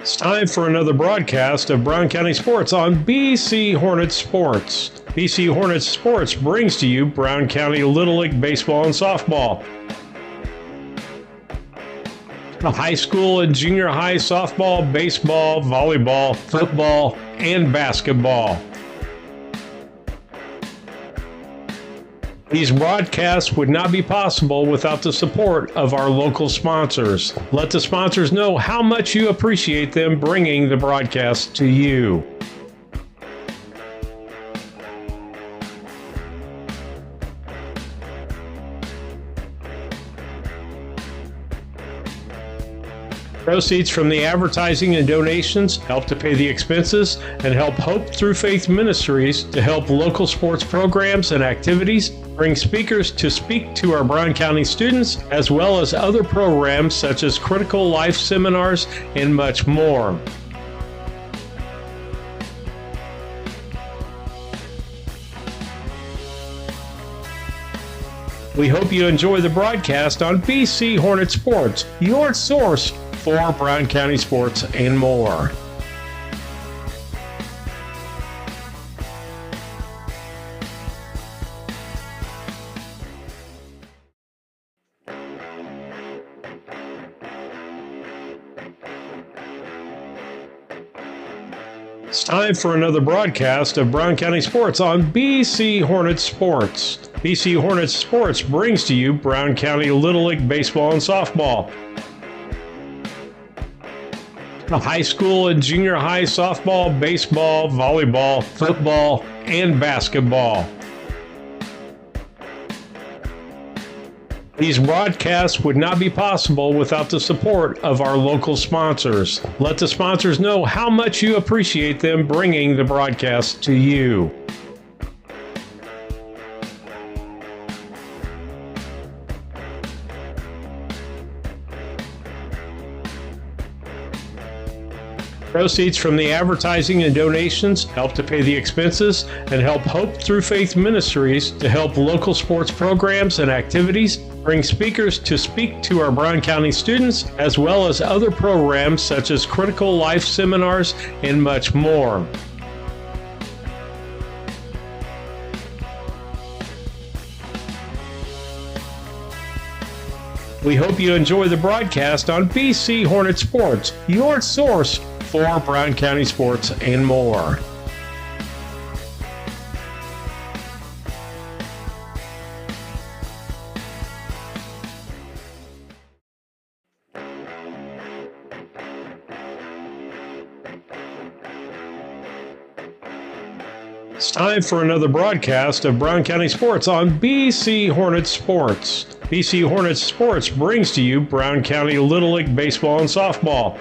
It's time for another broadcast of Brown County Sports on BC Hornets Sports. BC Hornets Sports brings to you Brown County Little League Baseball and Softball. High school and junior high softball, baseball, volleyball, football, and basketball. These broadcasts would not be possible without the support of our local sponsors. Let the sponsors know how much you appreciate them bringing the broadcast to you. Proceeds from the advertising and donations help to pay the expenses and help Hope Through Faith Ministries to help local sports programs and activities, bring speakers to speak to our Brown County students, as well as other programs such as critical life seminars and much more. We hope you enjoy the broadcast on BC Hornet Sports, your source for Brown County sports and more. It's time for another broadcast of Brown County Sports on BC Hornet Sports. BC Hornet Sports brings to you Brown County Little League Baseball and Softball. High school and junior high softball, baseball, volleyball, football, and basketball. These broadcasts would not be possible without the support of our local sponsors. Let the sponsors know how much you appreciate them bringing the broadcast to you. Proceeds from the advertising and donations help to pay the expenses and help Hope Through Faith Ministries to help local sports programs and activities, bring speakers to speak to our Brown County students, as well as other programs such as critical life seminars and much more. We hope you enjoy the broadcast on BC Hornet Sports, your source for Brown County sports and more. It's time for another broadcast of Brown County Sports on BC Hornet Sports. BC Hornet Sports brings to you Brown County Little League Baseball and Softball.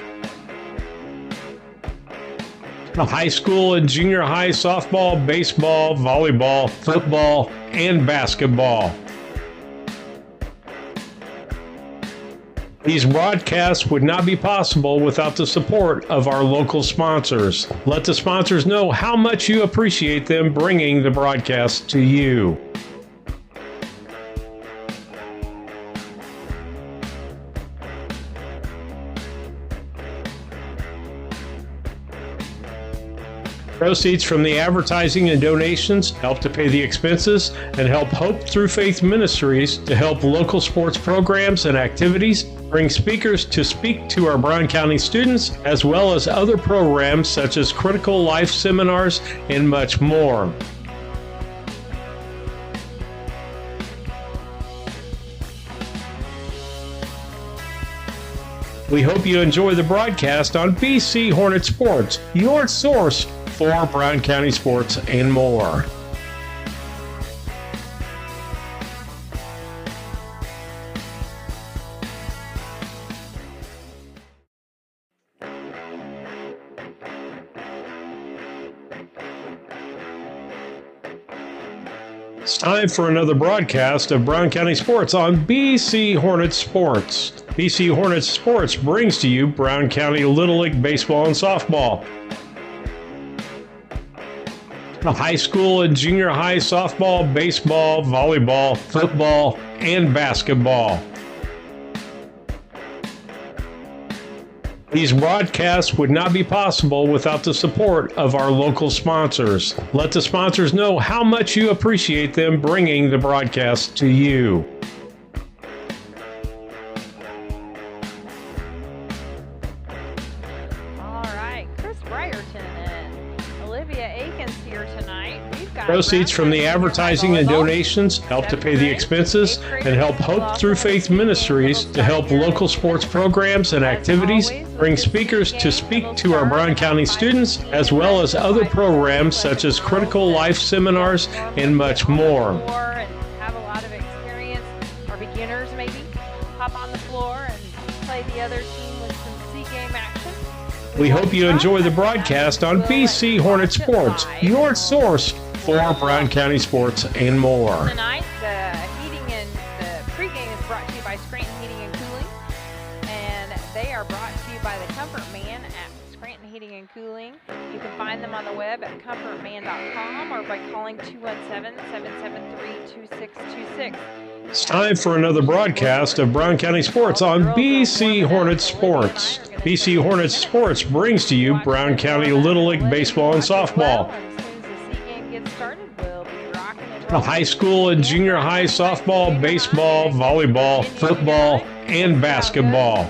High school and junior high softball, baseball, volleyball, football, and basketball. These broadcasts would not be possible without the support of our local sponsors. Let the sponsors know how much you appreciate them bringing the broadcast to you. Proceeds from the advertising and donations help to pay the expenses and help Hope Through Faith Ministries to help local sports programs and activities, bring speakers to speak to our Brown County students, as well as other programs such as critical life seminars and much more. We hope you enjoy the broadcast on BC Hornet Sports, your source for Brown County sports and more. It's time for another broadcast of Brown County Sports on BC Hornet Sports. BC Hornet Sports brings to you Brown County Little League Baseball and Softball. High school and junior high softball, baseball, volleyball, football, and basketball. These broadcasts would not be possible without the support of our local sponsors. Let the sponsors know how much you appreciate them bringing the broadcast to you. Proceeds from the advertising and donations help to pay the expenses and help Hope Through Faith Ministries to help local sports programs and activities, bring speakers to speak to our Brown County students, as well as other programs such as critical life seminars and much more. Have a lot of experience, or beginners maybe, hop on the floor and play the other team with some C-game action. We hope you enjoy the broadcast on BC Hornet Sports, your source for Brown County sports and more. Tonight, the pregame is brought to you by Scranton Heating and Cooling, and they are brought to you by the Comfort Man at Scranton Heating and Cooling. You can find them on the web at comfortman.com or by calling 217-773-2626. It's time for another broadcast of Brown County Sports on BC Hornet Sports. BC Hornet Sports brings to you Brown County Little League baseball and softball. The high school and junior high softball, baseball, volleyball, football, and basketball.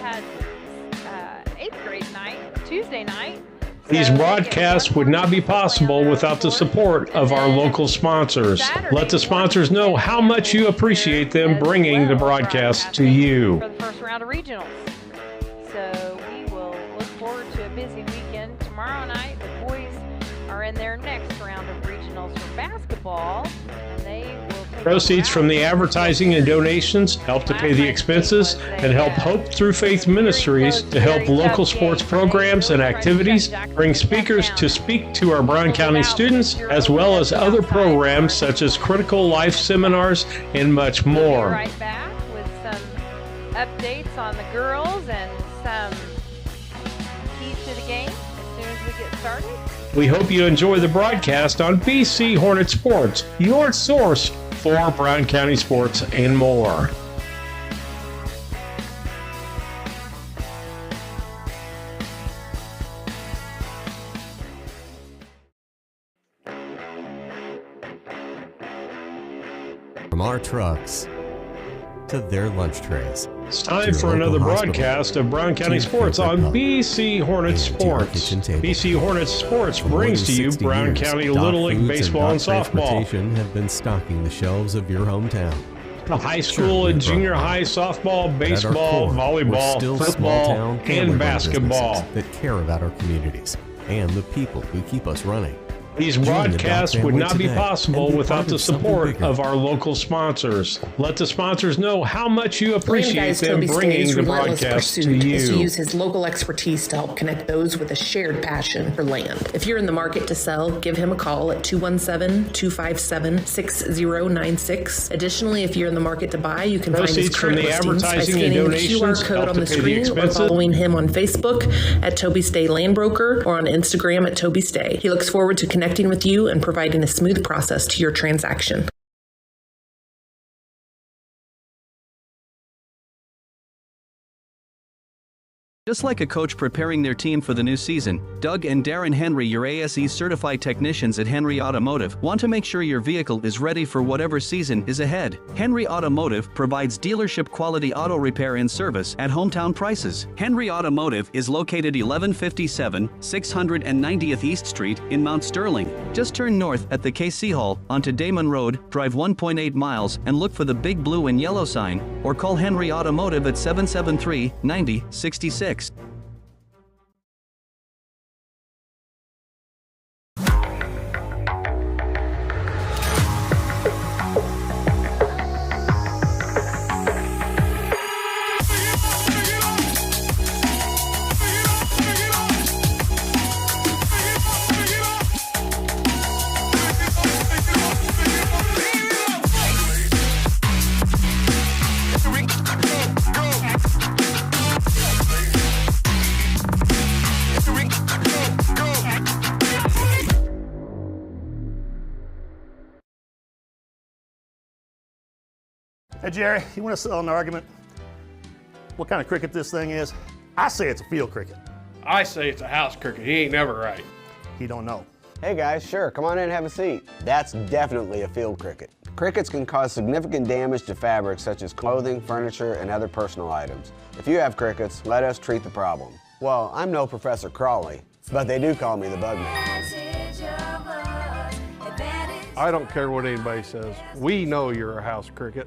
Eighth grade night, Tuesday night. These broadcasts would not be possible without the support of our local sponsors. Let the sponsors know how much you appreciate them bringing the broadcast to you. For the first round of regionals. So we will look forward to a busy weekend. Tomorrow night, the boys are in their next round of regionals for basketball. Proceeds from the advertising and donations help to pay the expenses and help Hope Through Faith Ministries to help local sports programs and activities, bring speakers to speak to our Brown County students, as well as other programs such as critical life seminars and much more. Right back with some updates on the girls and some keys to the game as soon as we get started. We hope you enjoy the broadcast on BC Hornet Sports, your source for Brown County sports and more. From our trucks to their lunch trays. It's time for another broadcast of Brown County Sports on BC Hornet Sports. BC Hornet Sports brings to you Brown County Little League baseball and softball. Have been stocking the shelves of your hometown. The high school and junior high softball, baseball, volleyball, football, and basketball that care about our communities and the people who keep us running. These broadcasts would not be possible without the support of our local sponsors. Let the sponsors know how much you appreciate them bringing the broadcast to you. Is to use his local expertise to help connect those with a shared passion for land. If you're in the market to sell, give him a call at 217-257-6096. Additionally, if you're in the market to buy, you can find his current listings by scanning the QR code on the screen or following him on Facebook at Toby Stay Land Broker or on Instagram at Toby Stay. He looks forward to connecting with you and providing a smooth process to your transaction. Just like a coach preparing their team for the new season, Doug and Darren Henry, your ASE certified technicians at Henry Automotive, want to make sure your vehicle is ready for whatever season is ahead. Henry Automotive provides dealership quality auto repair and service at hometown prices. Henry Automotive is located 1157 690th East Street in Mount Sterling. Just turn north at the KC Hall onto Damon Road, drive 1.8 miles, and look for the big blue and yellow sign, or call Henry Automotive at 773-9066. Hey Jerry, you want to settle an argument? What kind of cricket this thing is? I say it's a field cricket. I say it's a house cricket. He ain't never right. He don't know. Hey guys, sure, come on in and have a seat. That's definitely a field cricket. Crickets can cause significant damage to fabrics such as clothing, furniture, and other personal items. If you have crickets, let us treat the problem. Well, I'm no Professor Crawley, but they do call me the Bugman. I don't care what anybody says. We know you're a house cricket.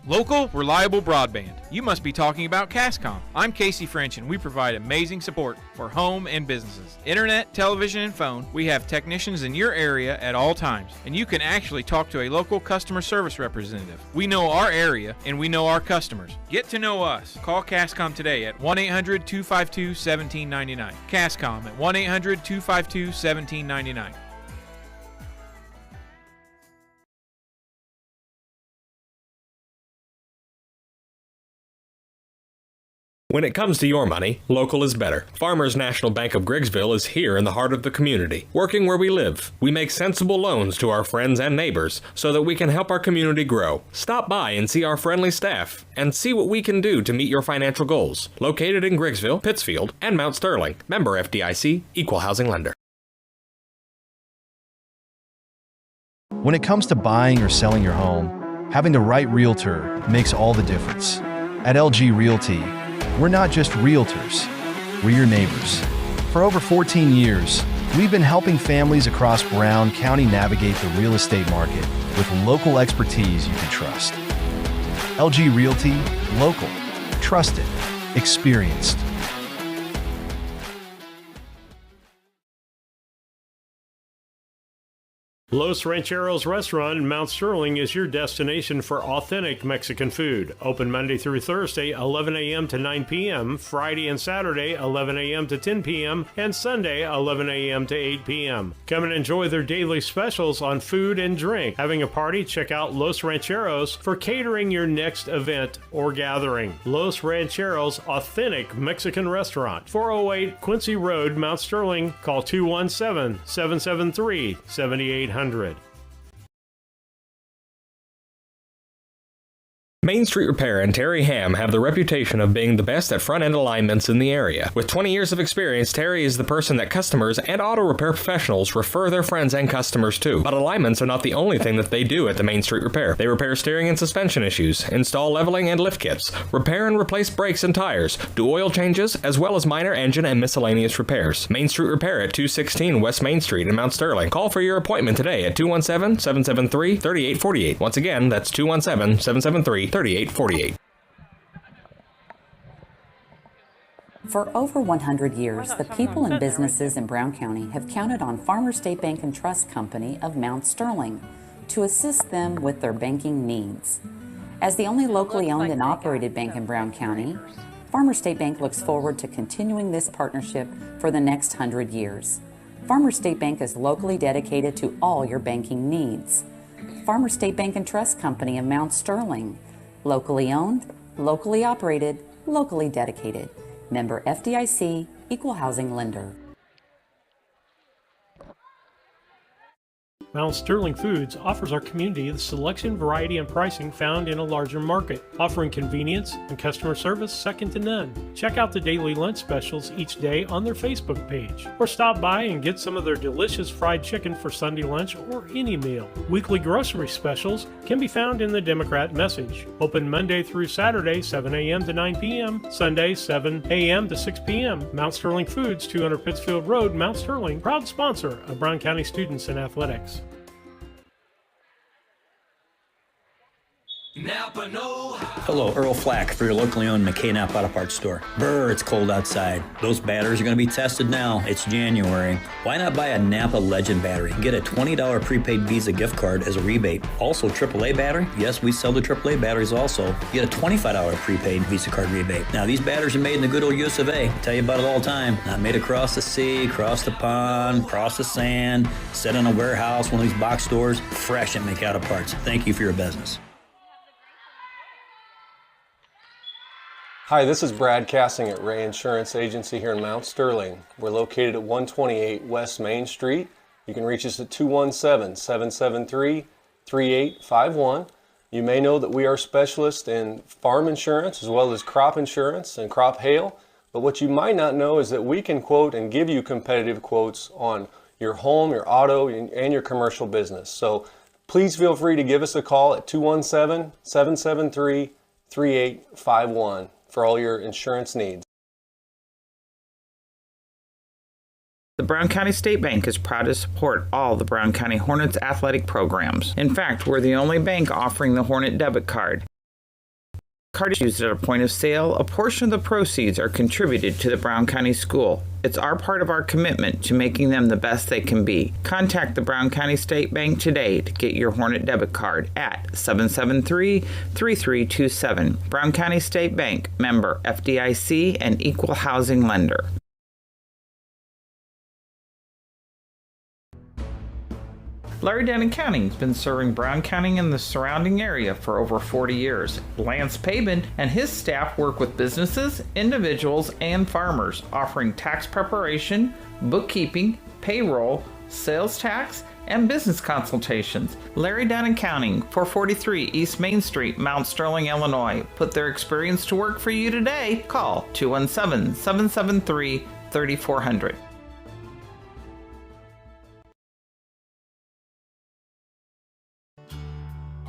Local, reliable broadband. You must be talking about Cascom. I'm Casey French and we provide amazing support for home and businesses. Internet, television, and phone. We have technicians in your area at all times, and you can actually talk to a local customer service representative. We know our area and we know our customers. Get to know us. Call Cascom today at 1-800-252-1799. Cascom at 1-800-252-1799. When it comes to your money, local is better. Farmers National Bank of Griggsville is here in the heart of the community, working where we live. We make sensible loans to our friends and neighbors so that we can help our community grow. Stop by and see our friendly staff and see what we can do to meet your financial goals. Located in Griggsville, Pittsfield, and Mount Sterling. Member FDIC, Equal Housing Lender. When it comes to buying or selling your home, having the right realtor makes all the difference. At LG Realty, we're not just realtors, we're your neighbors. For over 14 years, we've been helping families across Brown County navigate the real estate market with local expertise you can trust. LG Realty, local, trusted, experienced. Los Rancheros Restaurant in Mount Sterling is your destination for authentic Mexican food. Open Monday through Thursday, 11 a.m. to 9 p.m., Friday and Saturday, 11 a.m. to 10 p.m., and Sunday, 11 a.m. to 8 p.m. Come and enjoy their daily specials on food and drink. Having a party? Check out Los Rancheros for catering your next event or gathering. Los Rancheros Authentic Mexican Restaurant, 408 Quincy Road, Mount Sterling. Call 217-773-7800. Main Street Repair and Terry Ham have the reputation of being the best at front-end alignments in the area. With 20 years of experience, Terry is the person that customers and auto repair professionals refer their friends and customers to. But alignments are not the only thing that they do at the Main Street Repair. They repair steering and suspension issues, install leveling and lift kits, repair and replace brakes and tires, do oil changes, as well as minor engine and miscellaneous repairs. Main Street Repair at 216 West Main Street in Mount Sterling. Call for your appointment today at 217-773-3848. Once again, that's 217-773-3848. For over 100 years, the people and businesses in Brown County have counted on Farmers State Bank and Trust Company of Mount Sterling to assist them with their banking needs. As the only locally owned and operated bank in Brown County, Farmers State Bank looks forward to continuing this partnership for the next 100 years. Farmers State Bank is locally dedicated to all your banking needs. Farmers State Bank and Trust Company of Mount Sterling. Locally owned, locally operated, locally dedicated. Member FDIC, Equal Housing Lender. Mount Sterling Foods offers our community the selection, variety, and pricing found in a larger market, offering convenience and customer service second to none. Check out the daily lunch specials each day on their Facebook page, or stop by and get some of their delicious fried chicken for Sunday lunch or any meal. Weekly grocery specials can be found in the Democrat Message. Open Monday through Saturday, 7 a.m. to 9 p.m., Sunday, 7 a.m. to 6 p.m. Mount Sterling Foods, 200 Pittsfield Road, Mount Sterling, proud sponsor of Brown County students in athletics. Hello, Earl Flack for your locally owned McKay Napa Auto Parts store. Brr, it's cold outside. Those batteries are going to be tested now. It's January. Why not buy a Napa Legend battery? Get a $20 prepaid Visa gift card as a rebate. Also, AAA battery? Yes, we sell the AAA batteries also. Get a $25 prepaid Visa card rebate. Now, these batteries are made in the good old US of A. I tell you about it all the time. Not made across the sea, across the pond, across the sand, set in a warehouse, one of these box stores. Fresh at McKay Auto Parts. Thank you for your business. Hi, this is Brad Cassing at Ray Insurance Agency here in Mount Sterling. We're located at 128 West Main Street. You can reach us at 217-773-3851. You may know that we are specialists in farm insurance as well as crop insurance and crop hail, but what you might not know is that we can quote and give you competitive quotes on your home, your auto, and your commercial business. So please feel free to give us a call at 217-773-3851 for all your insurance needs. The Brown County State Bank is proud to support all the Brown County Hornets athletic programs. In fact, we're the only bank offering the Hornet debit card. The card is used at a point of sale. A portion of the proceeds are contributed to the Brown County School. It's our part of our commitment to making them the best they can be. Contact the Brown County State Bank today to get your Hornet debit card at 773-3327. Brown County State Bank, member FDIC and equal housing lender. Larry Dunn Accounting has been serving Brown County and the surrounding area for over 40 years. Lance Pabin and his staff work with businesses, individuals, and farmers, offering tax preparation, bookkeeping, payroll, sales tax, and business consultations. Larry Dunn Accounting, 443 East Main Street, Mount Sterling, Illinois. Put their experience to work for you today. Call 217-773-3400.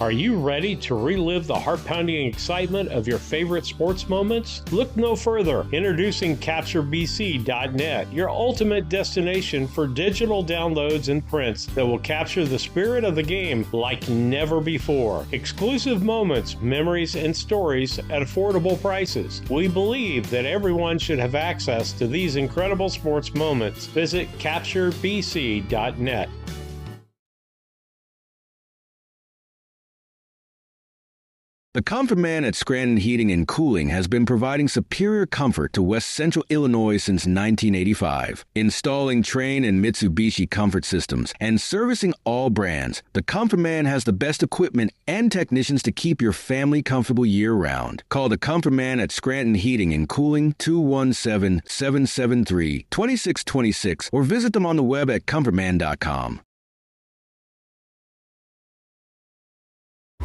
Are you ready to relive the heart-pounding excitement of your favorite sports moments? Look no further. Introducing CaptureBC.net, your ultimate destination for digital downloads and prints that will capture the spirit of the game like never before. Exclusive moments, memories, and stories at affordable prices. We believe that everyone should have access to these incredible sports moments. Visit CaptureBC.net. The Comfort Man at Scranton Heating and Cooling has been providing superior comfort to West Central Illinois since 1985. Installing Trane and Mitsubishi comfort systems and servicing all brands, the Comfort Man has the best equipment and technicians to keep your family comfortable year-round. Call the Comfort Man at Scranton Heating and Cooling 217-773-2626 or visit them on the web at comfortman.com.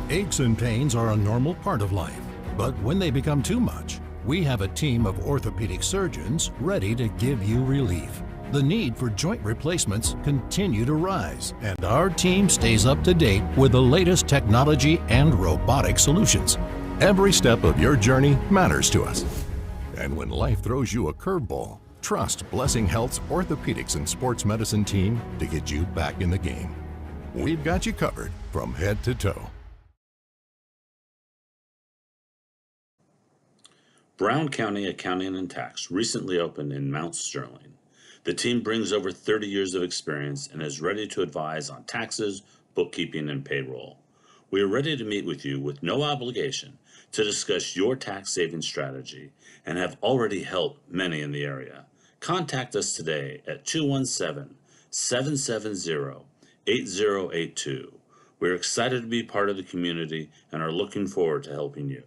Aches and pains are a normal part of life, but when they become too much, we have a team of orthopedic surgeons ready to give you relief. The need for joint replacements continue to rise, and our team stays up to date with the latest technology and robotic solutions. Every step of your journey matters to us. And when life throws you a curveball, trust Blessing Health's orthopedics and sports medicine team to get you back in the game. We've got you covered from head to toe. Brown County Accounting and Tax recently opened in Mount Sterling. The team brings over 30 years of experience and is ready to advise on taxes, bookkeeping, and payroll. We are ready to meet with you with no obligation to discuss your tax saving strategy and have already helped many in the area. Contact us today at 217-770-8082. We're excited to be part of the community and are looking forward to helping you.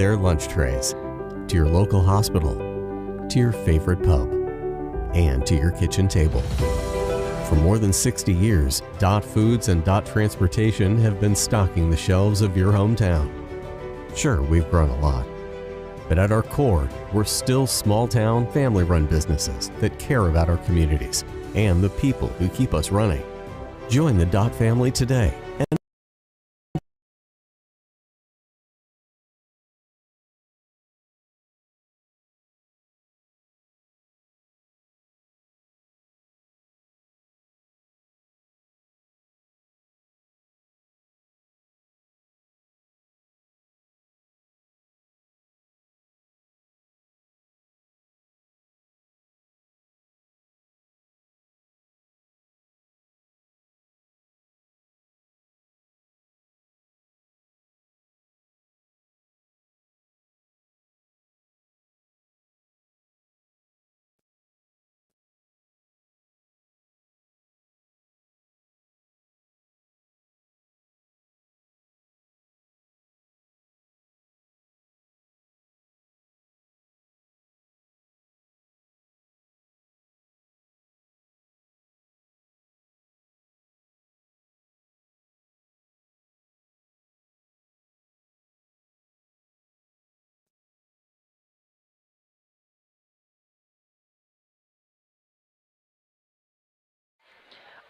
their lunch trays, to your local hospital, to your favorite pub, and to your kitchen table. For more than 60 years, Dot Foods and Dot Transportation have been stocking the shelves of your hometown. Sure, we've grown a lot, but at our core, we're still small-town, family-run businesses that care about our communities and the people who keep us running. Join the Dot family today and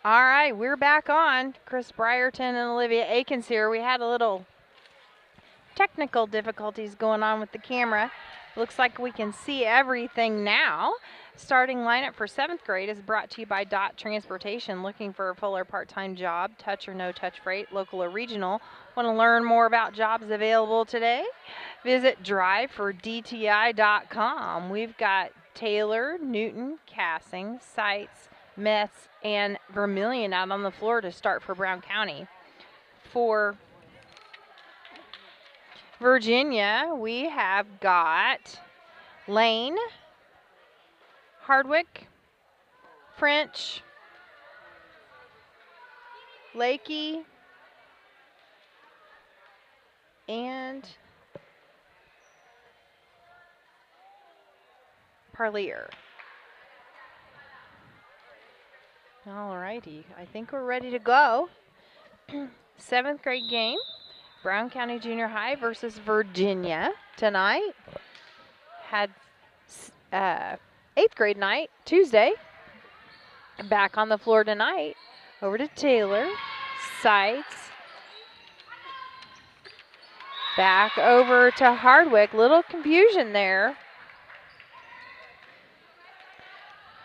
All right, we're back on. Chris Brierton and Olivia Akins here. We had a little technical difficulties going on with the camera. Looks like we can see everything now. Starting lineup for 7th grade is brought to you by Dot Transportation. Looking for a full or part-time job, touch or no touch freight, local or regional. Want to learn more about jobs available today? Visit drivefordti.com. We've got Taylor, Newton, Cassing, Sites, Metz, and Vermilion out on the floor to start for Brown County. For Virginia, we have got Lane, Hardwick, French, Lakey, and Parlier. All righty, I think we're ready to go. 7th grade game, Brown County Junior High versus Virginia tonight. Had 8th grade night, Tuesday. Back on the floor tonight. Over to Taylor, Sites. Back over to Hardwick. Little confusion there.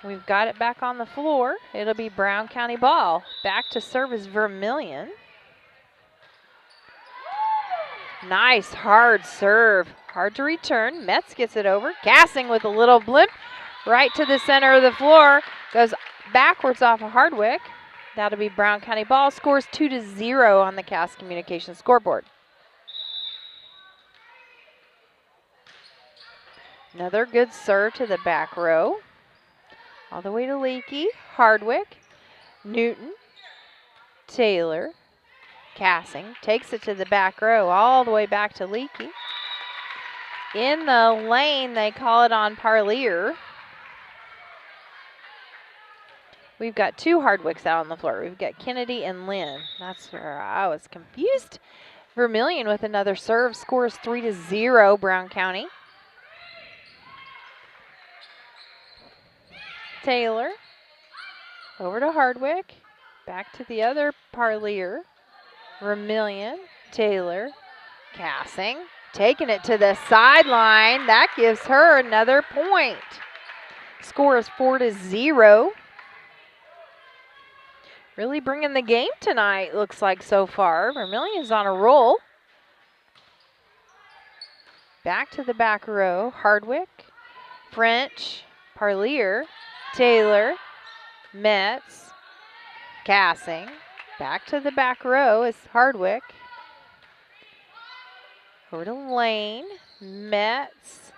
We've got it back on the floor. It'll be Brown County ball. Back to serve is Vermilion. Nice hard serve. Hard to return. Metz gets it over. Cassing with a little blimp right to the center of the floor. Goes backwards off of Hardwick. That'll be Brown County ball. Scores 2-0 on the Cass Communications scoreboard. Another good serve to the back row. All the way to Leakey, Hardwick, Newton, Taylor, Cassing. Takes it to the back row, all the way back to Leakey. In the lane, they call it on Parlier. We've got 2 Hardwicks out on the floor. We've got Kennedy and Lynn. That's where I was confused. Vermilion with another serve, scores 3-0 Brown County. Taylor, over to Hardwick, back to the other Parlier. Vermilion, Taylor, Cassing, taking it to the sideline. That gives her another point. Score is 4-0. Really bringing the game tonight, looks like so far. Vermilion's on a roll. Back to the back row, Hardwick, French, Parlier, Taylor, Metz, Cassing. Back to the back row is Hardwick. Over to Lane, Metz,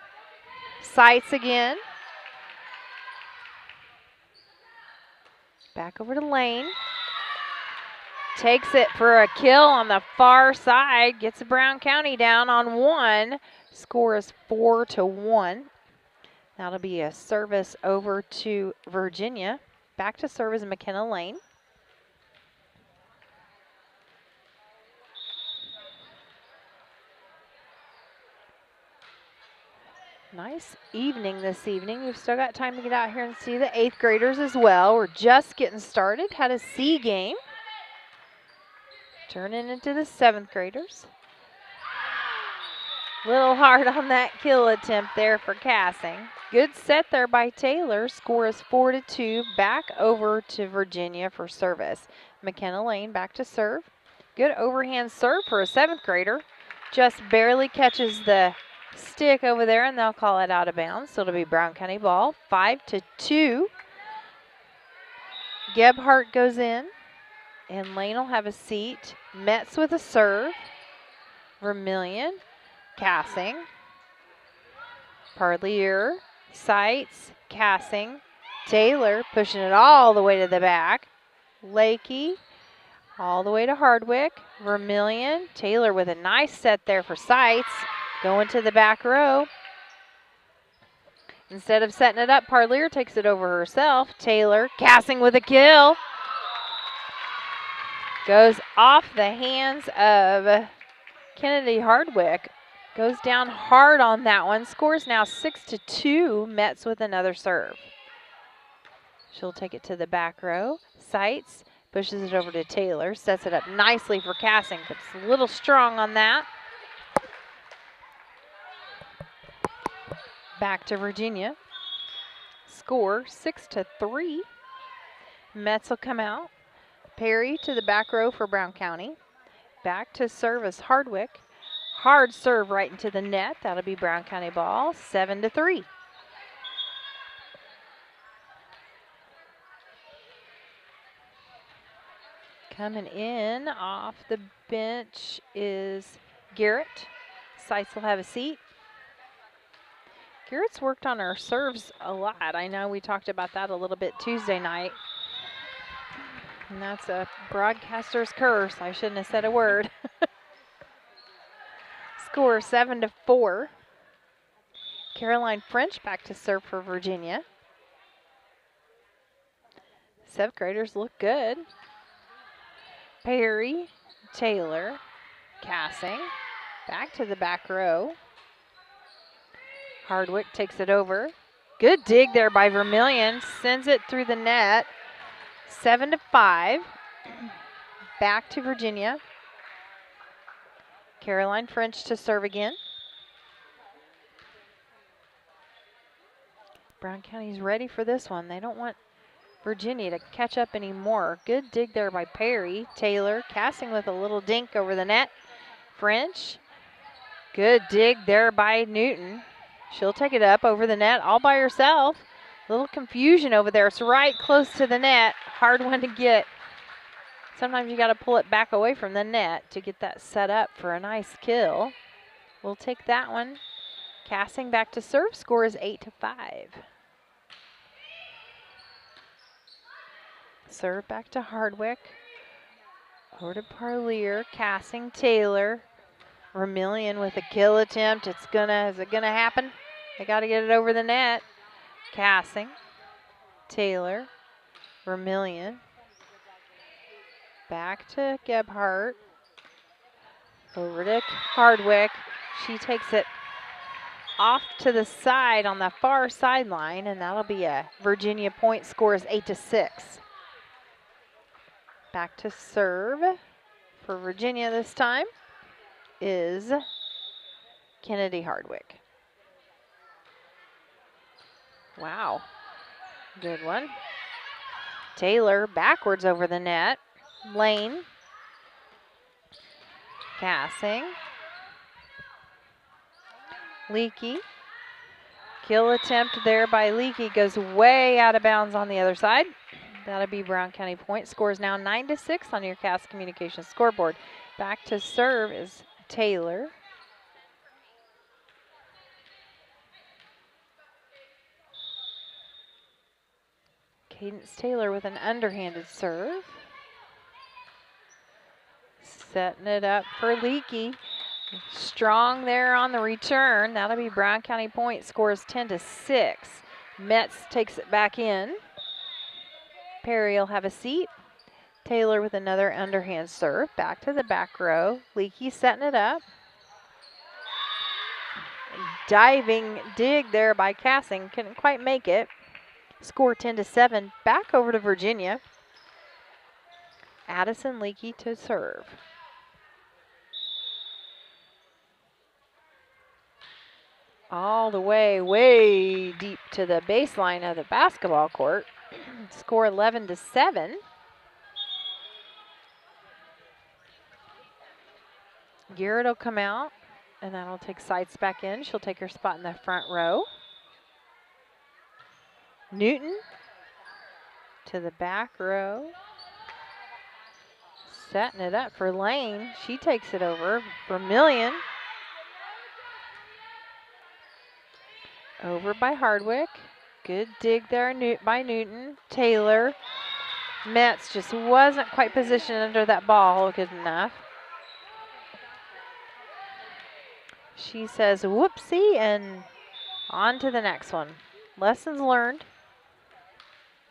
Sites again. Back over to Lane. takes it for a kill on the far side, gets Brown County down on 1. Score is 4-1. That'll be a service over to Virginia. Back to serve is McKenna Lane. Nice evening this evening. We've still got time to get out here and see the 8th graders as well. We're just getting started. Had a C game. Turning into the 7th graders. Little hard on that kill attempt there for Cassing. Good set there by Taylor. Score is 4-2. Back over to Virginia for service. McKenna Lane back to serve. Good overhand serve for a 7th grader. Just barely catches the stick over there, and they'll call it out of bounds. So it'll be Brown County ball. 5-2. Gebhardt goes in, and Lane will have a seat. Metz with a serve. Vermillion. Cassing. Parlier. Seitz. Cassing. Taylor pushing it all the way to the back. Lakey all the way to Hardwick. Vermillion. Taylor with a nice set there for Seitz. Going to the back row. Instead of setting it up, Parlier takes it over herself. Taylor, Cassing with a kill. Goes off the hands of Kennedy Hardwick. Goes down hard on that one. Scores now 6-2. Metz with another serve. She'll take it to the back row. Seitz pushes it over to Taylor. Sets it up nicely for Cassing, but it's a little strong on that. Back to Virginia. Score 6-3. Metz will come out. Perry to the back row for Brown County. Back to service Hardwick. Hard serve right into the net. That'll be Brown County ball. 7-3. Coming in off the bench is Garrett. Seitz will have a seat. Garrett's worked on her serves a lot. I know we talked about that a little bit Tuesday night. And that's a broadcaster's curse. I shouldn't have said a word. Score 7-4. Caroline French back to serve for Virginia. 7th graders look good. Perry, Taylor, Cassing, back to the back row. Hardwick takes it over. Good dig there by Vermillion. Sends it through the net. 7-5. Back to Virginia. Caroline French to serve again. Brown County's ready for this one. They don't want Virginia to catch up anymore. Good dig there by Perry. Taylor Cassing with a little dink over the net. French. Good dig there by Newton. She'll take it up over the net all by herself. A little confusion over there. It's right close to the net. Hard one to get. Sometimes you got to pull it back away from the net to get that set up for a nice kill. We'll take that one. Cassing back to serve. Score is 8-5. Serve back to Hardwick. Over to Parlier. Cassing, Taylor. Vermillion with a kill attempt. Is it gonna happen? They got to get it over the net. Cassing, Taylor, Vermillion. Back to Gebhardt. Over to Hardwick. She takes it off to the side on the far sideline, and that'll be a Virginia point. Score is 8-6. Back to serve for Virginia this time is Kennedy Hardwick. Wow, good one. Taylor backwards over the net. Lane. Cassing. Leakey. Kill attempt there by Leakey goes way out of bounds on the other side. That'll be Brown County point. Score is now 9-6 on your Cass Communications scoreboard. Back to serve is Taylor. Cadence Taylor with an underhanded serve. Setting it up for Leakey. Strong there on the return. That'll be Brown County point. Scores 10-6. Metz takes it back in. Perry will have a seat. Taylor with another underhand serve. Back to the back row. Leakey setting it up. Diving dig there by Cassing. Couldn't quite make it. Score 10-7. Back over to Virginia. Addison Leakey to serve. All the way deep to the baseline of the basketball court. Score 11-7. Garrett will come out, and that'll take Seitz back in. She'll take her spot in the front row. Newton to the back row. Setting it up for Lane. She takes it over. Vermillion. Over by Hardwick. Good dig there by Newton. Taylor. Metz just wasn't quite positioned under that ball good enough. She says whoopsie and on to the next one. Lessons learned.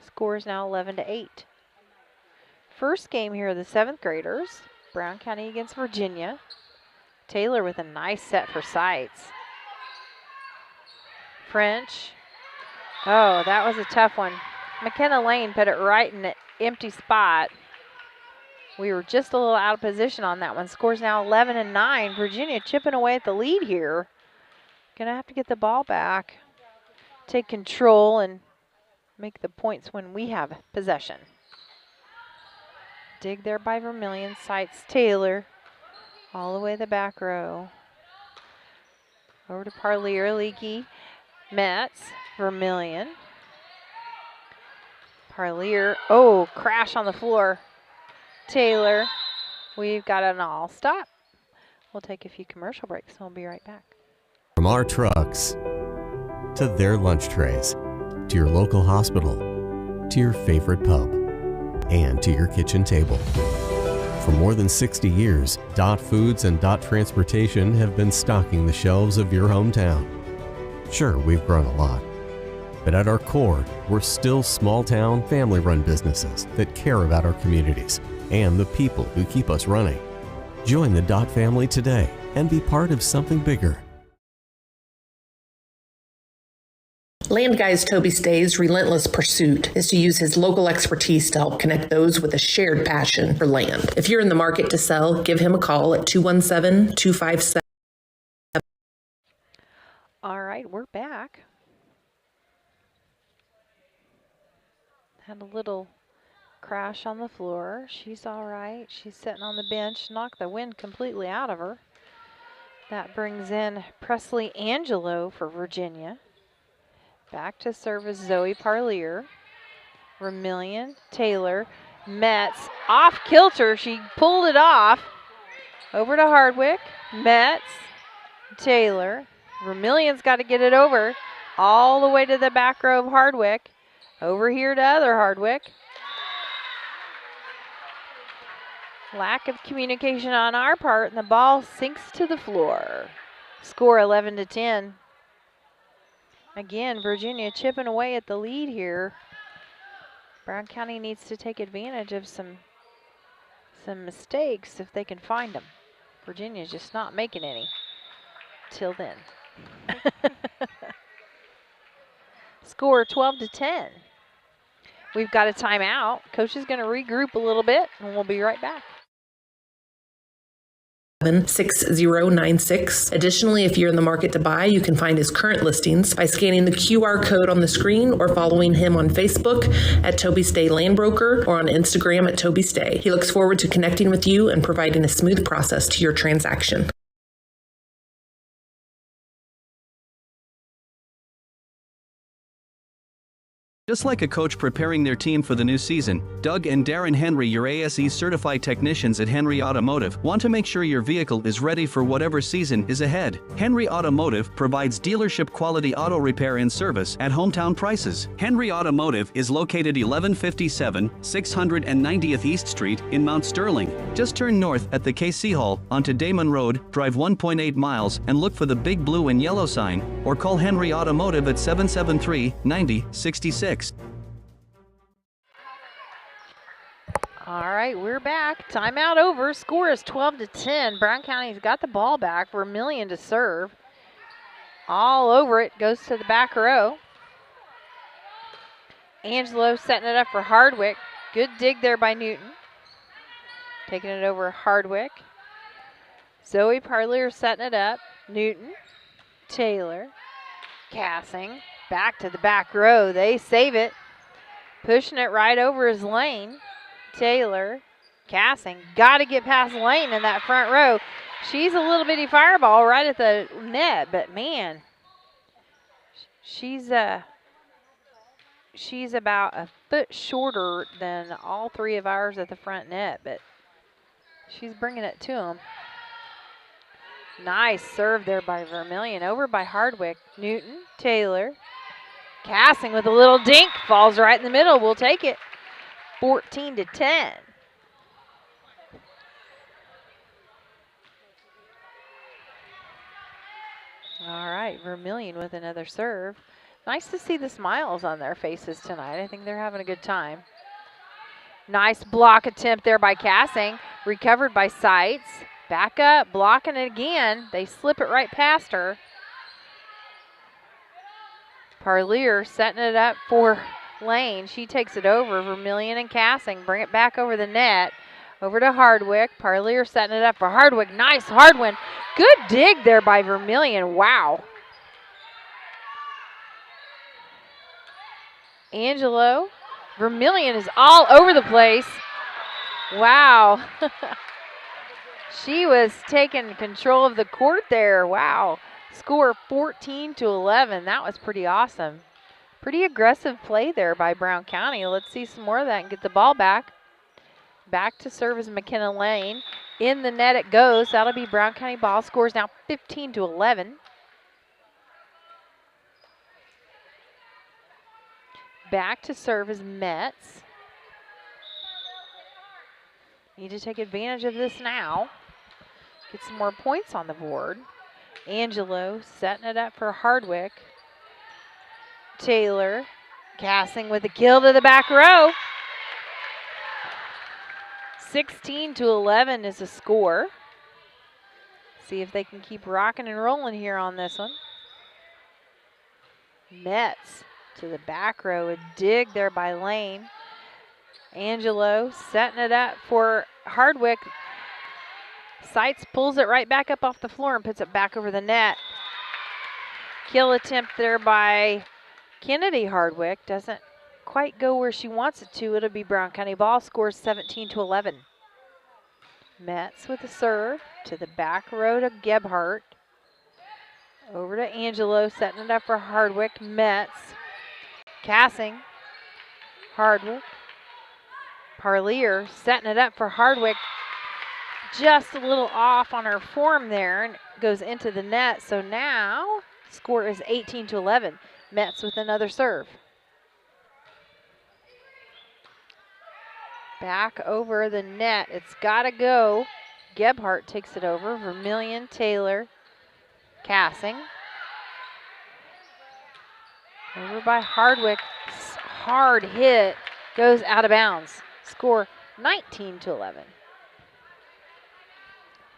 Score is now 11-8. First game here of the 7th graders. Brown County against Virginia. Taylor with a nice set for Seitz. French. Oh, that was a tough one. McKenna Lane put it right in the empty spot. We were just a little out of position on that one. Scores now 11-9. Virginia chipping away at the lead here. Gonna have to get the ball back. Take control and make the points when we have possession. Dig there by Vermillion. Seitz Taylor. All the way to the back row. Over to Parlier, Leakey. Metz, Vermillion. Parlier. Oh, crash on the floor. Taylor. We've got an all stop. We'll take a few commercial breaks and we'll be right back. From our trucks to their lunch trays, to your local hospital, to your favorite pub, and to your kitchen table. For more than 60 years, Dot Foods and Dot Transportation have been stocking the shelves of your hometown. Sure, we've grown a lot, but at our core, we're still small-town, family-run businesses that care about our communities and the people who keep us running. Join the Dot family today and be part of something bigger. Land Guy's Toby Stay's relentless pursuit is to use his local expertise to help connect those with a shared passion for land. If you're in the market to sell, give him a call at 217-257. All right, we're back. Had a little crash on the floor. She's all right. She's sitting on the bench. Knocked the wind completely out of her. That brings in Presley Angelo for Virginia. Back to service Zoe Parlier. Vermillion, Taylor, Metz, off kilter. She pulled it off. Over to Hardwick, Metz, Taylor. Vermillion's got to get it over all the way to the back row of Hardwick. Over here to other Hardwick. Lack of communication on our part, and the ball sinks to the floor. Score 11-10. Again, Virginia chipping away at the lead here. Brown County needs to take advantage of some mistakes if they can find them. Virginia's just not making any till then. Score 12-10. We've got a timeout. Coach is going to regroup a little bit, and we'll be right back. 6096. Additionally, if you're in the market to buy, you can find his current listings by scanning the QR code on the screen or following him on Facebook at Toby Stay Land Broker or on Instagram at Toby Stay. He looks forward to connecting with you and providing a smooth process to your transaction. Just like a coach preparing their team for the new season, Doug and Darren Henry, your ASE certified technicians at Henry Automotive, want to make sure your vehicle is ready for whatever season is ahead. Henry Automotive provides dealership quality auto repair and service at hometown prices. Henry Automotive is located 1157 690th East Street in Mount Sterling. Just turn north at the KC Hall onto Damon Road, drive 1.8 miles, and look for the big blue and yellow sign, or call Henry Automotive at 773-9066. All right, we're back. Timeout over. Score is 12-10. Brown County's got the ball back. Vermillion to serve. All over it. Goes to the back row. Angelo setting it up for Hardwick. Good dig there by Newton. Taking it over Hardwick. Zoe Parlier setting it up. Newton. Taylor. Cassing. Back to the back row. They save it. Pushing it right over his lane. Taylor. Cassing. Got to get past Lane in that front row. She's a little bitty fireball right at the net, but man, she's about a foot shorter than all three of ours at the front net, but she's bringing it to him. Nice serve there by Vermillion. Over by Hardwick. Newton. Taylor. Cassing with a little dink. Falls right in the middle. We'll take it. 14-10. All right, Vermillion with another serve. Nice to see the smiles on their faces tonight. I think they're having a good time. Nice block attempt there by Cassing. Recovered by Seitz. Back up, blocking it again. They slip it right past her. Parlier setting it up for Lane. She takes it over. Vermillion and Cassing bring it back over the net. Over to Hardwick. Parlier setting it up for Hardwick. Nice hard one. Good dig there by Vermillion. Wow. Angelo. Vermillion is all over the place. Wow. She was taking control of the court there. Wow. Score 14-11. That was pretty awesome. Pretty aggressive play there by Brown County. Let's see some more of that and get the ball back. Back to serve is McKenna Lane. In the net it goes. That'll be Brown County ball. Scores now 15-11. Back to serve is Metz. Need to take advantage of this now. Get some more points on the board. Angelo setting it up for Hardwick. Taylor. Cassing with a kill to the back row. 16-11 is the score. See if they can keep rocking and rolling here on this one. Metz to the back row. A dig there by Lane. Angelo setting it up for Hardwick. Seitz pulls it right back up off the floor and puts it back over the net. Kill attempt there by Kennedy Hardwick. Doesn't quite go where she wants it to. It'll be Brown County ball. Scores 17-11. Metz with a serve to the back row to Gebhardt. Over to Angelo, setting it up for Hardwick. Metz. Cassing. Hardwick. Parlier setting it up for Hardwick. Just a little off on her form there and goes into the net. So now score is 18-11. Metz with another serve. Back over the net. It's got to go. Gebhardt takes it over. Vermillion, Taylor, Cassing. Over by Hardwick. Hard hit. Goes out of bounds. Score 19-11.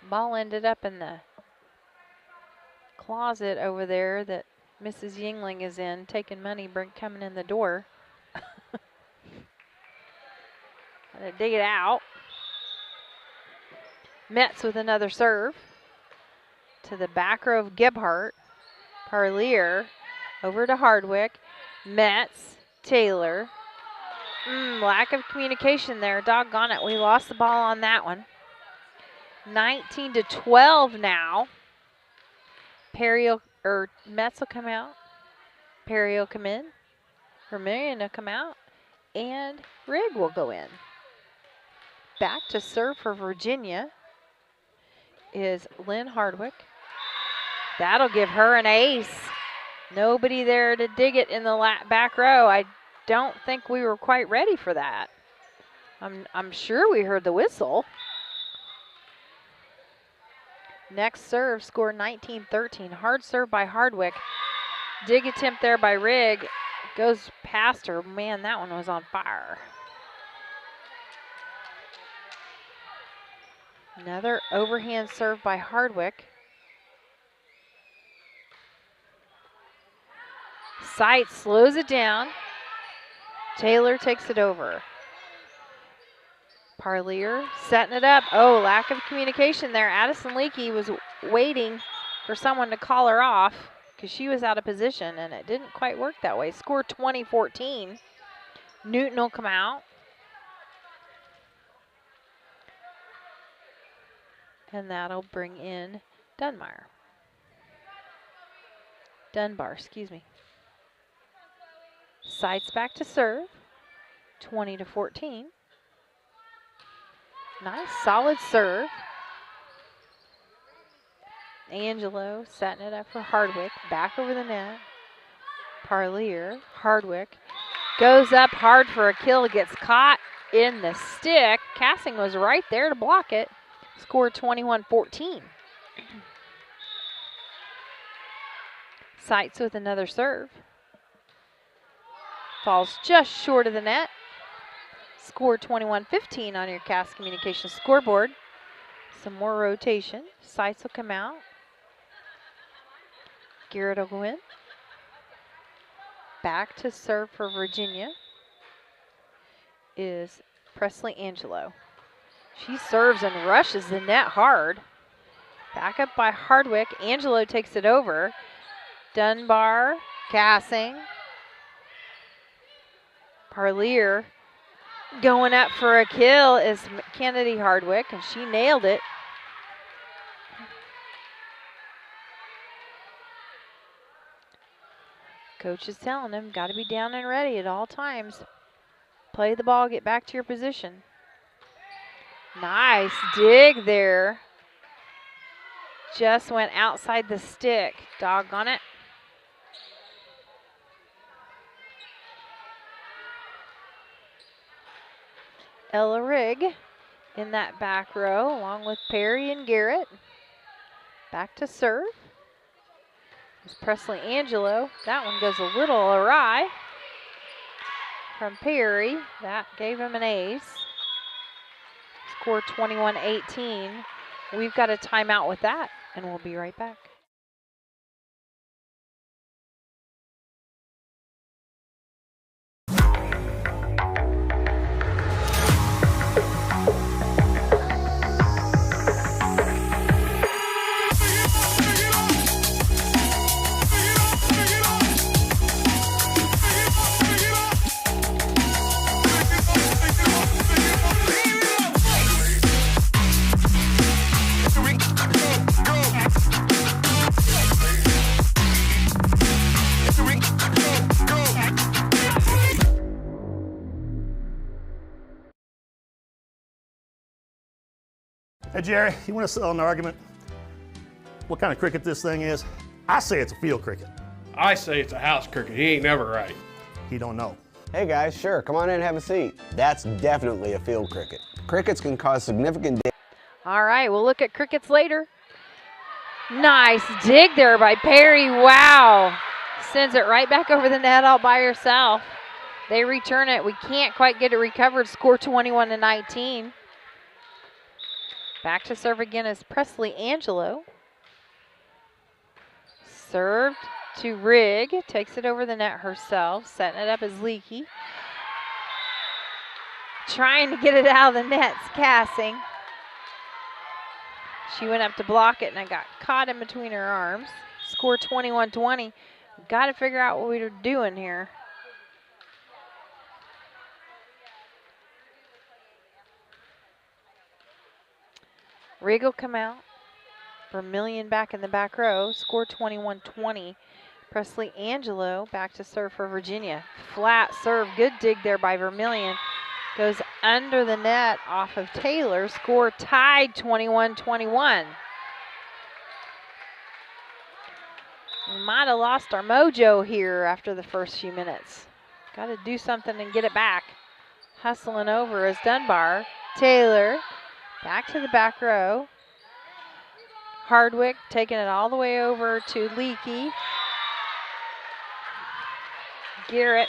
Ball ended up in the closet over there that Mrs. Yingling is in, taking money, coming in the door. Gotta dig it out. Metz with another serve. To the back row of Gebhardt. Parlier over to Hardwick. Metz, Taylor. Lack of communication there. Doggone it. We lost the ball on that one. 19-12 now. Metz will come out. Perry will come in. Vermillion will come out, and Rigg will go in. Back to serve for Virginia is Lynn Hardwick. That'll give her an ace. Nobody there to dig it in the back row. I don't think we were quite ready for that. I'm sure we heard the whistle. Next serve, score 19-13. Hard serve by Hardwick. Dig attempt there by Rigg. Goes past her. Man, that one was on fire. Another overhand serve by Hardwick. Sight slows it down. Taylor takes it over. Parlier setting it up. Oh, lack of communication there. Addison Leakey was waiting for someone to call her off because she was out of position, and it didn't quite work that way. Score 20-14. Newton will come out. And that'll bring in Dunbar, excuse me. Sights back to serve, 20-14. Nice, solid serve. Angelo setting it up for Hardwick, back over the net. Parlier, Hardwick, goes up hard for a kill, gets caught in the stick. Cassing was right there to block it. Score 21-14. Sights with another serve. Falls just short of the net. Score 21-15 on your Cass Communications scoreboard. Some more rotation. Sights will come out. Garrett will go in. Back to serve for Virginia is Presley Angelo. She serves and rushes the net hard. Back up by Hardwick. Angelo takes it over. Dunbar, Cassing. Parlier going up for a kill is Kennedy Hardwick, and she nailed it. Coach is telling him, got to be down and ready at all times. Play the ball, get back to your position. Nice dig there. Just went outside the stick. Doggone it. Ella Rigg in that back row along with Perry and Garrett. Back to serve. It's Presley Angelo. That one goes a little awry from Perry. That gave him an ace. Score 21-18. We've got a timeout with that, and we'll be right back. Hey Jerry, you want to settle an argument? What kind of cricket this thing is? I say it's a field cricket. I say it's a house cricket. He ain't never right. He don't know. Hey guys, sure, come on in and have a seat. That's definitely a field cricket. Crickets can cause significant damage. All right, we'll look at crickets later. Nice dig there by Perry. Wow. Sends it right back over the net all by herself. They return it. We can't quite get it recovered. Score 21-19. Back to serve again is Presley Angelo. Served to Rigg. Takes it over the net herself. Setting it up as Leakey. Trying to get it out of the net. Cassing. She went up to block it and it got caught in between her arms. Score 21-20. Got to figure out what we're doing here. Rigg will come out. Vermillion back in the back row. Score 21-20. Presley Angelo back to serve for Virginia. Flat serve, good dig there by Vermillion. Goes under the net off of Taylor. Score tied 21-21. We might have lost our mojo here after the first few minutes. Got to do something and get it back. Hustling over is Dunbar. Taylor back to the back row. Hardwick taking it all the way over to Leakey. Garrett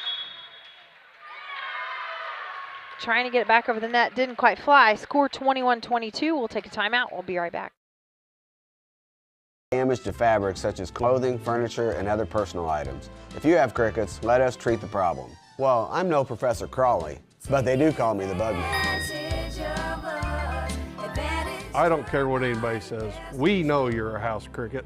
trying to get it back over the net. Didn't quite fly. Score 21-22. We'll take a timeout. We'll be right back. Damage to fabric such as clothing, furniture, and other personal items. If you have crickets, let us treat the problem. Well, I'm no Professor Crawley, but they do call me the Bugman. I don't care what anybody says. We know you're a house cricket.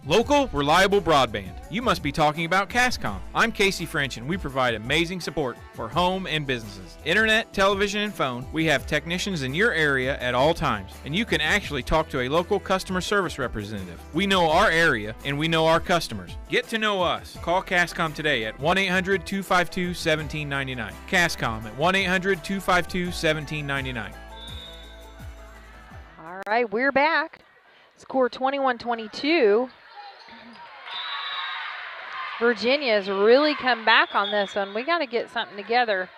Local, reliable broadband. You must be talking about Cascom. I'm Casey French and we provide amazing support for home and businesses. Internet, television, and phone. We have technicians in your area at all times, and you can actually talk to a local customer service representative. We know our area and we know our customers. Get to know us. Call Cascom today at 1-800-252-1799. Cascom at 1-800-252-1799. All right, we're back. Score 21-22. Virginia's really come back on this one. We got to get something together.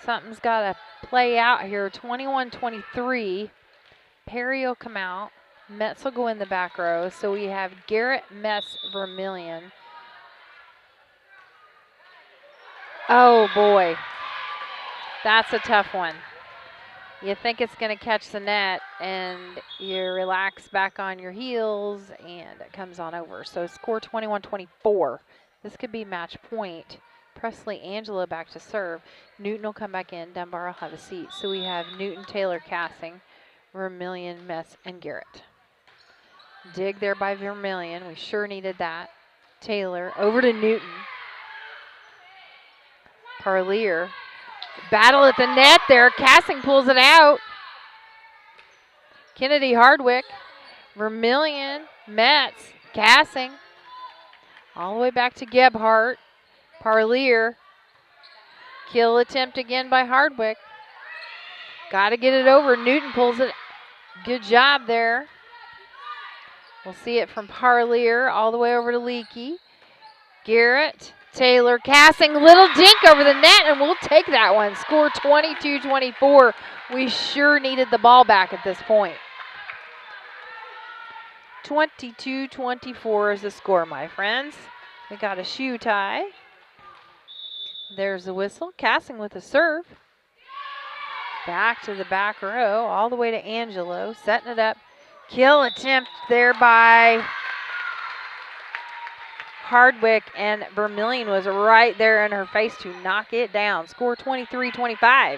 Something's got to play out here. 21-23. Perry will come out. Metz will go in the back row. So we have Garrett, Metz, Vermillion. Oh, boy. That's a tough one. You think it's going to catch the net, and you relax back on your heels, and it comes on over. So score 21-24. This could be match point. Presley Angela back to serve. Newton will come back in. Dunbar will have a seat. So we have Newton, Taylor, Cassing, Vermillion, Metz, and Garrett. Dig there by Vermillion. We sure needed that. Taylor over to Newton. Parlier. Battle at the net there. Cassing pulls it out. Kennedy Hardwick. Vermillion. Metz. Cassing. All the way back to Gebhardt. Parlier. Kill attempt again by Hardwick. Got to get it over. Newton pulls it. Good job there. We'll see it from Parlier all the way over to Leakey. Garrett. Taylor, Cassing, little dink over the net, and we'll take that one. Score 22-24. We sure needed the ball back at this point. 22-24 is the score, my friends. We got a shoe tie. There's the whistle. Cassing with a serve. Back to the back row, all the way to Angelo, setting it up. Kill attempt there by Hardwick, and Vermillion was right there in her face to knock it down. Score 23-25.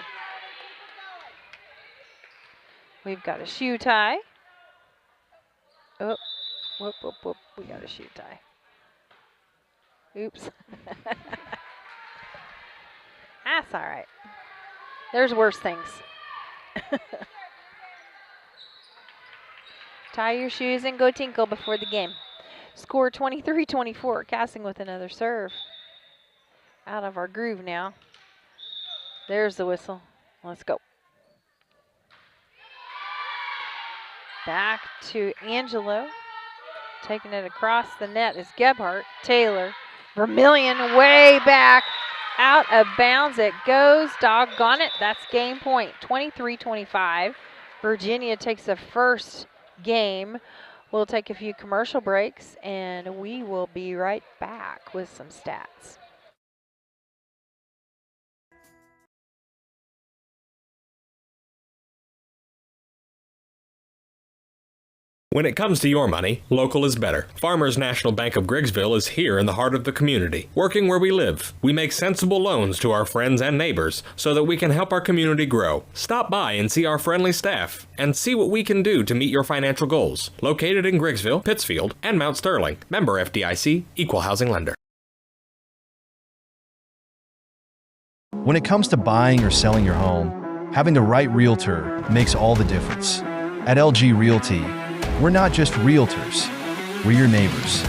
We've got a shoe tie. Oh, whoop, whoop, whoop. We got a shoe tie. Oops. That's all right. There's worse things. Tie your shoes and go tinkle before the game. Score 23-24. Cassing with another serve. Out of our groove now. There's the whistle. Let's go. Back to Angelo. Taking it across the net is Gebhardt. Taylor. Vermillion way back. Out of bounds it goes. Doggone it. That's game point. 23-25. Virginia takes the first game. We'll take a few commercial breaks, and we will be right back with some stats. When it comes to your money, local is better. Farmers National Bank of Griggsville is here in the heart of the community, working where we live. We make sensible loans to our friends and neighbors so that we can help our community grow. Stop by and see our friendly staff and see what we can do to meet your financial goals. Located in Griggsville, Pittsfield, and Mount Sterling. Member FDIC, Equal Housing Lender. When it comes to buying or selling your home, having the right realtor makes all the difference. At LG Realty, We're not just realtors, we're your neighbors.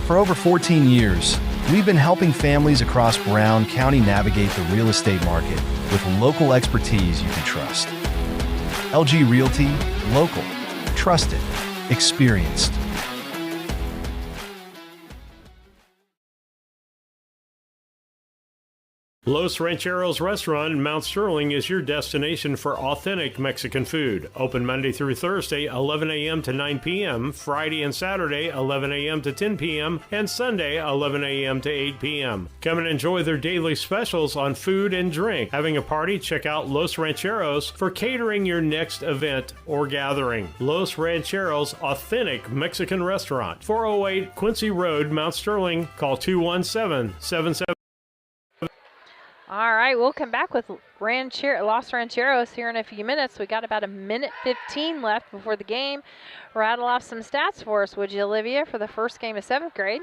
For over 14 years, we've been helping families across Brown County navigate the real estate market with local expertise you can trust. LG Realty, local, trusted, experienced. Los Rancheros Restaurant in Mount Sterling is your destination for authentic Mexican food. Open Monday through Thursday, 11 a.m. to 9 p.m., Friday and Saturday, 11 a.m. to 10 p.m., and Sunday, 11 a.m. to 8 p.m. Come and enjoy their daily specials on food and drink. Having a party? Check out Los Rancheros for catering your next event or gathering. Los Rancheros Authentic Mexican Restaurant, 408 Quincy Road, Mount Sterling. Call 217-77. All right, we'll come back with Los Rancheros here in a few minutes. We got about a minute 15 left before the game. Rattle off some stats for us, would you, Olivia, for the first game of 7th grade?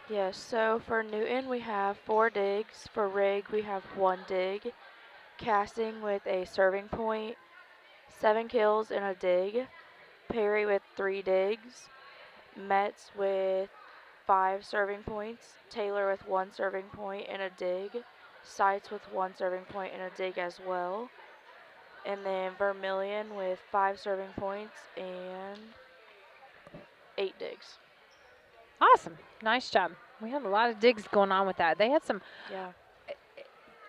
Yes, so for Newton we have 4 digs. For Rig we have 1 dig. Casting with a serving point. 7 kills and a dig. Perry with 3 digs. Metz with 5 serving points. Taylor with 1 serving point and a dig. Sites with 1 serving point and a dig as well. And then Vermilion with 5 serving points and 8 digs. Awesome. Nice job. We had a lot of digs going on with that. They had some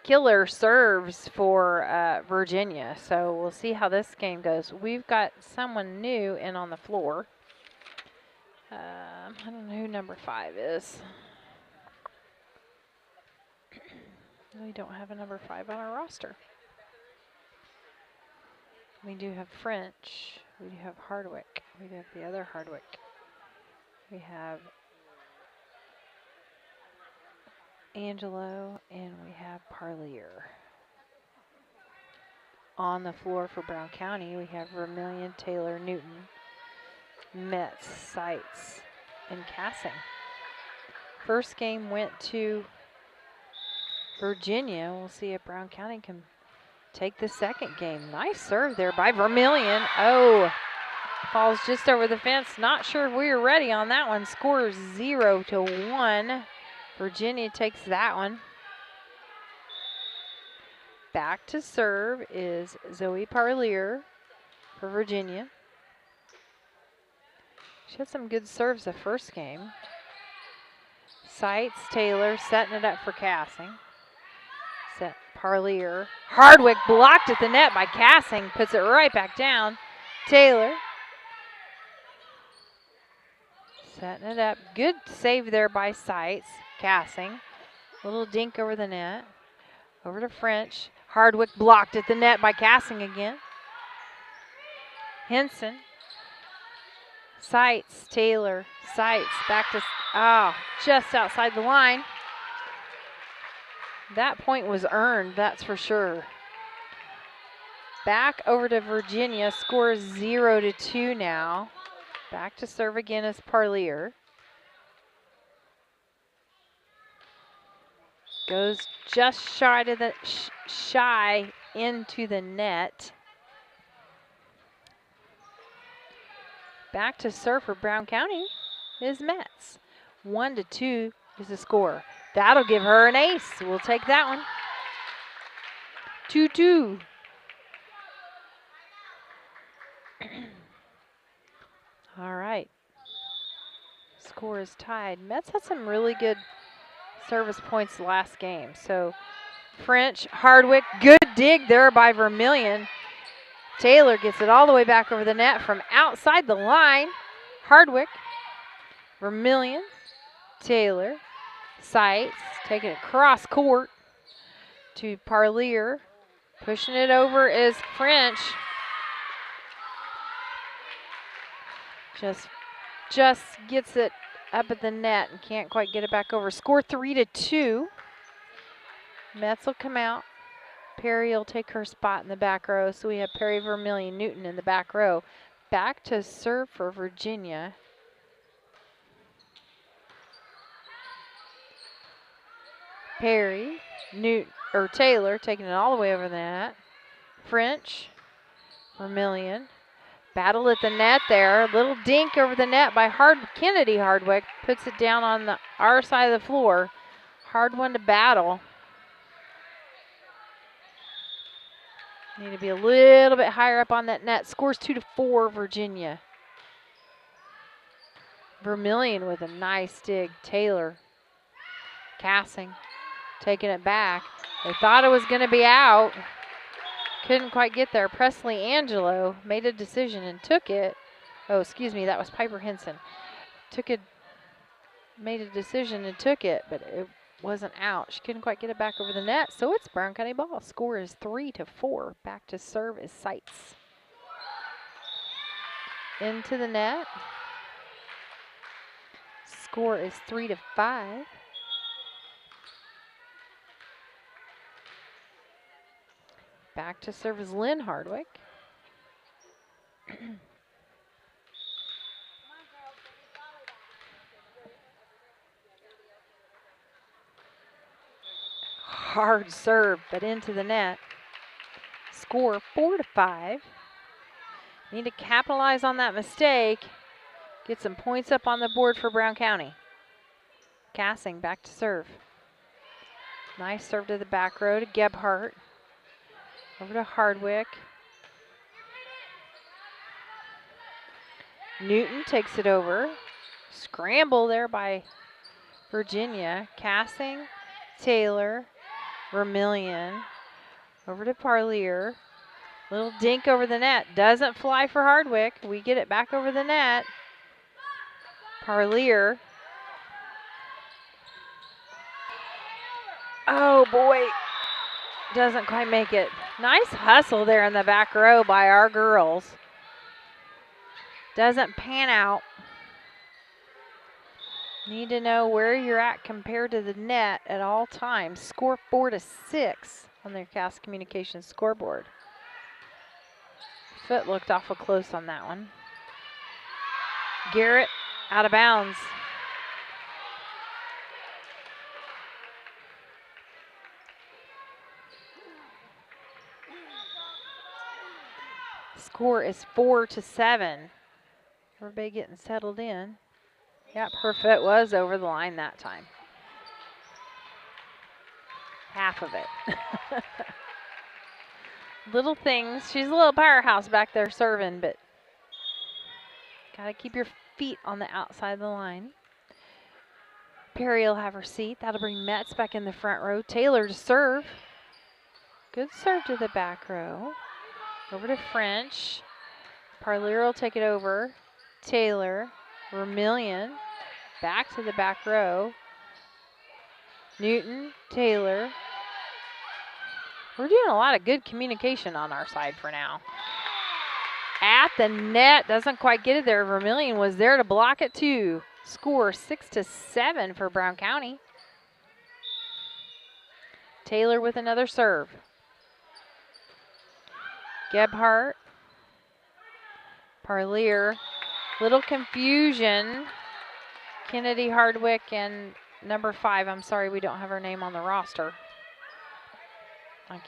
killer serves for Virginia. So we'll see how this game goes. We've got someone new in on the floor. I don't know who number 5 is. We don't have a number 5 on our roster. We do have French. We do have Hardwick. We do have the other Hardwick. We have Angelo, and we have Parlier. On the floor for Brown County, we have Vermilion, Taylor, Newton, Metz, Sites, and Cassing. First game went to Virginia. We'll see if Brown County can take the second game. Nice serve there by Vermilion. Oh, falls just over the fence. Not sure if we were ready on that one. Score 0-1. Virginia takes that one. Back to serve is Zoe Parlier for Virginia. She had some good serves the first game. Sites, Taylor setting it up for Cassing. Set Parlier. Hardwick blocked at the net by Cassing. Puts it right back down. Taylor. Setting it up. Good save there by Sites. Cassing. Little dink over the net. Over to French. Hardwick blocked at the net by Cassing again. Henson. Sites. Taylor. Sites. Back to, just outside the line. That point was earned, that's for sure. Back over to Virginia, score 0-2 now. Back to serve again is Parlier. Goes just shy to the shy into the net. Back to serve for Brown County is Metz. 1-2 is the score. That'll give her an ace. We'll take that one. 2-2. All right. Score is tied. Metz had some really good service points last game. So French, Hardwick, good dig there by Vermilion. Taylor gets it all the way back over the net from outside the line. Hardwick, Vermilion, Taylor. Sites, taking it cross court to Parlier. Pushing it over is French. Just gets it up at the net and can't quite get it back over. Score 3-2. Metz will come out. Perry will take her spot in the back row. So we have Perry, Vermilion, Newton in the back row. Back to serve for Virginia. Perry, Taylor taking it all the way over the net. French, Vermilion, Battle at the net there. Little dink over the net by Kennedy Hardwick. Puts it down on our side of the floor. Hard one to battle. Need to be a little bit higher up on that net. Scores 2-4 Virginia. Vermillion with a nice dig. Taylor. Cassing. Taking it back. They thought it was going to be out. Couldn't quite get there. Presley Angelo made a decision and took it. Oh, excuse me, that was Piper Henson. Made a decision and took it, but it wasn't out. She couldn't quite get it back over the net, so it's Brown County ball. Score is 3-4. Back to serve is Seitz. Into the net. Score is 3-5. Back to serve is Lynn Hardwick. Hard serve, but into the net. Score 4-5. Need to capitalize on that mistake. Get some points up on the board for Brown County. Cassing back to serve. Nice serve to the back row to Gebhardt. Over to Hardwick. Newton takes it over. Scramble there by Virginia. Cassing, Taylor, Vermillion. Over to Parlier. Little dink over the net. Doesn't fly for Hardwick. We get it back over the net. Parlier. Oh boy. Doesn't quite make it. Nice hustle there in the back row by our girls. Doesn't pan out. Need to know where you're at compared to the net at all times. Score 4-6 on their Cass Communications scoreboard. Foot looked awful close on that one. Garrett out of bounds. Score is 4-7. Everybody getting settled in. Yep, her foot was over the line that time. Half of it. Little things. She's a little powerhouse back there serving, but gotta keep your feet on the outside of the line. Perry will have her seat. That'll bring Metz back in the front row. Taylor to serve. Good serve to the back row. Over to French. Parlier will take it over. Taylor. Vermillion. Back to the back row. Newton. Taylor. We're doing a lot of good communication on our side for now. At the net. Doesn't quite get it there. Vermillion was there to block it too. Score 6-7 for Brown County. Taylor with another serve. Gebhardt. Parlier. Little confusion. Kennedy Hardwick and number 5. I'm sorry we don't have her name on the roster. I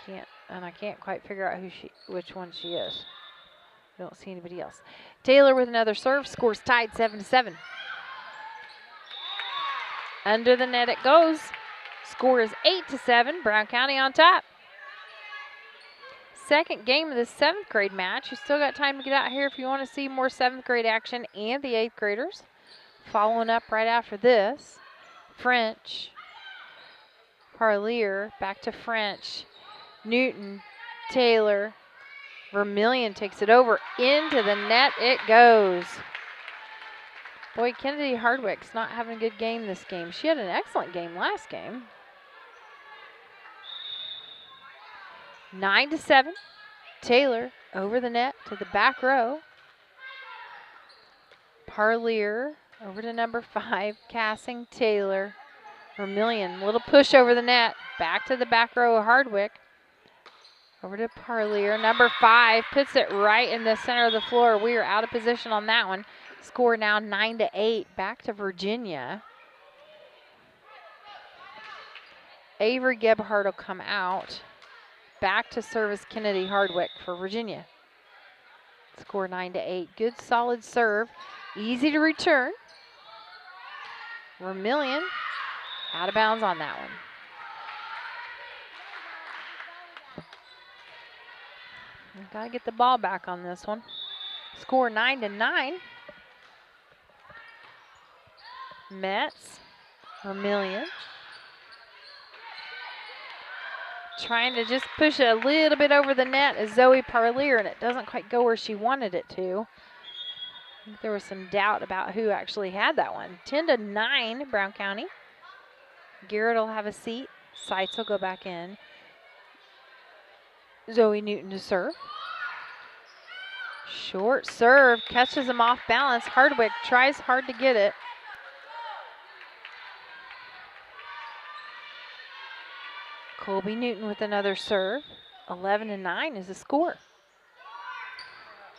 can't quite figure out which one she is. I don't see anybody else. Taylor with another serve. Scores tied 7-7. Under the net it goes. Score is 8-7. Brown County on top. Second game of the 7th grade match. You still got time to get out here if you want to see more 7th grade action and the 8th graders. Following up right after this. French. Parlier. Back to French. Newton. Taylor. Vermillion takes it over. Into the net it goes. Boy, Kennedy Hardwick's not having a good game this game. She had an excellent game last game. 9-7. Taylor over the net to the back row. Parlier over to number 5. Cassing, Taylor. Vermillion, little push over the net. Back to the back row, Hardwick. Over to Parlier. Number 5 puts it right in the center of the floor. We are out of position on that one. Score now 9-8. Back to Virginia. Avery Gebhardt will come out. Back to service Kennedy Hardwick for Virginia. Score 9-8. Good solid serve. Easy to return. Vermillion out of bounds on that one. We've got to get the ball back on this one. Score 9-9. Metz, Vermillion. Trying to just push it a little bit over the net is Zoe Parlier, and it doesn't quite go where she wanted it to. I think there was some doubt about who actually had that one. 10-9, Brown County. Garrett will have a seat. Seitz will go back in. Zoe Newton to serve. Short serve, catches him off balance. Hardwick tries hard to get it. Colby Newton with another serve. 11-9 is the score.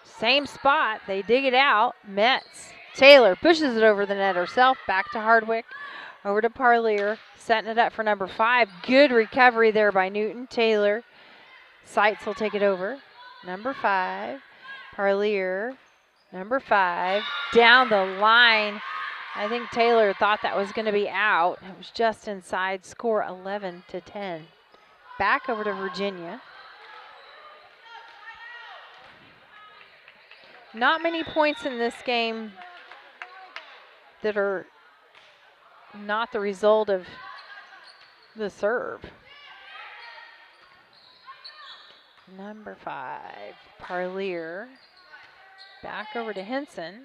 Same spot, they dig it out. Metz, Taylor pushes it over the net herself. Back to Hardwick, over to Parlier, setting it up for number 5. Good recovery there by Newton. Taylor, Seitz will take it over. Number 5, Parlier, number 5, down the line. I think Taylor thought that was going to be out. It was just inside. Score 11-10. Back over to Virginia. Not many points in this game that are not the result of the serve. Number 5, Parlier. Back over to Henson.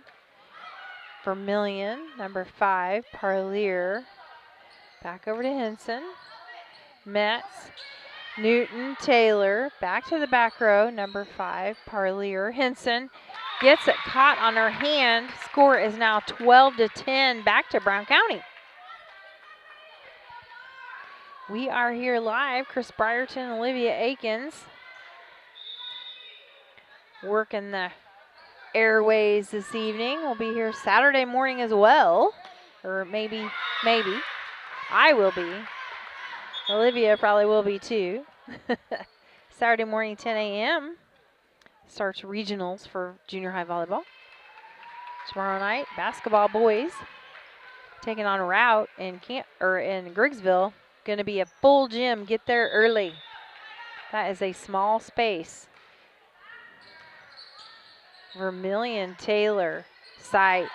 Vermillion, number 5, Parlier. Back over to Henson. Metz, Newton, Taylor. Back to the back row, number 5, Parlier. Henson gets it caught on her hand. Score is now 12-10, back to Brown County. We are here live. Chris Brierton, Olivia Akins working the airways this evening. We'll be here Saturday morning as well. Or maybe. I will be. Olivia probably will be too. Saturday morning, 10 a.m. starts regionals for junior high volleyball. Tomorrow night, basketball boys taking on Route in Griggsville. Going to be a full gym. Get there early. That is a small space. Vermillion, Taylor, Seitz.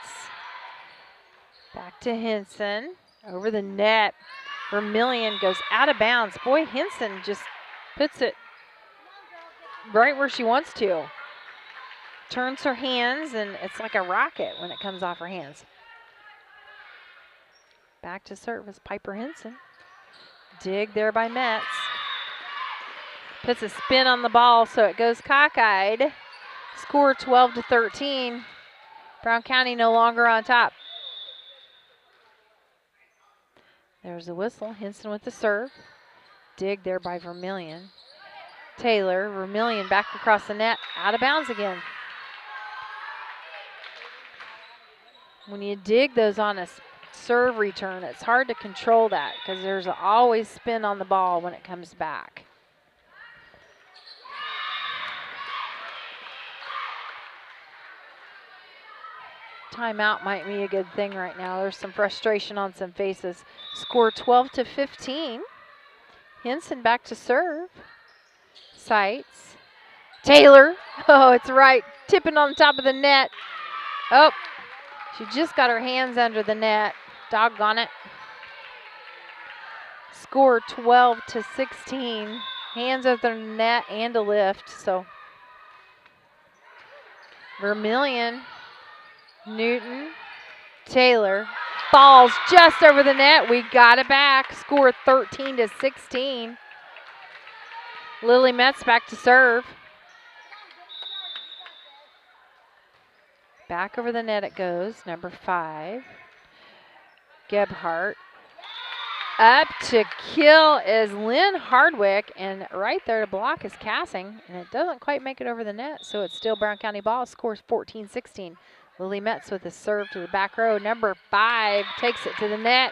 Back to Henson. Over the net. Vermillion goes out of bounds. Boy, Henson just puts it right where she wants to. Turns her hands, and it's like a rocket when it comes off her hands. Back to service, Piper Henson. Dig there by Metz. Puts a spin on the ball, so it goes cockeyed. Score 12-13. Brown County no longer on top. There's a whistle. Henson with the serve. Dig there by Vermillion. Taylor, Vermillion back across the net. Out of bounds again. When you dig those on a serve return, it's hard to control that because there's always spin on the ball when it comes back. Timeout might be a good thing right now. There's some frustration on some faces. Score 12-15. Henson back to serve. Seitz. Taylor. Oh, it's right. Tipping on top of the net. Oh, she just got her hands under the net. Doggone it. Score 12-16. Hands under the net and a lift. So Vermillion, Newton, Taylor. Falls just over the net. We got it back. Score 13-16. Lily Metz back to serve. Back over the net it goes. Number 5. Gebhardt. Up to kill is Lynn Hardwick, and right there to block is Cassing, and it doesn't quite make it over the net, so it's still Brown County ball. Scores 14-16. Lily Metz with a serve to the back row. Number 5 takes it to the net.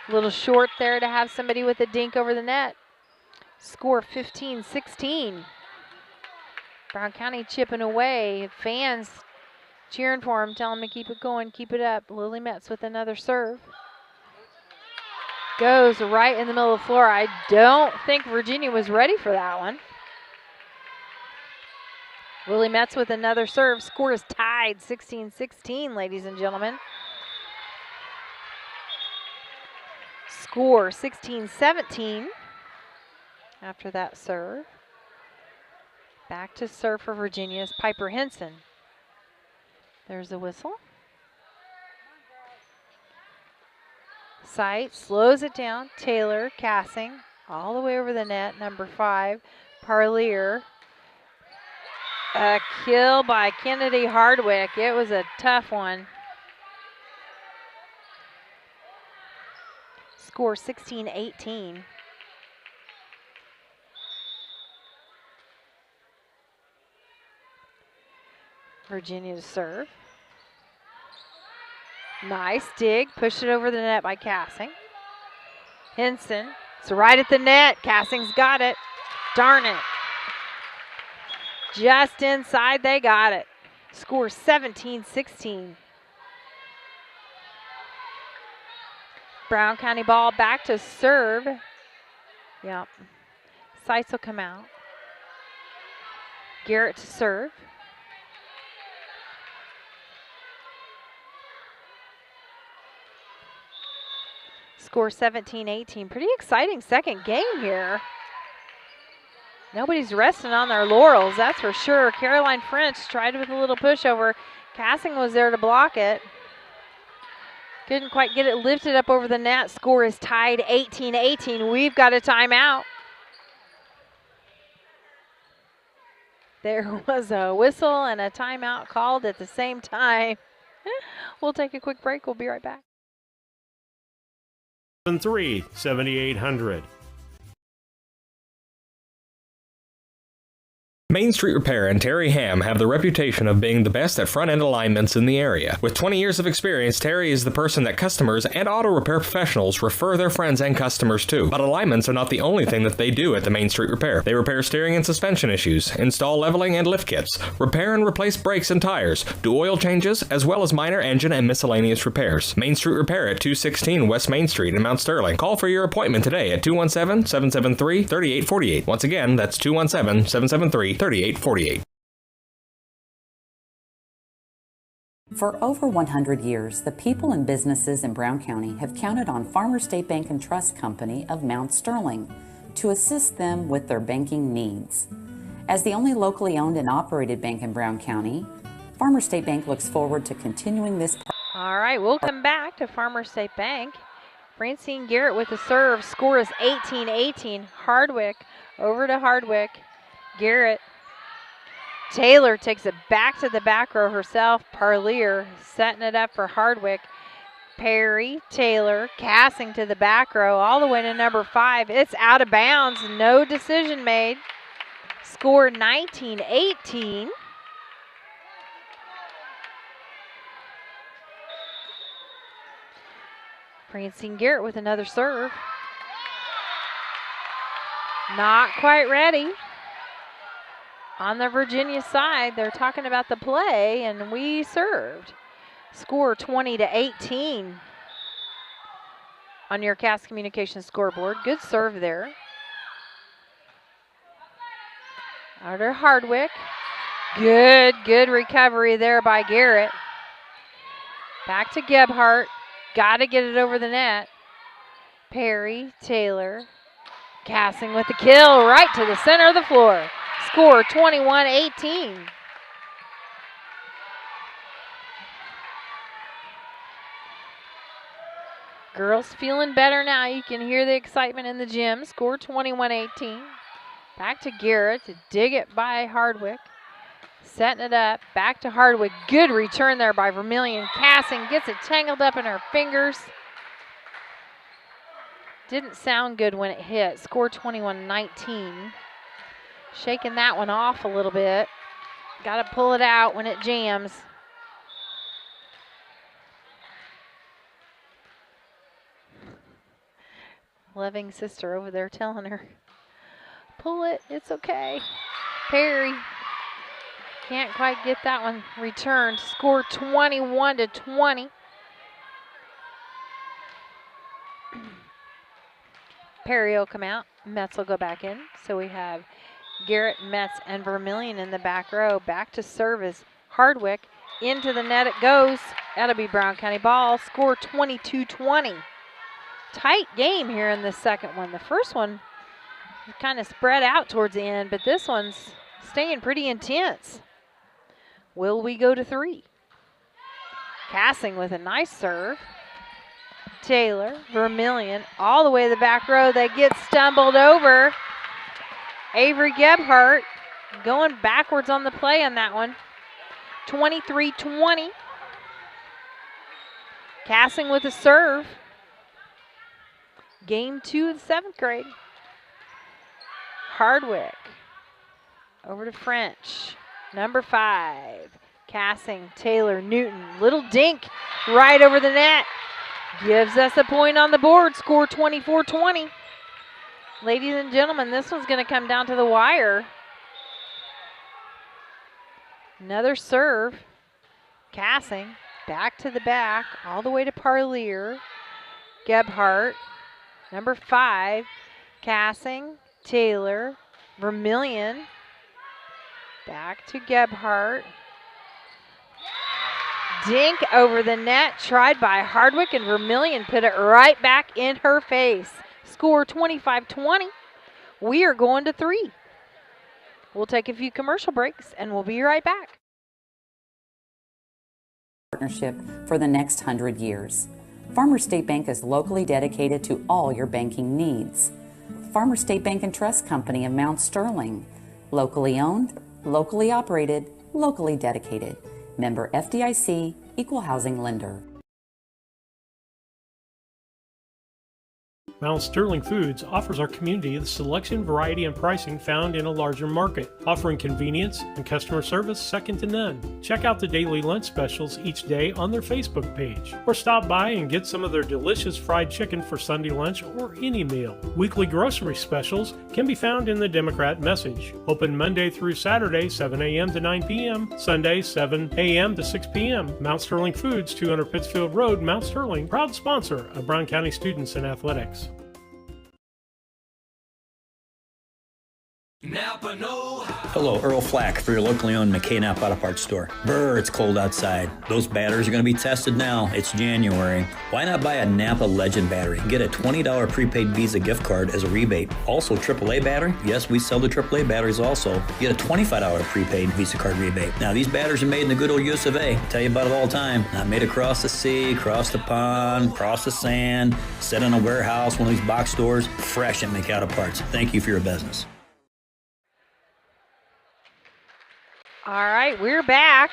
A little short there to have somebody with a dink over the net. Score 15-16. Brown County chipping away. Fans cheering for him, telling him to keep it going, keep it up. Lily Metz with another serve. Goes right in the middle of the floor. I don't think Virginia was ready for that one. Lily Metz with another serve. Score is tied 16-16, ladies and gentlemen. Score 16-17 after that serve. Back to serve for Virginia is Piper Henson. There's a whistle. Sight slows it down. Taylor Cassing all the way over the net. Number 5, Parlier. A kill by Kennedy Hardwick. It was a tough one. Score 16-18. Virginia to serve. Nice dig. Pushed it over the net by Cassing. Henson. It's right at the net. Cassing's got it. Darn it. Just inside, they got it. Score 17-16. Brown County ball back to serve. Yep. Sights will come out. Garrett to serve. Score 17-18. Pretty exciting second game here. Nobody's resting on their laurels, that's for sure. Caroline French tried with a little pushover. Cassing was there to block it. Couldn't quite get it lifted up over the net. Score is tied 18-18. We've got a timeout. There was a whistle and a timeout called at the same time. We'll take a quick break. We'll be right back. 7800. Main Street Repair and Terry Ham have the reputation of being the best at front-end alignments in the area. With 20 years of experience, Terry is the person that customers and auto repair professionals refer their friends and customers to. But alignments are not the only thing that they do at the Main Street Repair. They repair steering and suspension issues, install leveling and lift kits, repair and replace brakes and tires, do oil changes, as well as minor engine and miscellaneous repairs. Main Street Repair at 216 West Main Street in Mount Sterling. Call for your appointment today at 217-773-3848. Once again, that's 217-773-3848. For over 100 years, the people and businesses in Brown County have counted on Farmers State Bank and Trust Company of Mount Sterling to assist them with their banking needs. As the only locally owned and operated bank in Brown County, Farmers State Bank looks forward to continuing this. All right, we'll come back to Farmers State Bank. Francine Garrett with the serve. Score is 18-18. Hardwick over to Hardwick. Garrett. Taylor takes it back to the back row herself. Parlier setting it up for Hardwick. Perry, Taylor, Cassing to the back row all the way to number 5. It's out of bounds. No decision made. Score 19-18. Francine Garrett with another serve. Not quite ready. On the Virginia side, they're talking about the play, and we served. Score 20-18 on your Cass Communications scoreboard. Good serve there. Out to Hardwick. Good recovery there by Garrett. Back to Gebhardt. Got to get it over the net. Perry, Taylor, Cassing with the kill right to the center of the floor. Score 21-18. Girls feeling better now. You can hear the excitement in the gym. Score 21-18. Back to Garrett to dig it by Hardwick. Setting it up. Back to Hardwick. Good return there by Vermillion. Cassing gets it tangled up in her fingers. Didn't sound good when it hit. Score 21-19. Shaking that one off a little bit. Got to pull it out when it jams. Loving sister over there telling her, pull it, it's okay. Perry Can't quite get that one returned. Score 21-20. Perry will come out. Metz will go back in. So we have Garrett, Metz, and Vermillion in the back row. Back to service. Hardwick into the net it goes. That'll be Brown County ball. Score 22-20. Tight game here in the second one. The first one kind of spread out towards the end, but this one's staying pretty intense. Will we go to 3? Cassing with a nice serve. Taylor, Vermillion, all the way to the back row. They get stumbled over. Avery Gebhardt going backwards on the play on that one. 23-20. Cassing with a serve. Game 2 of the 7th grade. Hardwick over to French. Number 5. Cassing, Taylor, Newton. Little dink right over the net. Gives us a point on the board. Score 24-20. Ladies and gentlemen, this one's going to come down to the wire. Another serve. Cassing, back to the back, all the way to Parlier. Gebhardt, number 5. Cassing, Taylor, Vermillion. Back to Gebhardt. Dink over the net, tried by Hardwick, and Vermillion put it right back in her face. Score 25-20. We are going to 3. We'll take a few commercial breaks, and we'll be right back. Partnership for the next 100 years. Farmers State Bank is locally dedicated to all your banking needs. Farmers State Bank and Trust Company of Mount Sterling. Locally owned, locally operated, locally dedicated. Member FDIC, Equal Housing Lender. Mount Sterling Foods offers our community the selection, variety, and pricing found in a larger market, offering convenience and customer service second to none. Check out the daily lunch specials each day on their Facebook page, or stop by and get some of their delicious fried chicken for Sunday lunch or any meal. Weekly grocery specials can be found in the Democrat Message. Open Monday through Saturday, 7 a.m. to 9 p.m., Sunday, 7 a.m. to 6 p.m. Mount Sterling Foods, 200 Pittsfield Road, Mount Sterling, proud sponsor of Brown County Students in Athletics. Hello, Earl Flack for your locally owned McKay Napa Auto Parts store. Brr, it's cold outside. Those batteries are going to be tested now. It's January. Why not buy a Napa Legend battery? Get a $20 prepaid Visa gift card as a rebate. Also, AAA battery? Yes, we sell the AAA batteries also. Get a $25 prepaid Visa card rebate. Now, these batteries are made in the good old US of A. Tell you about it all the time. Not made across the sea, across the pond, across the sand, set in a warehouse, one of these box stores. Fresh at McKay Auto Parts. Thank you for your business. All right, we're back.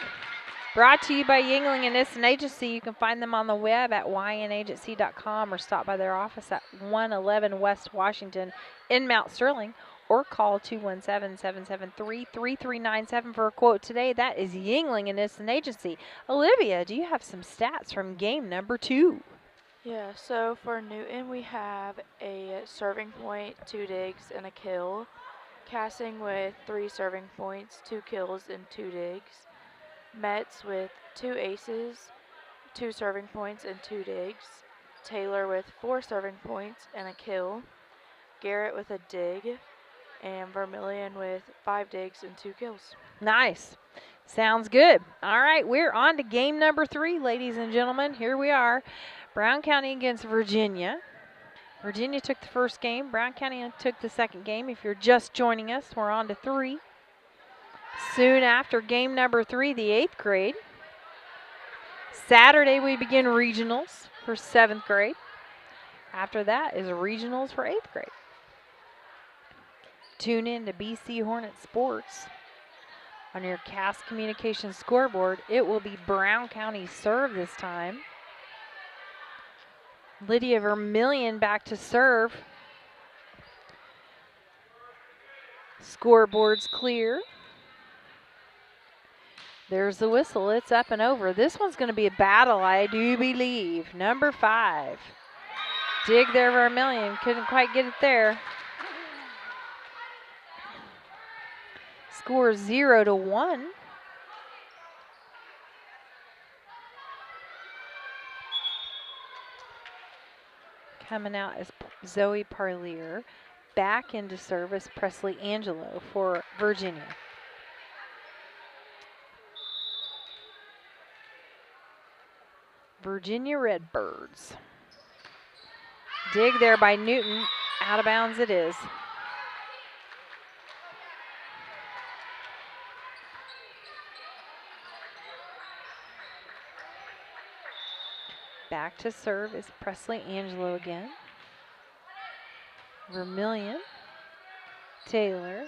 Brought to you by Yingling and Nissen Agency. You can find them on the web at ynagency.com or stop by their office at 111 West Washington in Mount Sterling, or call 217-773-3397 for a quote today. That is Yingling and Nissen Agency. Olivia, do you have some stats from game number 2? Yeah, so for Newton, we have a serving point, 2 digs, and a kill. Cassing with 3 serving points, 2 kills, and 2 digs. Metz with 2 aces, 2 serving points, and 2 digs. Taylor with 4 serving points and a kill. Garrett with a dig. And Vermillion with 5 digs and 2 kills. Nice. Sounds good. All right, we're on to game number 3, ladies and gentlemen. Here we are. Brown County against Virginia. Virginia took the first game. Brown County took the second game. If you're just joining us, we're on to 3. Soon after game number 3, the 8th grade. Saturday, we begin regionals for 7th grade. After that is regionals for 8th grade. Tune in to BC Hornet Sports. On your Cass Communications scoreboard, it will be Brown County serve this time. Lydia Vermillion back to serve. Scoreboard's clear. There's the whistle. It's up and over. This one's going to be a battle, I do believe. Number 5. Dig there, Vermillion. Couldn't quite get it there. Score 0-1. Coming out is Zoe Parlier. Back into service, Presley Angelo for Virginia. Virginia Redbirds. Dig there by Newton. Out of bounds it is. Back to serve is Presley Angelo again. Vermillion. Taylor.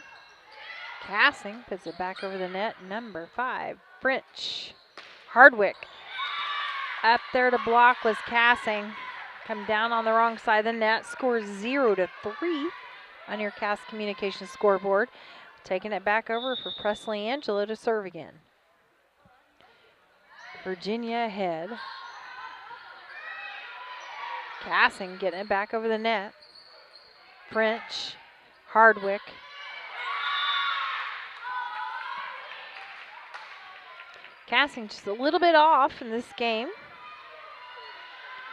Cassing puts it back over the net. Number 5, French. Hardwick. Up there to block was Cassing. Come down on the wrong side of the net. Scores 0-3 on your Cass Communications scoreboard. Taking it back over for Presley Angelo to serve again. Virginia ahead. Cassing getting it back over the net. French. Hardwick. Cassing just a little bit off in this game.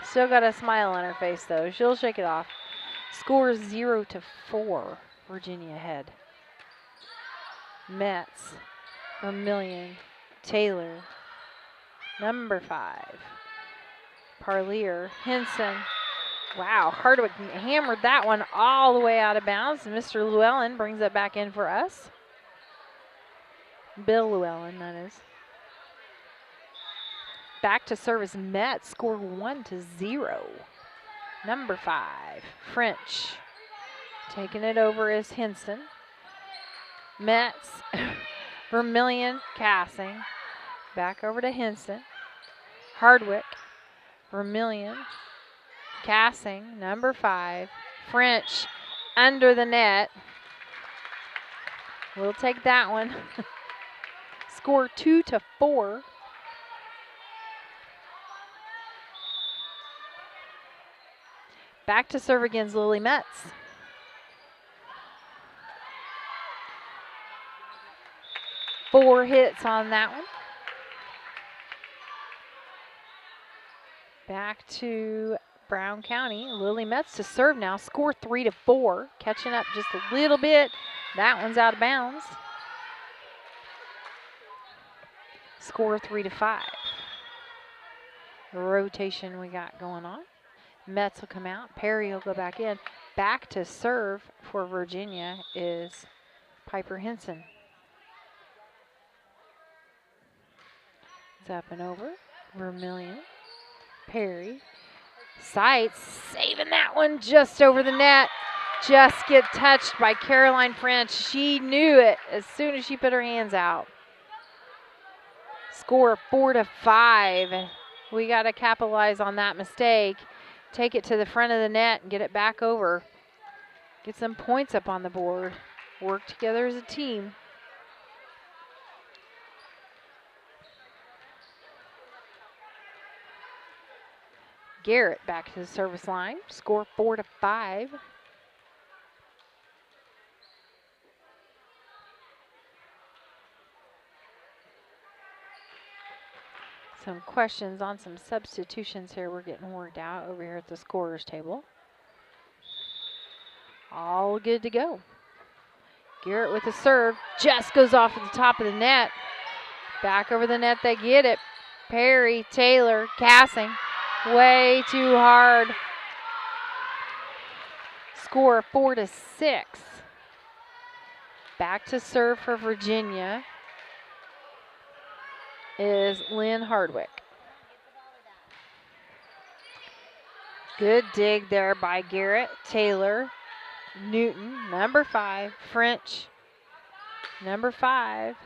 Still got a smile on her face though. She'll shake it off. Scores 0-4. Virginia ahead. Metz. Vermillion. Taylor. Number 5. Parlier. Henson. Wow, Hardwick hammered that one all the way out of bounds. Mr. Llewellyn brings it back in for us. Bill Llewellyn, that is. Back to service Metz, score 1-0. Number 5, French. Taking it over is Henson. Metz, Vermillion, Cassing. Back over to Henson. Hardwick, Vermillion, Cassing, number 5. French under the net. We'll take that one. Score 2-4. Back to serve against Lily Metz. Four hits on that one. Back to Brown County. Lily Metz to serve now. Score 3-4. Catching up just a little bit. That one's out of bounds. Score 3-5. Rotation we got going on. Metz will come out. Perry will go back in. Back to serve for Virginia is Piper Henson. It's up and over. Vermillion. Perry. Sights saving that one just over the net. Just get touched by Caroline French. She knew it as soon as she put her hands out. Score 4-5. We got to capitalize on that mistake. Take it to the front of the net and get it back over. Get some points up on the board. Work together as a team. Garrett back to the service line. Score 4-5. Some questions on some substitutions here we're getting worked out over here at the scorer's table. All good to go. Garrett with the serve. Just goes off at the top of the net. Back over the net they get it. Perry, Taylor, Cassing. Way too hard. Score 4-6. Back to serve for Virginia is Lynn Hardwick. Good dig there by Garrett. Taylor, Newton, number 5, French, number 5,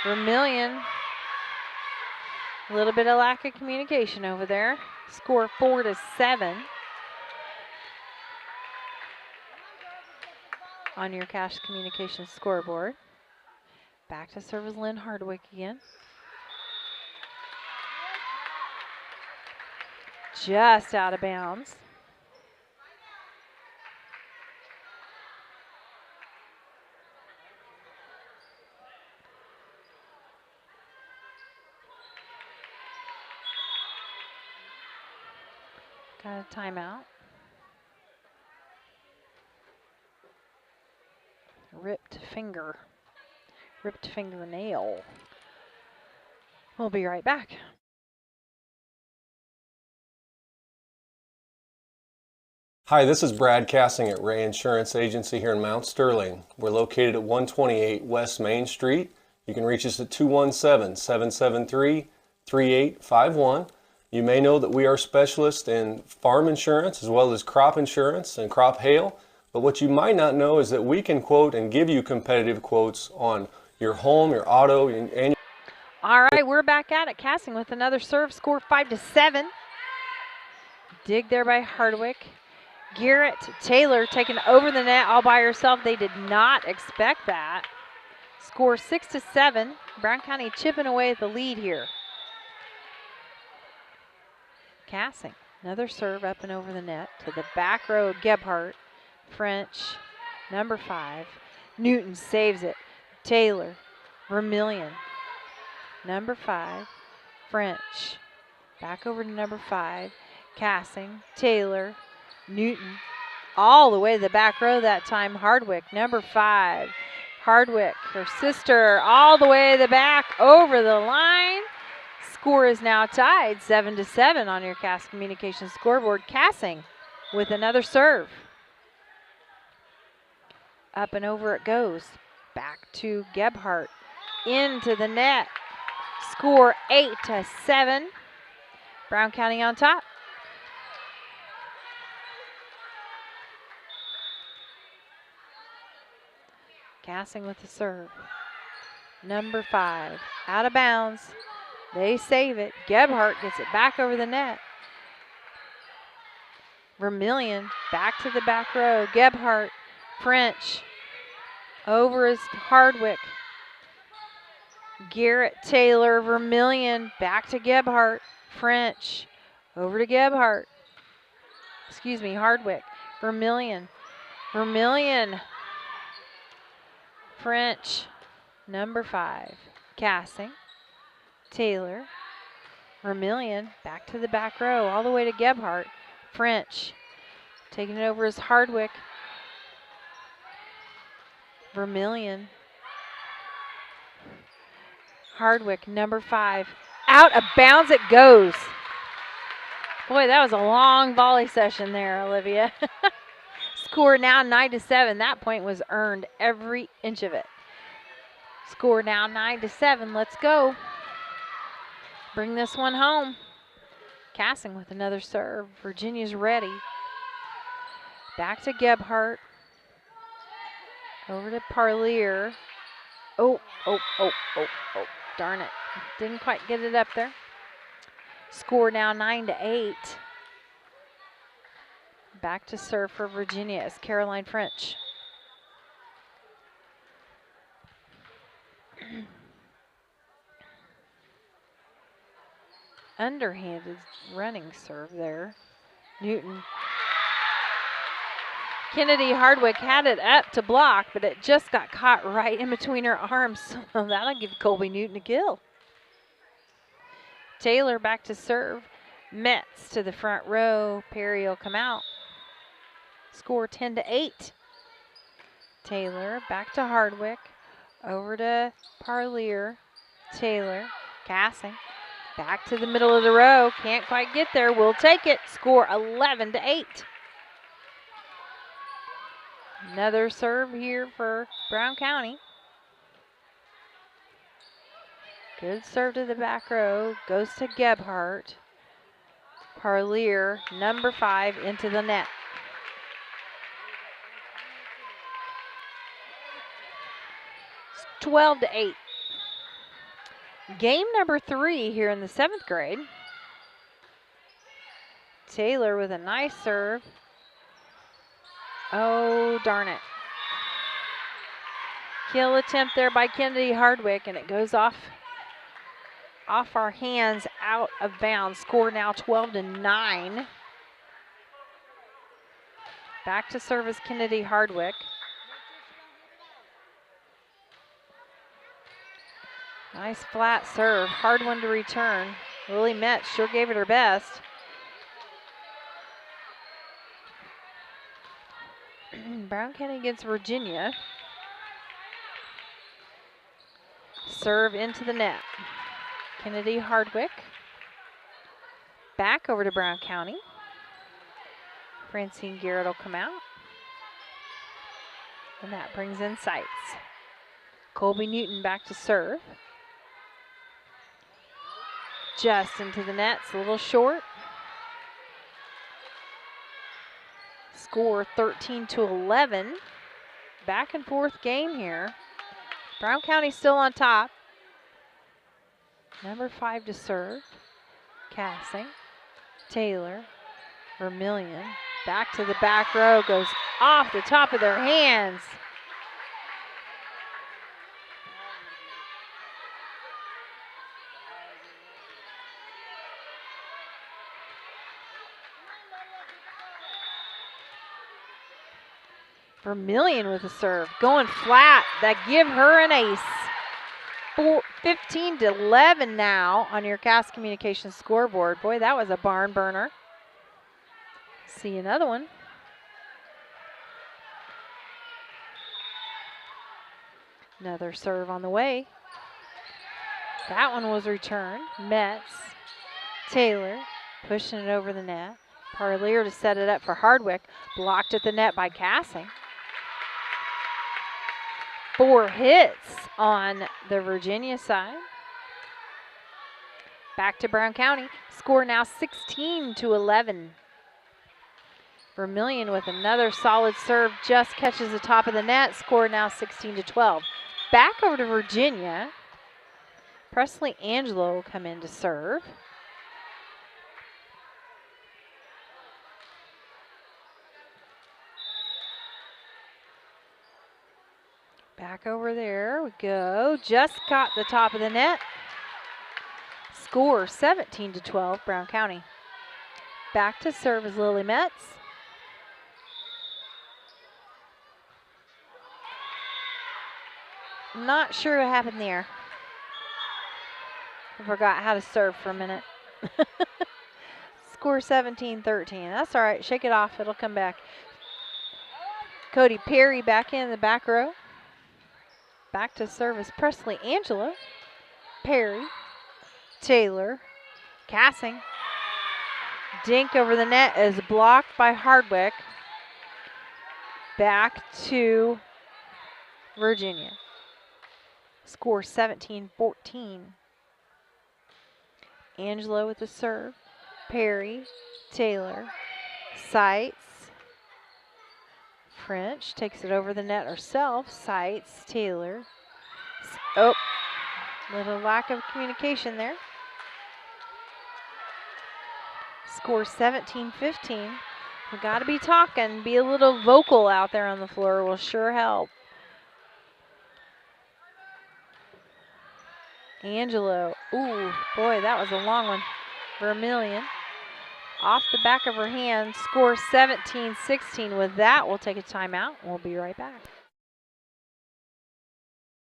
Vermillion. A little bit of lack of communication over there. Score 4-7 on your Cash Communications scoreboard. Back to serve is Lynn Hardwick again. Just out of bounds. Got a timeout. ripped fingernail. We'll be right back. Hi, this is Brad Cassing at Ray Insurance Agency here in Mount Sterling. We're located at 128 West Main Street. You can reach us at 217-773-3851. You may know that we are specialists in farm insurance as well as crop insurance and crop hail. But what you might not know is that we can quote and give you competitive quotes on your home, your auto, and your... All right, we're back at it. Cassing with another serve, score 5-7. Dig there by Hardwick. Garrett Taylor taken over the net all by herself. They did not expect that. Score 6-7. Brown County chipping away at the lead here. Cassing, another serve up and over the net to the back row. Gebhardt, French, number 5. Newton saves it. Taylor, Vermillion, number 5. French, back over to number 5. Cassing, Taylor, Newton, all the way to the back row that time. Hardwick, number 5. Hardwick, her sister, all the way to the back, over the line. Score is now tied, 7-7 on your Cass Communications scoreboard. Cassing with another serve. Up and over it goes. Back to Gebhardt, into the net. Score 8-7. Brown County on top. Cassing with the serve. Number 5, out of bounds. They save it. Gebhardt gets it back over the net. Vermillion back to the back row. Gebhardt, French, over is Hardwick. Garrett Taylor, Vermillion, back to Gebhardt. French, over to Gebhardt. Excuse me, Hardwick. Vermillion. French, number 5. Cassing. Taylor. Vermillion, back to the back row, all the way to Gebhardt. French, taking it over is Hardwick. Vermillion. Hardwick, number 5. Out of bounds it goes. Boy, that was a long volley session there, Olivia. Score now 9-7. That point was earned, every inch of it. Score now 9-7. Let's go. Bring this one home. Cassing with another serve. Virginia's ready. Back to Gebhardt. Over to Parlier. Oh, darn it. Didn't quite get it up there. Score now 9-8. Back to serve for Virginia is Caroline French. Underhanded running serve there. Newton. Kennedy Hardwick had it up to block, but it just got caught right in between her arms. So that'll give Colby Newton a kill. Taylor back to serve. Metz to the front row. Perry will come out. Score 10-8. Taylor back to Hardwick. Over to Parlier. Taylor. Cassing. Back to the middle of the row. Can't quite get there. We'll take it. Score 11-8. Another serve here for Brown County. Good serve to the back row. Goes to Gebhardt. Parlier, number 5, into the net. It's 12-8. Game number 3 here in the 7th grade. Taylor with a nice serve. Oh, darn it. Kill attempt there by Kennedy Hardwick, and it goes off our hands, out of bounds. Score now 12-9. Back to service Kennedy Hardwick. Nice flat serve, hard one to return. Lily Metz sure gave it her best. Brown County against Virginia. serve into the net. Kennedy Hardwick. Back over to Brown County. Francine Garrett will come out. And that brings in Seitz. Colby Newton back to serve. Just into the net, it's a little short. Score 13-11. Back and forth game here. Brown County still on top. Number 5 to serve. Cassing. Taylor. Vermillion. Back to the back row. Goes off the top of their hands. Vermillion with a serve, going flat. That give her an ace. 15-11 now on your Cass Communications scoreboard. Boy, that was a barn burner. See another one. Another serve on the way. That one was returned. Metz, Taylor pushing it over the net. Parlier to set it up for Hardwick. Blocked at the net by Cassing. 4 hits on the Virginia side. Back to Brown County. Score now 16-11. Vermillion with another solid serve. Just catches the top of the net. Score now 16-12. Back over to Virginia. Presley Angelo will come in to serve. Back over there we go. Just caught the top of the net. Score 17-12, Brown County. Back to serve is Lily Metz. Not sure what happened there. I forgot how to serve for a minute. Score 17-13. That's all right. Shake it off. It'll come back. Cody Perry back in the back row. Back to service Presley Angela. Perry. Taylor. Cassing. Dink over the net is blocked by Hardwick. Back to Virginia. Score 17-14. Angelo with the serve. Perry. Taylor. Seitz. French takes it over the net herself. Seitz, Taylor. Oh, little lack of communication there. Score 17-15. We got to be talking, be a little vocal out there on the floor will sure help. Angelo, ooh, boy, that was a long one. Vermillion. Off the back of her hand, score 17-16. With that, we'll take a timeout. We'll be right back.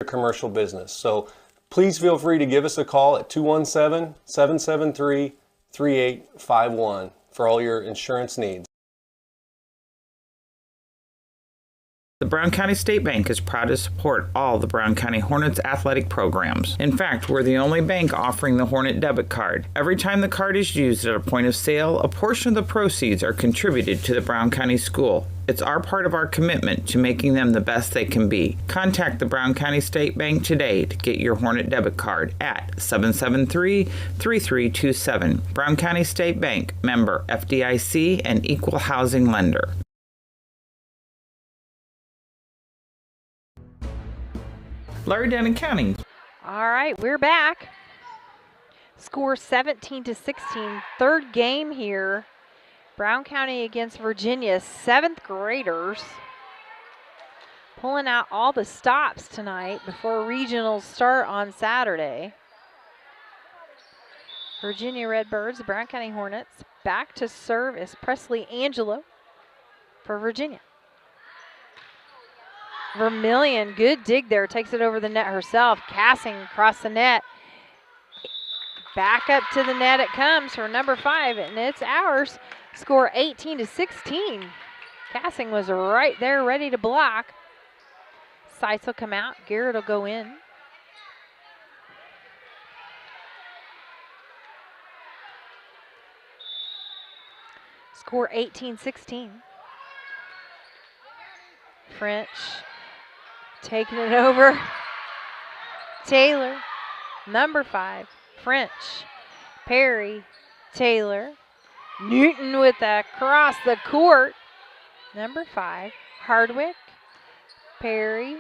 Commercial business. So please feel free to give us a call at 217-773-3851 for all your insurance needs. The Brown County State Bank is proud to support all the Brown County Hornets athletic programs. In fact, we're the only bank offering the Hornet debit card. Every time the card is used at a point of sale, a portion of the proceeds are contributed to the Brown County School. It's our part of our commitment to making them the best they can be. Contact the Brown County State Bank today to get your Hornet debit card at 773-3327. Brown County State Bank, member FDIC and equal housing lender. Larry Denton County. All right, we're back. Score 17-16. Third game here. Brown County against Virginia. 7th graders. Pulling out all the stops tonight before regionals start on Saturday. Virginia Redbirds, the Brown County Hornets. Back to serve is Presley Angelo for Virginia. Vermillion, good dig there, takes it over the net herself. Cassing across the net. Back up to the net it comes for number 5, and it's ours. Score 18-16. Cassing was right there ready to block. Seitz will come out. Garrett will go in. Score 18-16. French taking it over. Taylor, number 5. French, Perry, Taylor. Newton with that across the court. Number 5, Hardwick, Perry,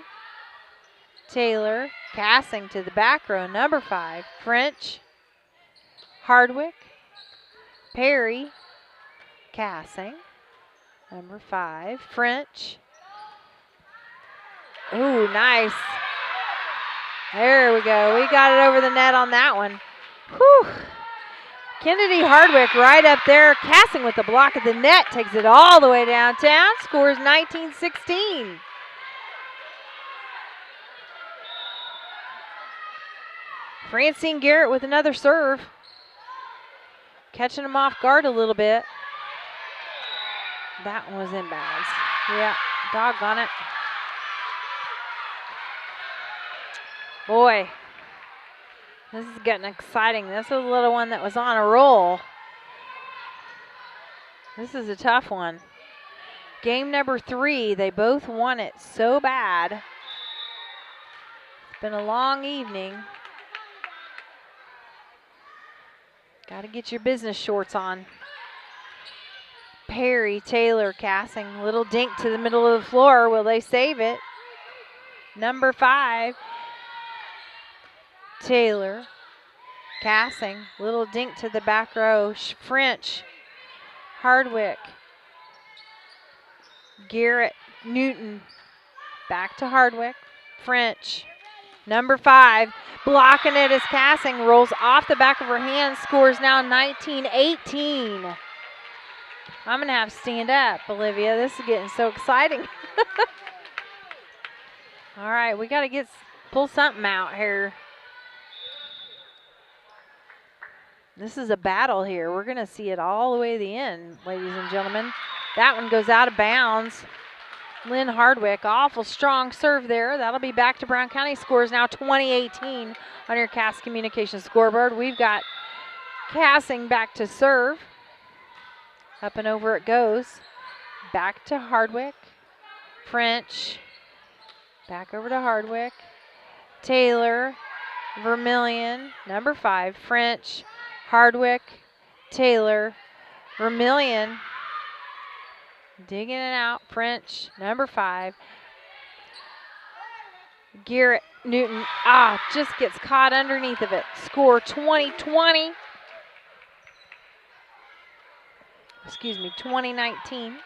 Taylor, passing to the back row. Number 5, French, Hardwick, Perry, passing. Number 5, French. Ooh, nice. There we go. We got it over the net on that one. Whew. Kennedy Hardwick right up there, casting with the block at the net, takes it all the way downtown, scores 19-16. Francine Garrett with another serve. Catching him off guard a little bit. That one was inbounds. Yeah, doggone it. Boy, this is getting exciting. This is a little one that was on a roll. This is a tough one. Game number 3, they both won it so bad. It's been a long evening. Got to get your business shorts on. Perry, Taylor, casting. Little dink to the middle of the floor. Will they save it? Number 5, Taylor, casting. Little dink to the back row. French, Hardwick, Garrett, Newton. Back to Hardwick. French, number 5, blocking it as casting. Rolls off the back of her hand. Scores now 19-18. I'm going to have to stand up, Olivia. This is getting so exciting. All right, we got to pull something out here. This is a battle here. We're going to see it all the way to the end, ladies and gentlemen. That one goes out of bounds. Lynn Hardwick, awful strong serve there. That'll be back to Brown County. Scores now 20-18 on your Cass Communications scoreboard. We've got Cassing back to serve. Up and over it goes. Back to Hardwick. French. Back over to Hardwick. Taylor. Vermillion. Number 5. French. Hardwick. Taylor. Vermillion. Digging it out. French. Number 5. Garrett Newton. Just gets caught underneath of it. Score 20-20. Excuse me, 20-19.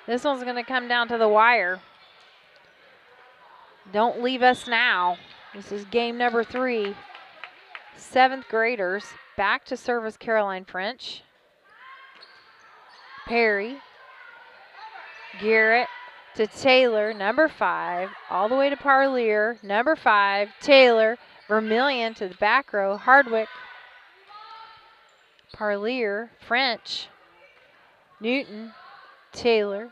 This one's going to come down to the wire. Don't leave us now. This is game number 3. 7th graders back to service Caroline French. Perry. Garrett to Taylor, number 5. All the way to Parlier, number 5. Taylor. Vermillion to the back row. Hardwick. Parlier, French, Newton, Taylor,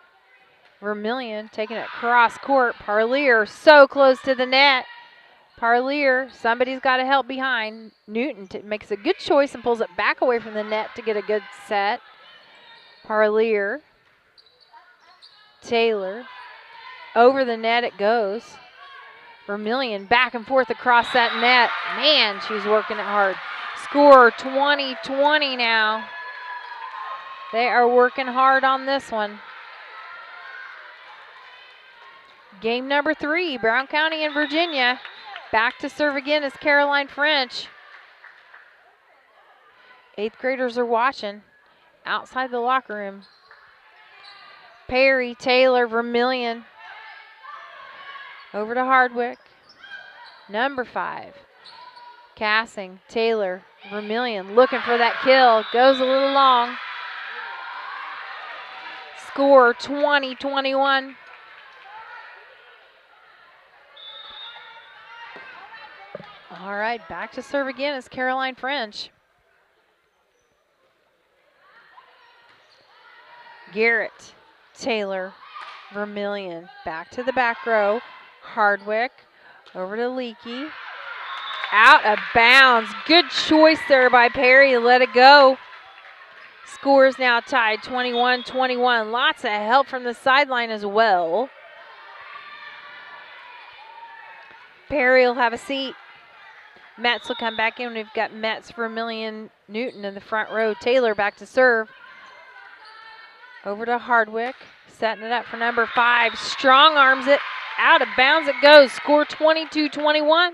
Vermillion taking it cross court. Parlier so close to the net. Parlier, somebody's got to help behind. Newton makes a good choice and pulls it back away from the net to get a good set. Parlier, Taylor, over the net it goes. Vermillion back and forth across that net. Man, she's working it hard. Score 20-20 now. They are working hard on this one. Game number 3, Brown County and Virginia. Back to serve again is Caroline French. 8th graders are watching outside the locker room. Perry, Taylor, Vermillion. Over to Hardwick. Number 5. Cassing, Taylor, Vermillion looking for that kill. Goes a little long. Score 20-21. All right, back to serve again is Caroline French. Garrett, Taylor, Vermillion. Back to the back row. Hardwick over to Leakey. Out of bounds. Good choice there by Perry to let it go. Score is now tied 21-21. Lots of help from the sideline as well. Perry will have a seat. Metz will come back in. We've got Metz, Vermillion, Newton in the front row. Taylor back to serve. Over to Hardwick. Setting it up for number 5. Strong arms it. Out of bounds it goes. Score 22-21.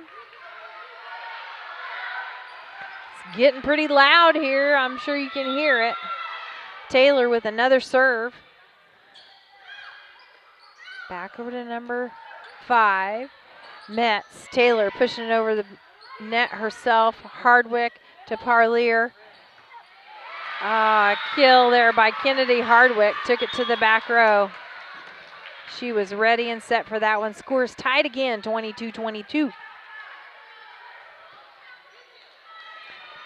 It's getting pretty loud here. I'm sure you can hear it. Taylor with another serve. Back over to number 5. Metz. Taylor pushing it over the net herself. Hardwick to Parlier. Kill there by Kennedy Hardwick. Took it to the back row. She was ready and set for that one. Scores tied again, 22-22.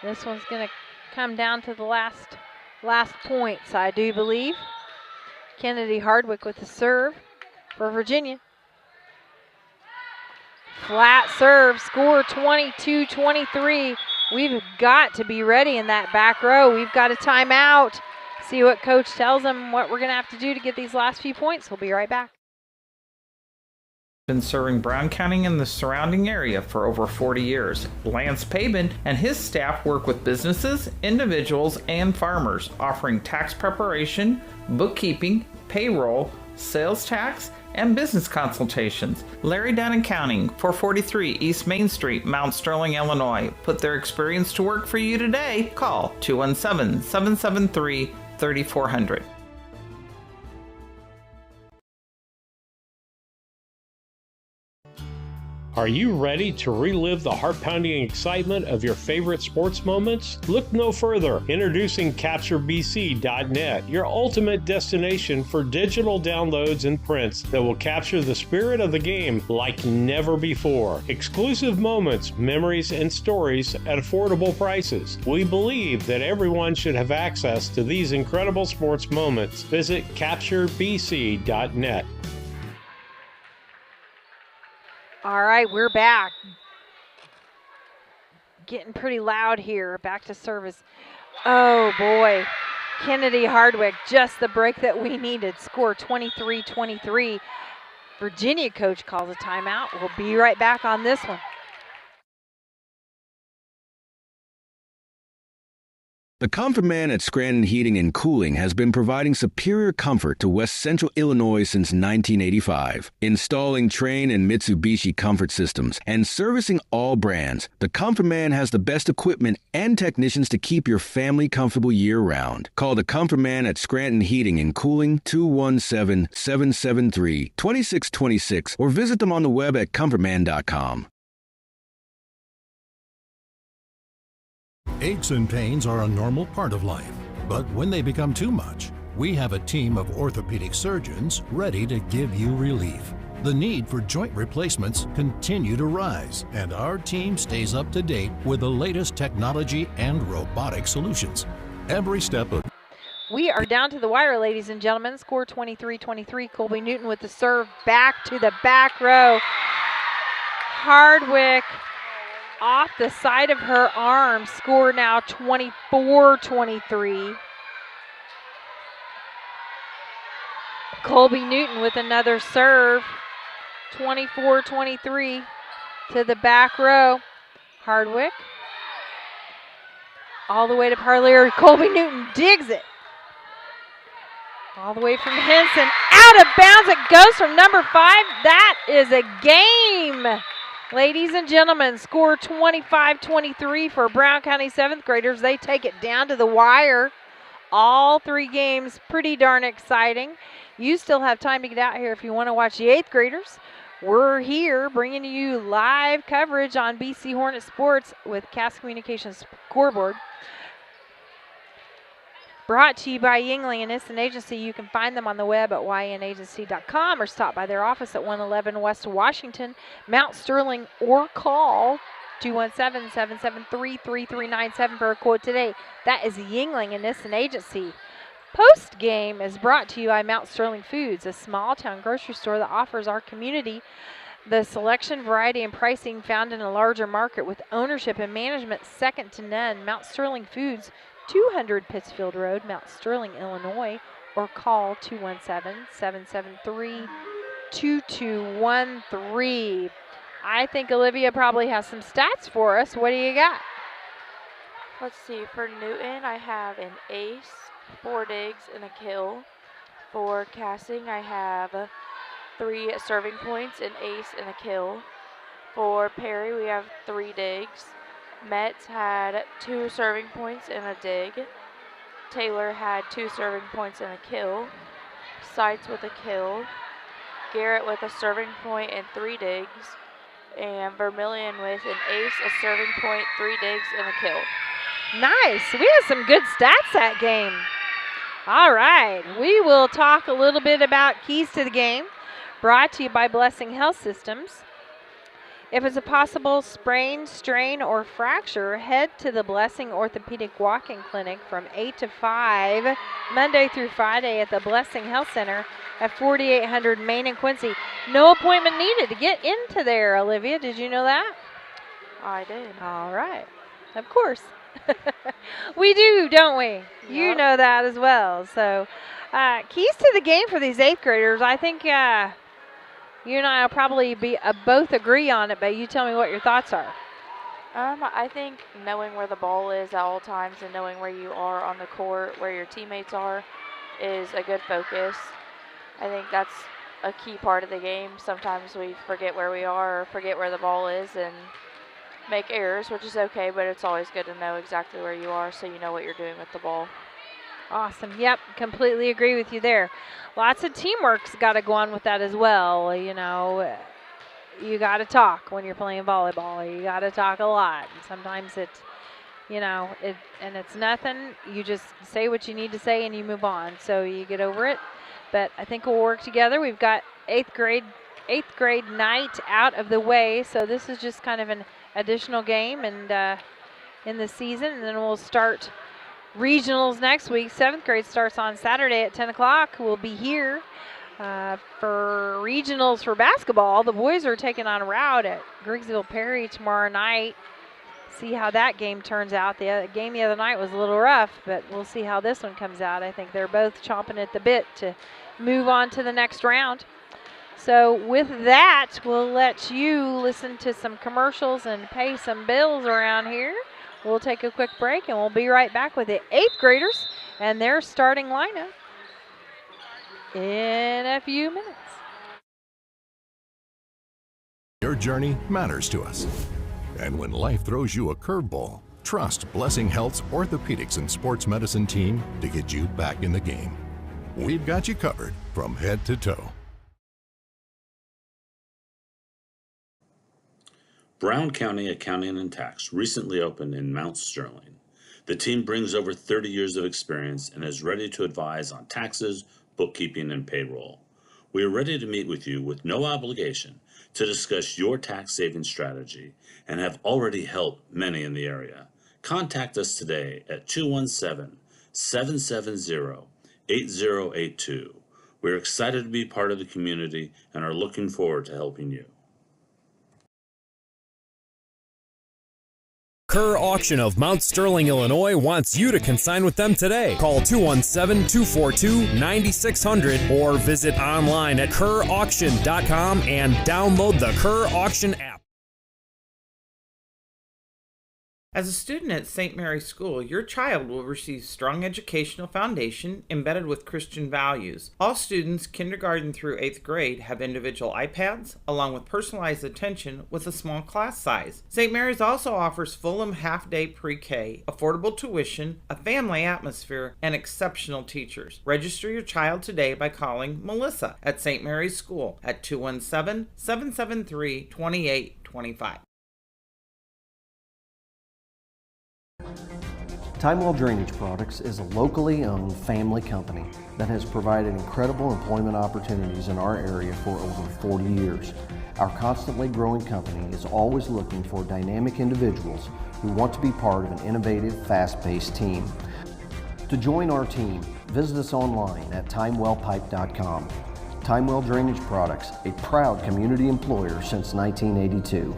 This one's going to come down to the last points, I do believe. Kennedy Hardwick with the serve for Virginia. Flat serve, score 22-23. We've got to be ready in that back row. We've got a timeout. See what coach tells them what we're going to have to do to get these last few points. We'll be right back. Been serving Brown County and the surrounding area for over 40 years. Lance Pabin and his staff work with businesses, individuals, and farmers, offering tax preparation, bookkeeping, payroll, sales tax, and business consultations. Larry Dunn Accounting, 443 East Main Street, Mount Sterling, Illinois. Put their experience to work for you today. Call 217-773-3400. Are you ready to relive the heart-pounding excitement of your favorite sports moments? Look no further. Introducing CaptureBC.net, your ultimate destination for digital downloads and prints that will capture the spirit of the game like never before. Exclusive moments, memories, and stories at affordable prices. We believe that everyone should have access to these incredible sports moments. Visit CaptureBC.net. All right, we're back. Getting pretty loud here. Back to service. Oh, boy. Kennedy Hardwick, just the break that we needed. Score 23-23. Virginia coach calls a timeout. We'll be right back on this one. The Comfort Man at Scranton Heating and Cooling has been providing superior comfort to West Central Illinois since 1985. Installing Trane and Mitsubishi comfort systems and servicing all brands, the Comfort Man has the best equipment and technicians to keep your family comfortable year-round. Call the Comfort Man at Scranton Heating and Cooling 217-773-2626 or visit them on the web at comfortman.com. Aches and pains are a normal part of life, but when they become too much, we have a team of orthopedic surgeons ready to give you relief. The need for joint replacements continue to rise, and our team stays up to date with the latest technology and robotic solutions. Every step of We are down to the wire, ladies and gentlemen. Score 23-23. Colby Newton with the serve back to the back row. Hardwick off the side of her arm. Score now 24-23. Colby Newton with another serve. 24-23 to the back row. Hardwick all the way to Parlier. Colby Newton digs it. All the way from Henson. Out of bounds it goes from number 5. That is a game. Ladies and gentlemen, score 25-23 for Brown County 7th graders. They take it down to the wire. All 3 games pretty darn exciting. You still have time to get out here if you want to watch the 8th graders. We're here bringing you live coverage on BC Hornet Sports with Cass Communications Scoreboard. Brought to you by Yingling and Nissen Agency. You can find them on the web at ynagency.com or stop by their office at 111 West Washington, Mount Sterling, or call 217-773-3397 for a quote today. That is Yingling and Nissen Agency. Post game is brought to you by Mount Sterling Foods, a small town grocery store that offers our community the selection, variety, and pricing found in a larger market with ownership and management second to none. Mount Sterling Foods, 200 Pittsfield Road, Mount Sterling, Illinois, or call 217-773-2213. I think Olivia probably has some stats for us. What do you got? Let's see, for Newton, I have an ace, 4 digs, and a kill. For Cassing, I have 3 serving points, an ace, and a kill. For Perry, we have 3 digs. Metz had 2 serving points and a dig. Taylor had 2 serving points and a kill. Seitz with a kill. Garrett with a serving point and 3 digs. And Vermillion with an ace, a serving point, 3 digs, and a kill. Nice. We have some good stats that game. All right. We will talk a little bit about keys to the game, brought to you by Blessing Health Systems. If it's a possible sprain, strain, or fracture, head to the Blessing Orthopedic Walk-In Clinic from 8 to 5, Monday through Friday at the Blessing Health Center at 4800 Main in Quincy. No appointment needed to get into there, Olivia. Did you know that? I did. All right. Of course. We do, don't we? Yep. You know that as well. So, keys to the game for these 8th graders, I think you and I will probably both agree on it, but you tell me what your thoughts are. I think knowing where the ball is at all times and knowing where you are on the court, where your teammates are, is a good focus. I think that's a key part of the game. Sometimes we forget where we are or forget where the ball is and make errors, which is okay, but it's always good to know exactly where you are so you know what you're doing with the ball. Awesome. Yep, completely agree with you there. Lots of teamwork's got to go on with that as well. You know, you got to talk when you're playing volleyball. You got to talk a lot. Sometimes it's nothing. You just say what you need to say and you move on. So you get over it. But I think we'll work together. We've got 8th grade night out of the way. So this is just kind of an additional game and in the season, and then we'll start regionals next week. 7th grade starts on Saturday at 10 o'clock. We'll be here for regionals for basketball. The boys are taking on a route at Griggsville Perry tomorrow night. See how that game turns out. The game the other night was a little rough, but we'll see how this one comes out. I think they're both chomping at the bit to move on to the next round. So with that, we'll let you listen to some commercials and pay some bills around here. We'll take a quick break, and we'll be right back with the 8th graders and their starting lineup in a few minutes. Your journey matters to us. And when life throws you a curveball, trust Blessing Health's orthopedics and sports medicine team to get you back in the game. We've got you covered from head to toe. Brown County Accounting and Tax recently opened in Mount Sterling. The team brings over 30 years of experience and is ready to advise on taxes, bookkeeping, and payroll. We are ready to meet with you with no obligation to discuss your tax saving strategy and have already helped many in the area. Contact us today at 217-770-8082. We're excited to be part of the community and are looking forward to helping you. Kerr Auction of Mount Sterling, Illinois wants you to consign with them today. Call 217-242-9600 or visit online at kerrauction.com and download the Kerr Auction app. As a student at St. Mary's School, your child will receive strong educational foundation embedded with Christian values. All students, kindergarten through 8th grade, have individual iPads, along with personalized attention with a small class size. St. Mary's also offers Fulham half-day pre-K, affordable tuition, a family atmosphere, and exceptional teachers. Register your child today by calling Melissa at St. Mary's School at 217-773-2825. Timewell Drainage Products is a locally owned family company that has provided incredible employment opportunities in our area for over 40 years. Our constantly growing company is always looking for dynamic individuals who want to be part of an innovative, fast-paced team. To join our team, visit us online at timewellpipe.com. Timewell Drainage Products, a proud community employer since 1982.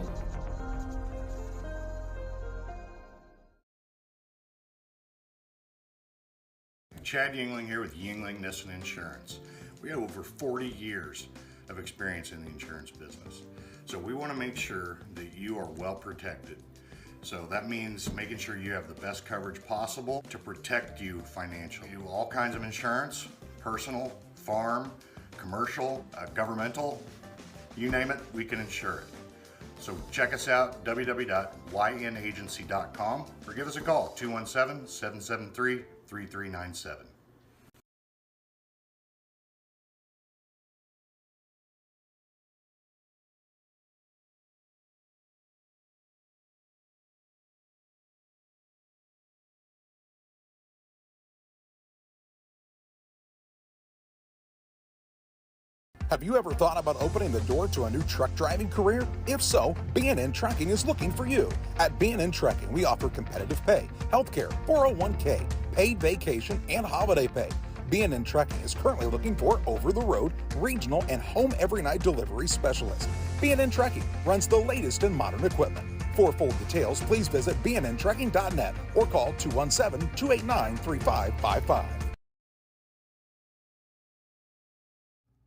Chad Yingling here with Yingling Nissen Insurance. We have over 40 years of experience in the insurance business. So we want to make sure that you are well protected. So that means making sure you have the best coverage possible to protect you financially. We do all kinds of insurance, personal, farm, commercial, governmental, you name it, we can insure it. So check us out, www.ynagency.com, or give us a call, 217-773-3397. Have you ever thought about opening the door to a new truck driving career? If so, B&N Trucking is looking for you. At B&N Trucking, we offer competitive pay, healthcare, 401k, paid vacation, and holiday pay. B&N Trucking is currently looking for over-the-road, regional, and home every-night delivery specialists. B&N Trucking runs the latest in modern equipment. For full details, please visit bnntrucking.net or call 217-289-3555.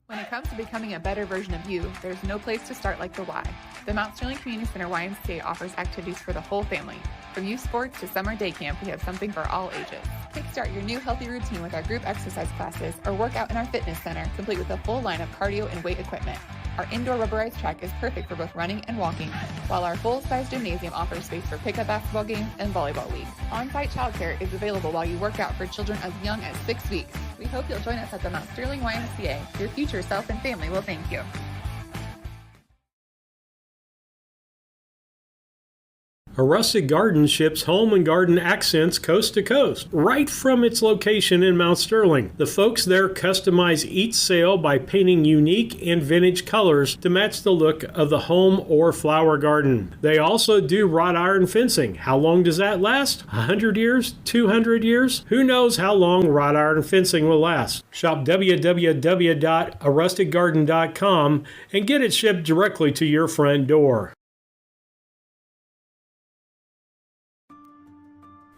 When it comes to becoming a better version of you, there's no place to start like the Y. The Mount Sterling Community Center YMCA offers activities for the whole family. From youth sports to summer day camp, we have something for all ages. Kickstart your new healthy routine with our group exercise classes or work out in our fitness center, complete with a full line of cardio and weight equipment. Our indoor rubberized track is perfect for both running and walking, while our full-size gymnasium offers space for pickup basketball games and volleyball leagues. On-site childcare is available while you work out for children as young as 6 weeks. We hope you'll join us at the Mount Sterling YMCA. Your future self and family will thank you. A Rustic Garden ships home and garden accents coast to coast, right from its location in Mount Sterling. The folks there customize each sail by painting unique and vintage colors to match the look of the home or flower garden. They also do wrought iron fencing. How long does that last? 100 years? 200 years? Who knows how long wrought iron fencing will last? Shop www.arusticgarden.com and get it shipped directly to your front door.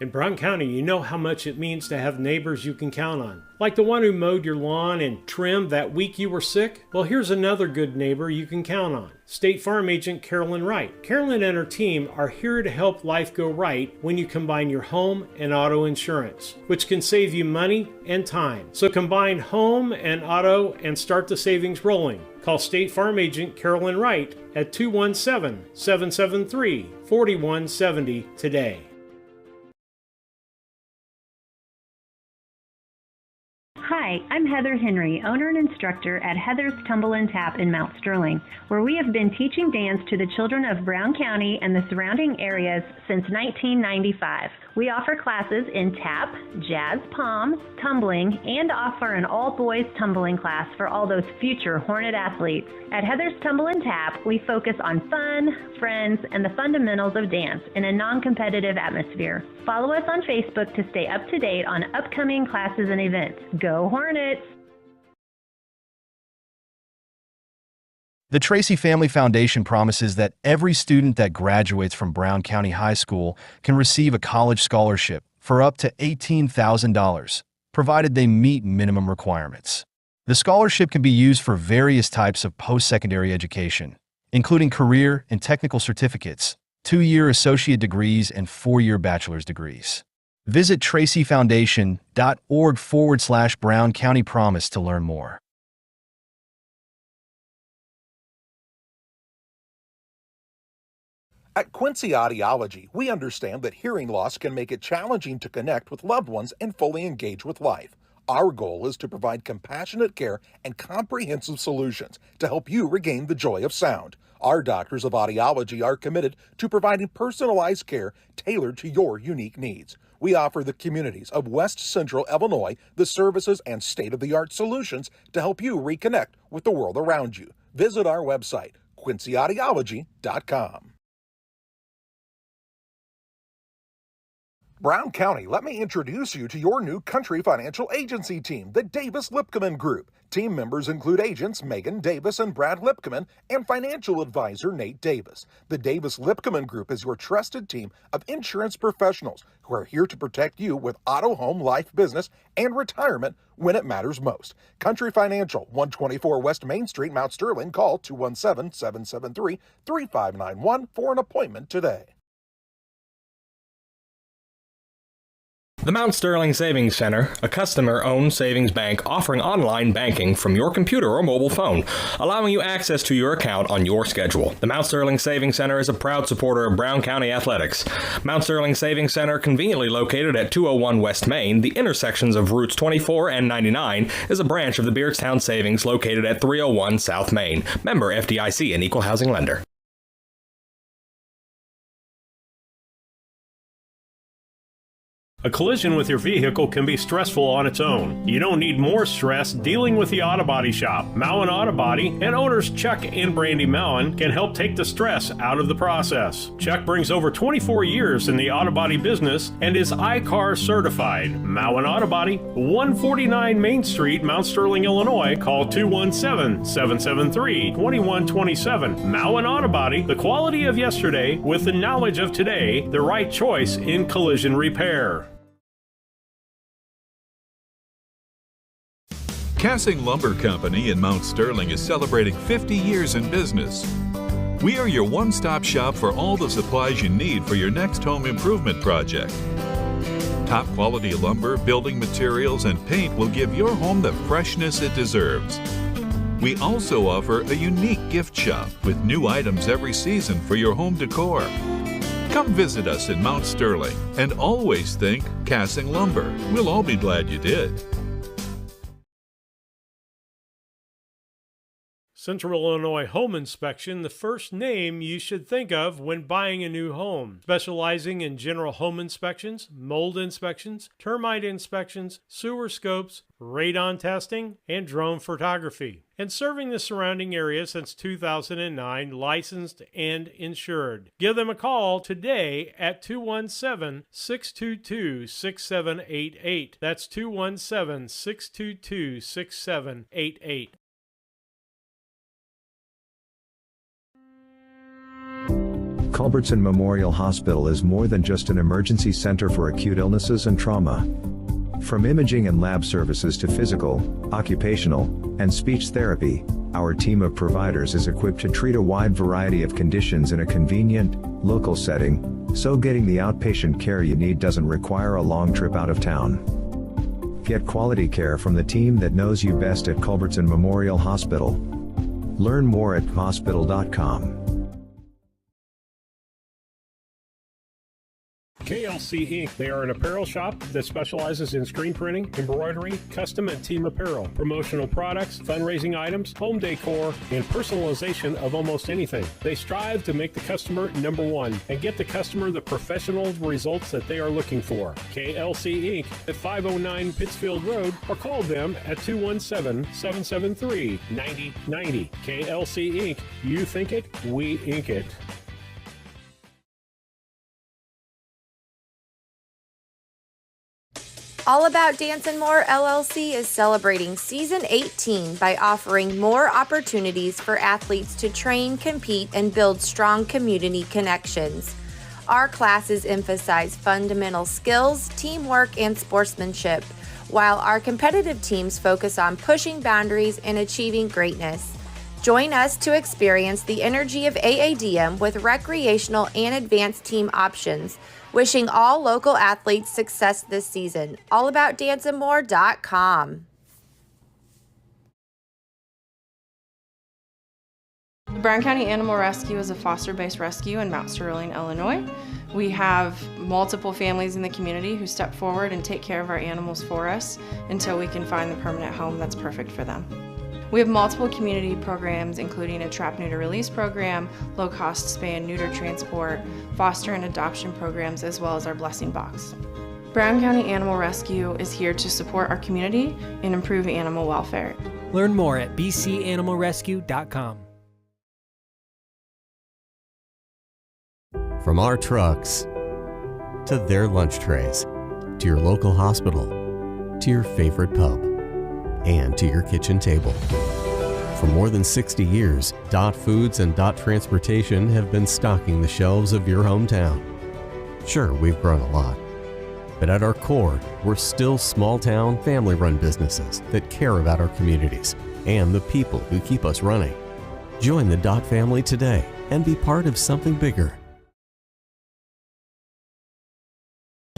In Brown County, you know how much it means to have neighbors you can count on. Like the one who mowed your lawn and trimmed that week you were sick? Well, here's another good neighbor you can count on. State Farm Agent Carolyn Wright. Carolyn and her team are here to help life go right when you combine your home and auto insurance, which can save you money and time. So combine home and auto and start the savings rolling. Call State Farm Agent Carolyn Wright at 217-773-4170 today. Hi, I'm Heather Henry, owner and instructor at Heather's Tumble and Tap in Mount Sterling, where we have been teaching dance to the children of Brown County and the surrounding areas since 1995. We offer classes in tap, jazz palm, tumbling, and offer an all-boys tumbling class for all those future Hornet athletes. At Heather's Tumble and Tap, we focus on fun, friends, and the fundamentals of dance in a non-competitive atmosphere. Follow us on Facebook to stay up to date on upcoming classes and events. Go Hornets! The Tracy Family Foundation promises that every student that graduates from Brown County High School can receive a college scholarship for up to $18,000, provided they meet minimum requirements. The scholarship can be used for various types of post-secondary education, including career and technical certificates, 2-year associate degrees, and 4-year bachelor's degrees. Visit tracyfoundation.org/Brown County Promise to learn more. At Quincy Audiology, we understand that hearing loss can make it challenging to connect with loved ones and fully engage with life. Our goal is to provide compassionate care and comprehensive solutions to help you regain the joy of sound. Our doctors of audiology are committed to providing personalized care tailored to your unique needs. We offer the communities of West Central Illinois the services and state-of-the-art solutions to help you reconnect with the world around you. Visit our website, quincyaudiology.com. Brown County, let me introduce you to your new Country Financial Agency team, the Davis-Lipkeman Group. Team members include agents Megan Davis and Brad Lipkeman and financial advisor Nate Davis. The Davis-Lipkeman Group is your trusted team of insurance professionals who are here to protect you with auto, home, life, business, and retirement when it matters most. Country Financial, 124 West Main Street, Mount Sterling. Call 217-773-3591 for an appointment today. The Mount Sterling Savings Center, a customer-owned savings bank offering online banking from your computer or mobile phone, allowing you access to your account on your schedule. The Mount Sterling Savings Center is a proud supporter of Brown County athletics. Mount Sterling Savings Center, conveniently located at 201 West Main, the intersections of routes 24 and 99, is a branch of the Beardstown Savings located at 301 South Main. Member FDIC, an equal housing lender. A collision with your vehicle can be stressful on its own. You don't need more stress dealing with the Auto Body Shop. Mowen Auto Body and owners Chuck and Brandy Mowen can help take the stress out of the process. Chuck brings over 24 years in the auto body business and is iCar certified. Mowen Auto Body, 149 Main Street, Mount Sterling, Illinois. Call 217-773-2127. Mowen Auto Body, the quality of yesterday with the knowledge of today, the right choice in collision repair. Cassing Lumber Company in Mount Sterling is celebrating 50 years in business. We are your one-stop shop for all the supplies you need for your next home improvement project. Top quality lumber, building materials, and paint will give your home the freshness it deserves. We also offer a unique gift shop with new items every season for your home decor. Come visit us in Mount Sterling and always think Cassing Lumber. We'll all be glad you did. Central Illinois Home Inspection, the first name you should think of when buying a new home. Specializing in general home inspections, mold inspections, termite inspections, sewer scopes, radon testing, and drone photography. And serving the surrounding area since 2009, licensed and insured. Give them a call today at 217-622-6788. That's 217-622-6788. Culbertson Memorial Hospital is more than just an emergency center for acute illnesses and trauma. From imaging and lab services to physical, occupational, and speech therapy, our team of providers is equipped to treat a wide variety of conditions in a convenient, local setting, so getting the outpatient care you need doesn't require a long trip out of town. Get quality care from the team that knows you best at Culbertson Memorial Hospital. Learn more at hospital.com. KLC Inc. They are an apparel shop that specializes in screen printing, embroidery, custom and team apparel, promotional products, fundraising items, home decor, and personalization of almost anything. They strive to make the customer number one and get the customer the professional results that they are looking for. KLC Inc. at 509 Pittsfield Road, or call them at 217-773-9090. KLC Inc. You think it, we ink it. All About Dance and More LLC is celebrating season 18 by offering more opportunities for athletes to train, compete, and build strong community connections. Our classes emphasize fundamental skills, teamwork, and sportsmanship, while our competitive teams focus on pushing boundaries and achieving greatness. Join us to experience the energy of AADM with recreational and advanced team options. Wishing all local athletes success this season. AllAboutDanceandMore.com. Brown County Animal Rescue is a foster-based rescue in Mount Sterling, Illinois. We have multiple families in the community who step forward and take care of our animals for us until we can find the permanent home that's perfect for them. We have multiple community programs, including a trap, neuter, release program, low-cost spay and neuter transport, foster and adoption programs, as well as our blessing box. Brown County Animal Rescue is here to support our community and improve animal welfare. Learn more at bcanimalrescue.com. From our trucks to their lunch trays, to your local hospital, to your favorite pub, and to your kitchen table. For more than 60 years, Dot Foods and Dot Transportation have been stocking the shelves of your hometown. Sure, we've grown a lot, but at our core, we're still small-town, family-run businesses that care about our communities and the people who keep us running. Join the Dot family today and be part of something bigger.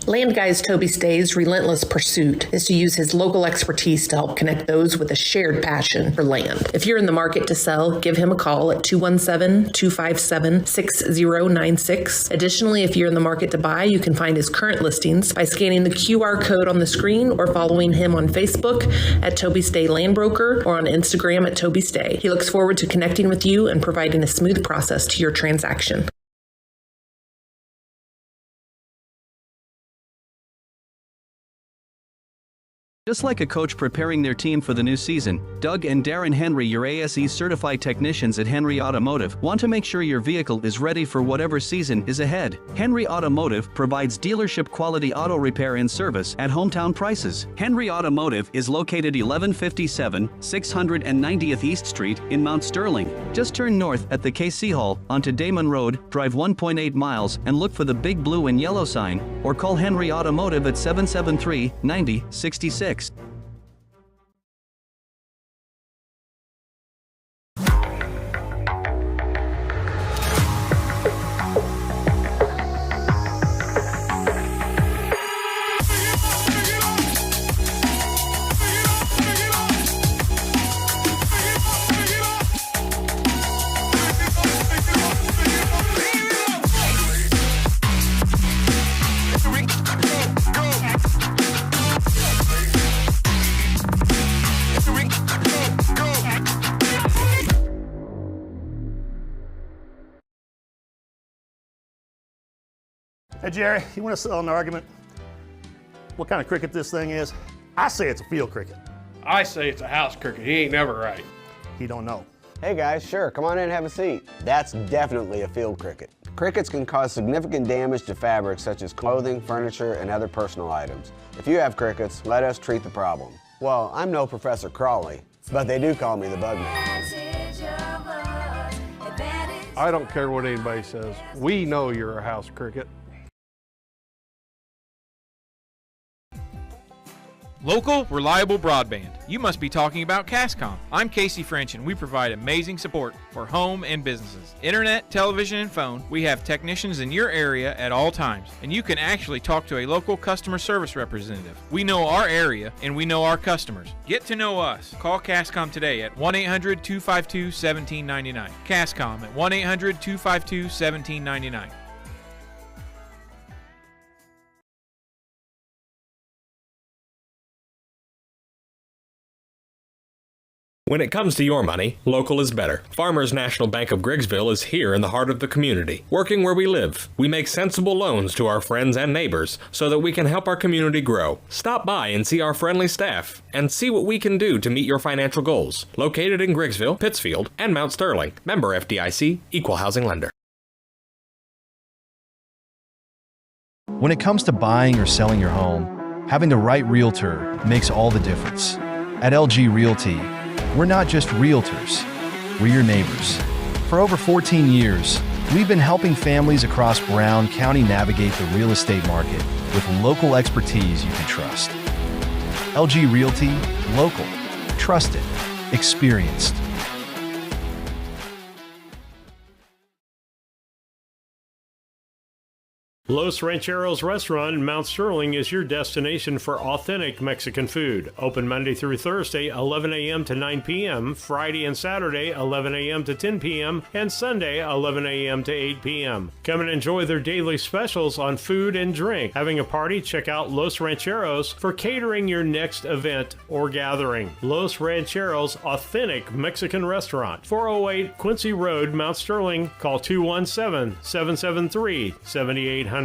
Land Guy's Toby Stay's relentless pursuit is to use his local expertise to help connect those with a shared passion for land. If you're in the market to sell, give him a call at 217-257-6096. Additionally, if you're in the market to buy, you can find his current listings by scanning the QR code on the screen or following him on Facebook at Toby Stay Land Broker or on Instagram at Toby Stay. He looks forward to connecting with you and providing a smooth process to your transaction. Just like a coach preparing their team for the new season, Doug and Darren Henry, your ASE certified technicians at Henry Automotive, want to make sure your vehicle is ready for whatever season is ahead. Henry Automotive provides dealership quality auto repair and service at hometown prices. Henry Automotive is located 1157 690th East Street in Mount Sterling. Just turn north at the KC Hall onto Damon Road, drive 1.8 miles and look for the big blue and yellow sign, or call Henry Automotive at 773-9066. Hey Jerry, you want to settle an argument? What kind of cricket this thing is? I say it's a field cricket. I say it's a house cricket. He ain't never right. He don't know. Hey guys, sure, come on in and have a seat. That's definitely a field cricket. Crickets can cause significant damage to fabrics such as clothing, furniture, and other personal items. If you have crickets, let us treat the problem. Well, I'm no Professor Crawley, but they do call me the Bugman. I don't care what anybody says. We know you're a house cricket. Local, reliable broadband. You must be talking about Cascom. I'm Casey French and we provide amazing support for home and businesses. Internet, television, and phone. We have technicians in your area at all times, and you can actually talk to a local customer service representative. We know our area and we know our customers. Get to know us. Call Cascom today at 1-800-252-1799. Cascom at 1-800-252-1799. When it comes to your money, local is better. Farmers National Bank of Griggsville is here in the heart of the community, working where we live. We make sensible loans to our friends and neighbors so that we can help our community grow. Stop by and see our friendly staff and see what we can do to meet your financial goals. Located in Griggsville, Pittsfield, and Mount Sterling. Member FDIC, Equal Housing Lender. When it comes to buying or selling your home, having the right realtor makes all the difference. At LG Realty, we're not just realtors, we're your neighbors. For over 14 years, we've been helping families across Brown County navigate the real estate market with local expertise you can trust. LG Realty, local, trusted, experienced. Los Rancheros Restaurant in Mount Sterling is your destination for authentic Mexican food. Open Monday through Thursday, 11 a.m. to 9 p.m., Friday and Saturday, 11 a.m. to 10 p.m., and Sunday, 11 a.m. to 8 p.m. Come and enjoy their daily specials on food and drink. Having a party? Check out Los Rancheros for catering your next event or gathering. Los Rancheros Authentic Mexican Restaurant, 408 Quincy Road, Mount Sterling. Call 217-773-7800.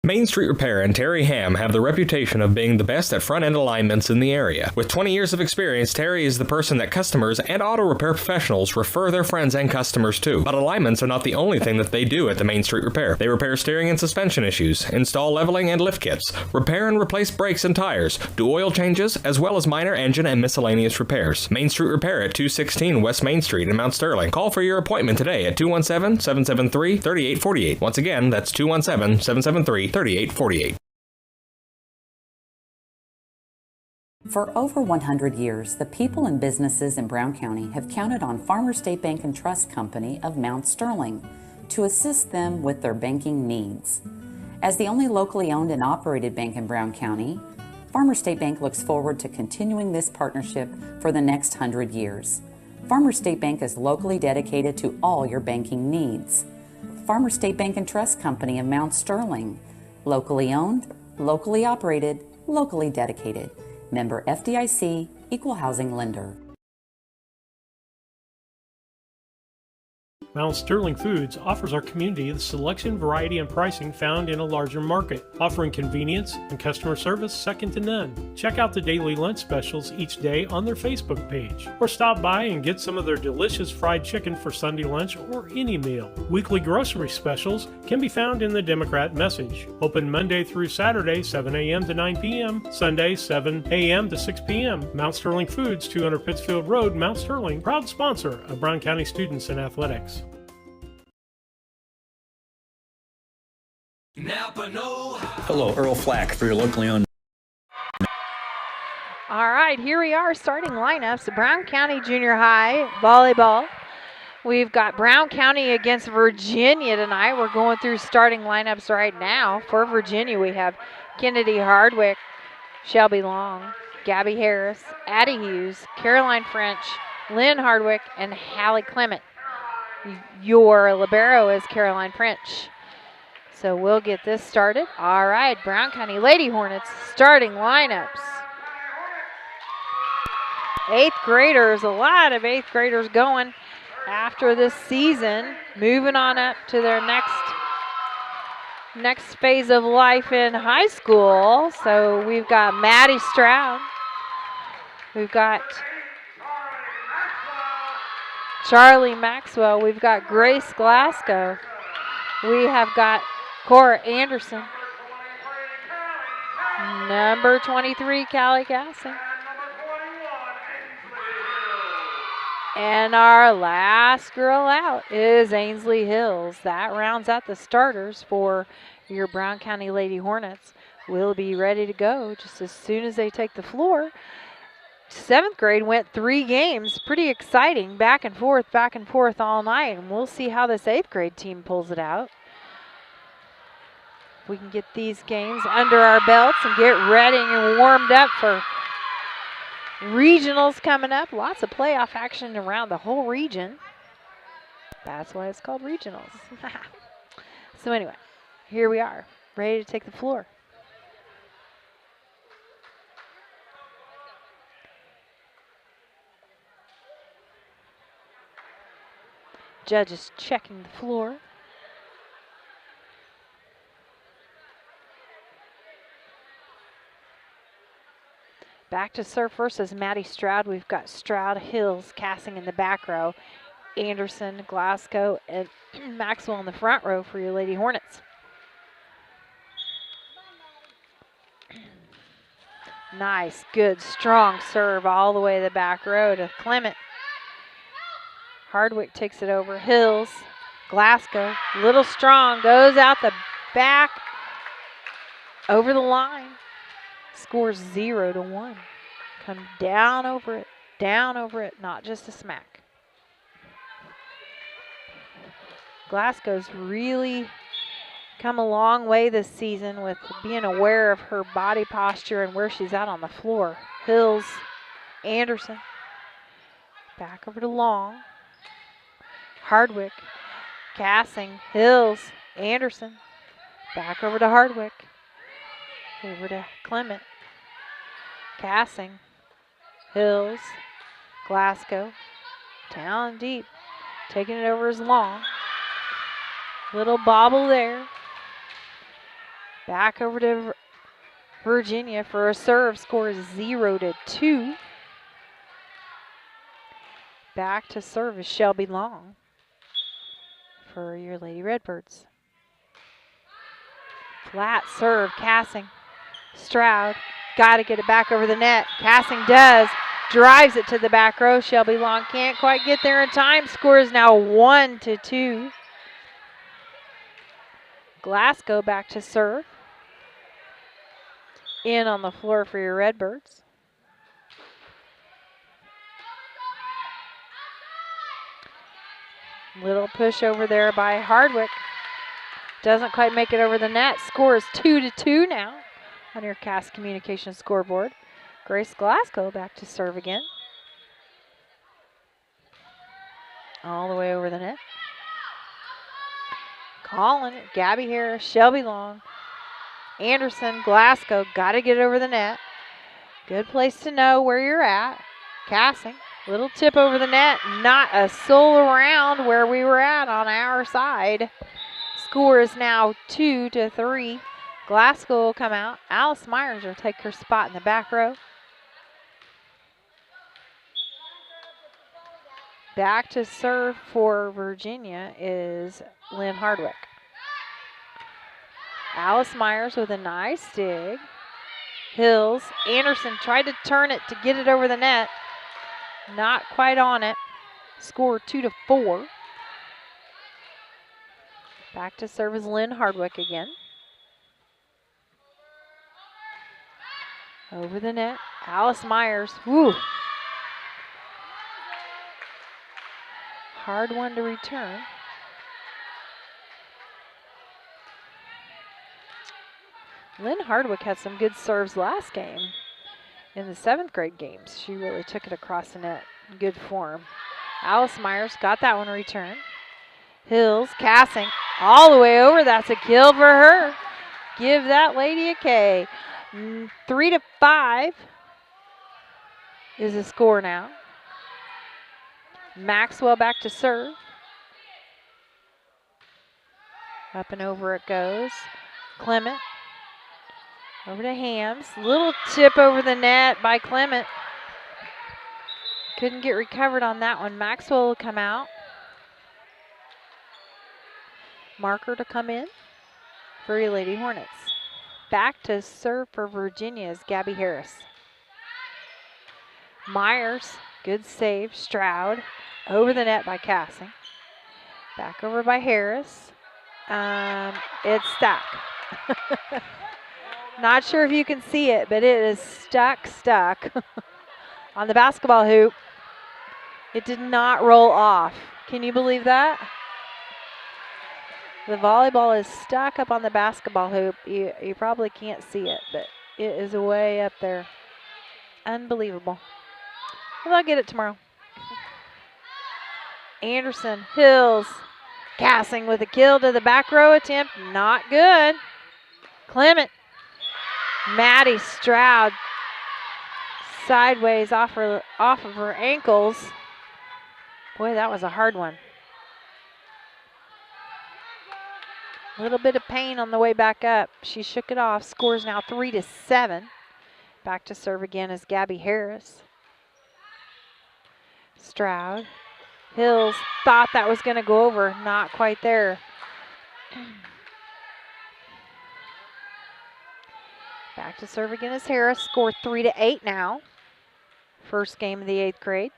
Main Street Repair and Terry Ham have the reputation of being the best at front-end alignments in the area. With 20 years of experience, Terry is the person that customers and auto repair professionals refer their friends and customers to. But alignments are not the only thing that they do at the Main Street Repair. They repair steering and suspension issues, install leveling and lift kits, repair and replace brakes and tires, do oil changes, as well as minor engine and miscellaneous repairs. Main Street Repair at 216 West Main Street in Mount Sterling. Call for your appointment today at 217-773-3848. Once again, that's 217-773-3848. For over 100 years, the people and businesses in Brown County have counted on Farmers State Bank and Trust Company of Mount Sterling to assist them with their banking needs. As the only locally owned and operated bank in Brown County, Farmers State Bank looks forward to continuing this partnership for the next 100 years. Farmers State Bank is locally dedicated to all your banking needs. Farmers State Bank and Trust Company of Mount Sterling. Locally owned, locally operated, locally dedicated. Member FDIC, Equal Housing Lender. Mount Sterling Foods offers our community the selection, variety, and pricing found in a larger market, offering convenience and customer service second to none. Check out the daily lunch specials each day on their Facebook page, or stop by and get some of their delicious fried chicken for Sunday lunch or any meal. Weekly grocery specials can be found in the Democrat Message. Open Monday through Saturday, 7 a.m. to 9 p.m., Sunday, 7 a.m. to 6 p.m. Mount Sterling Foods, 200 Pittsfield Road, Mount Sterling, proud sponsor of Brown County students in athletics. Hello, Earl Flack for your locally owned. All right, here we are starting lineups. Brown County Junior High volleyball. We've got Brown County against Virginia tonight. We're going through starting lineups right now. For Virginia, we have Kennedy Hardwick, Shelby Long, Gabby Harris, Addie Hughes, Caroline French, Lynn Hardwick, and Hallie Clement. Your libero is Caroline French. So we'll get this started. All right, Brown County Lady Hornets starting lineups. 8th graders, a lot of 8th graders going after this season, moving on up to their next phase of life in high school. So we've got Maddie Stroud. We've got Charlie Maxwell. We've got Grace Glasgow. We have got Cora Anderson. Number 23, Callie Cassie. And our last girl out is Ainsley Hills. That rounds out the starters for your Brown County Lady Hornets. We'll be ready to go just as soon as they take the floor. 7th grade went 3 games. Pretty exciting. Back and forth all night. And we'll see how this 8th grade team pulls it out. We can get these games under our belts and get ready and warmed up for regionals coming up. Lots of playoff action around the whole region. That's why it's called regionals. So anyway, here we are, ready to take the floor. Judges checking the floor. Back to serve first is Maddie Stroud. We've got Stroud, Hills, Cassing in the back row, Anderson, Glasgow, and Maxwell in the front row for your Lady Hornets. Nice, good, strong serve all the way to the back row to Clement. Hardwick takes it over. Hills, Glasgow, little strong, goes out the back, over the line. Scores 0-1. Come down over it, not just a smack. Glasgow's really come a long way this season with being aware of her body posture and where she's at on the floor. Hills, Anderson, back over to Long. Hardwick, Cassing, Hills, Anderson, back over to Hardwick. Over to Clement. Cassing, Hills, Glasgow, down deep. Taking it over is Long. Little bobble there. Back over to Virginia for a serve. Score is 0-2. Back to serve is Shelby Long for your Lady Redbirds. Flat serve, Cassing. Stroud, got to get it back over the net. Cassing does. Drives it to the back row. Shelby Long can't quite get there in time. Score is now 1-2. Glasgow back to serve. In on the floor for your Redbirds. Little push over there by Hardwick. Doesn't quite make it over the net. Score is 2-2 now on your Cass Communications scoreboard. Grace Glasgow back to serve again. All the way over the net. Calling it. Gabby Harris, Shelby Long, Anderson, Glasgow. Got to get over the net. Good place to know where you're at. Cassing. Little tip over the net. Not a soul around where we were at on our side. Score is now 2-3. Glasgow will come out. Alice Myers will take her spot in the back row. Back to serve for Virginia is Lynn Hardwick. Alice Myers with a nice dig. Hills. Anderson tried to turn it to get it over the net. Not quite on it. Score 2-4. Back to serve is Lynn Hardwick again. Over the net. Alice Myers. Woo. Hard one to return. Lynn Hardwick had some good serves last game. In the 7th grade games, she really took it across the net in good form. Alice Myers got that one returned. Hills, Cassing, all the way over. That's a kill for her. Give that lady a K. 3-5 is the score now. Maxwell back to serve. Up and over it goes. Clement. Over to Hams. Little tip over the net by Clement. Couldn't get recovered on that one. Maxwell will come out. Marker to come in for your Lady Hornets. Back to serve for Virginia is Gabby Harris. Myers, good save. Stroud. Over the net by Cassing. Back over by Harris. It's stuck. Not sure if you can see it, but it is stuck on the basketball hoop. It did not roll off. Can you believe that? The volleyball is stuck up on the basketball hoop. You probably can't see it, but it is way up there. Unbelievable. Well, I'll get it tomorrow. Anderson, Hills, Cassing with a kill to the back row attempt. Not good. Clement. Maddie Stroud. Sideways off of her ankles. Boy, that was a hard one. A little bit of pain on the way back up. She shook it off. Scores now 3-7. Back to serve again is Gabby Harris. Stroud. Hills thought that was going to go over. Not quite there. Back to serve again is Harris. Score 3-8 now. First game of the 8th grade.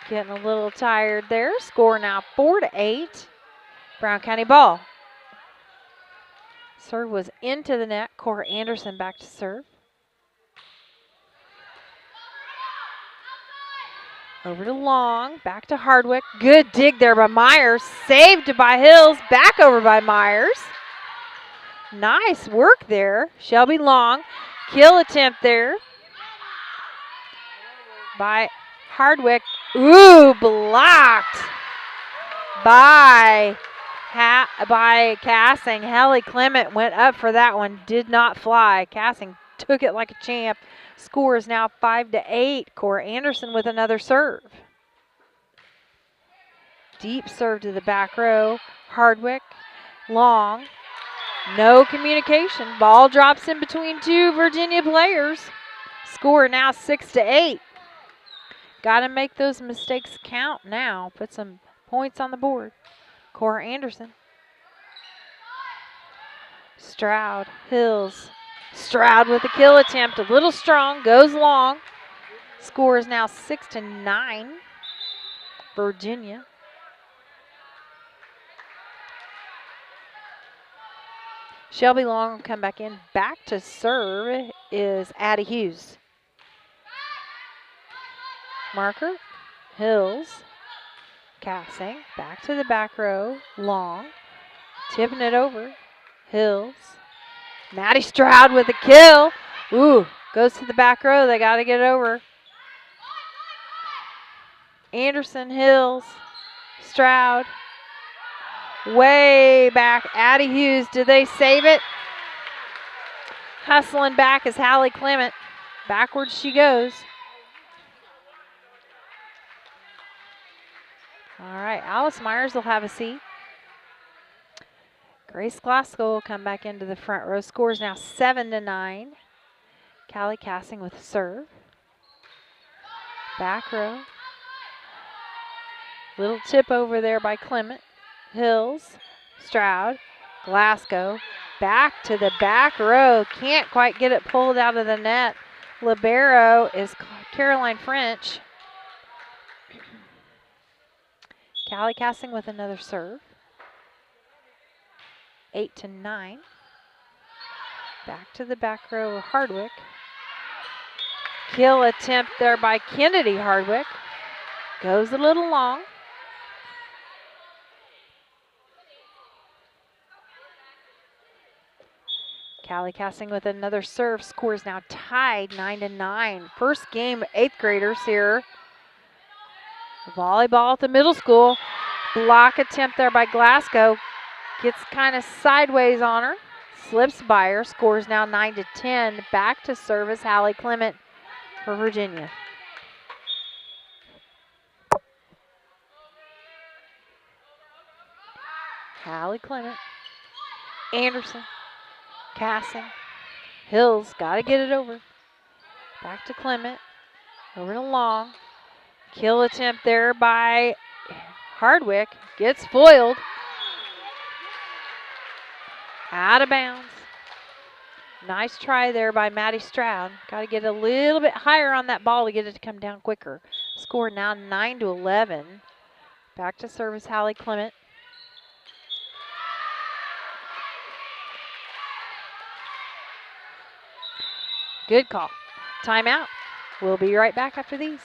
Getting a little tired there. Score now 4-8. Brown County ball. Serve was into the net. Cora Anderson back to serve. Over to Long. Back to Hardwick. Good dig there by Myers. Saved by Hills. Back over by Myers. Nice work there. Shelby Long. Kill attempt there by Hardwick. Ooh, blocked by Cassing. Hallie Clement went up for that one. Did not fly. Cassing took it like a champ. Score is now 5-8. Cora Anderson with another serve. Deep serve to the back row. Hardwick, long. No communication. Ball drops in between two Virginia players. Score now 6-8. Got to make those mistakes count now. Put some points on the board. Cora Anderson. Stroud, Hills. Stroud with a kill attempt. A little strong, goes long. Score is now 6-9. Virginia. Shelby Long will come back in. Back to serve is Addie Hughes. Marker, Hills, Cassing, back to the back row, Long, tipping it over, Hills. Maddie Stroud with a kill. Ooh, goes to the back row. They got to get it over. Anderson, Hills, Stroud. Way back. Addie Hughes, did they save it? Hustling back is Hallie Clement. Backwards she goes. All right, Alice Myers will have a seat. Grace Glasgow will come back into the front row. Score is now 7-9. Callie Cassing with serve. Back row. Little tip over there by Clement. Hills, Stroud, Glasgow. Back to the back row. Can't quite get it pulled out of the net. Libero is Caroline French. Callie Cassing with another serve. 8-9. Back to the back row, Hardwick. Kill attempt there by Kennedy Hardwick. Goes a little long. Callie Cassing with another serve. Score is now tied 9-9. First game, 8th graders here. Volleyball at the middle school. Block attempt there by Glasgow. Gets kind of sideways on her. Slips by her. Scores now 9-10. Back to service, Hallie Clement for Virginia. Hallie Clement. Anderson. Cassing. Hills, got to get it over. Back to Clement. Over to Long. Kill attempt there by Hardwick. Gets foiled. Out of bounds. Nice try there by Maddie Stroud. Got to get a little bit higher on that ball to get it to come down quicker. Score now 9-11. Back to service, Hallie Clement. Good call. Timeout. We'll be right back after these.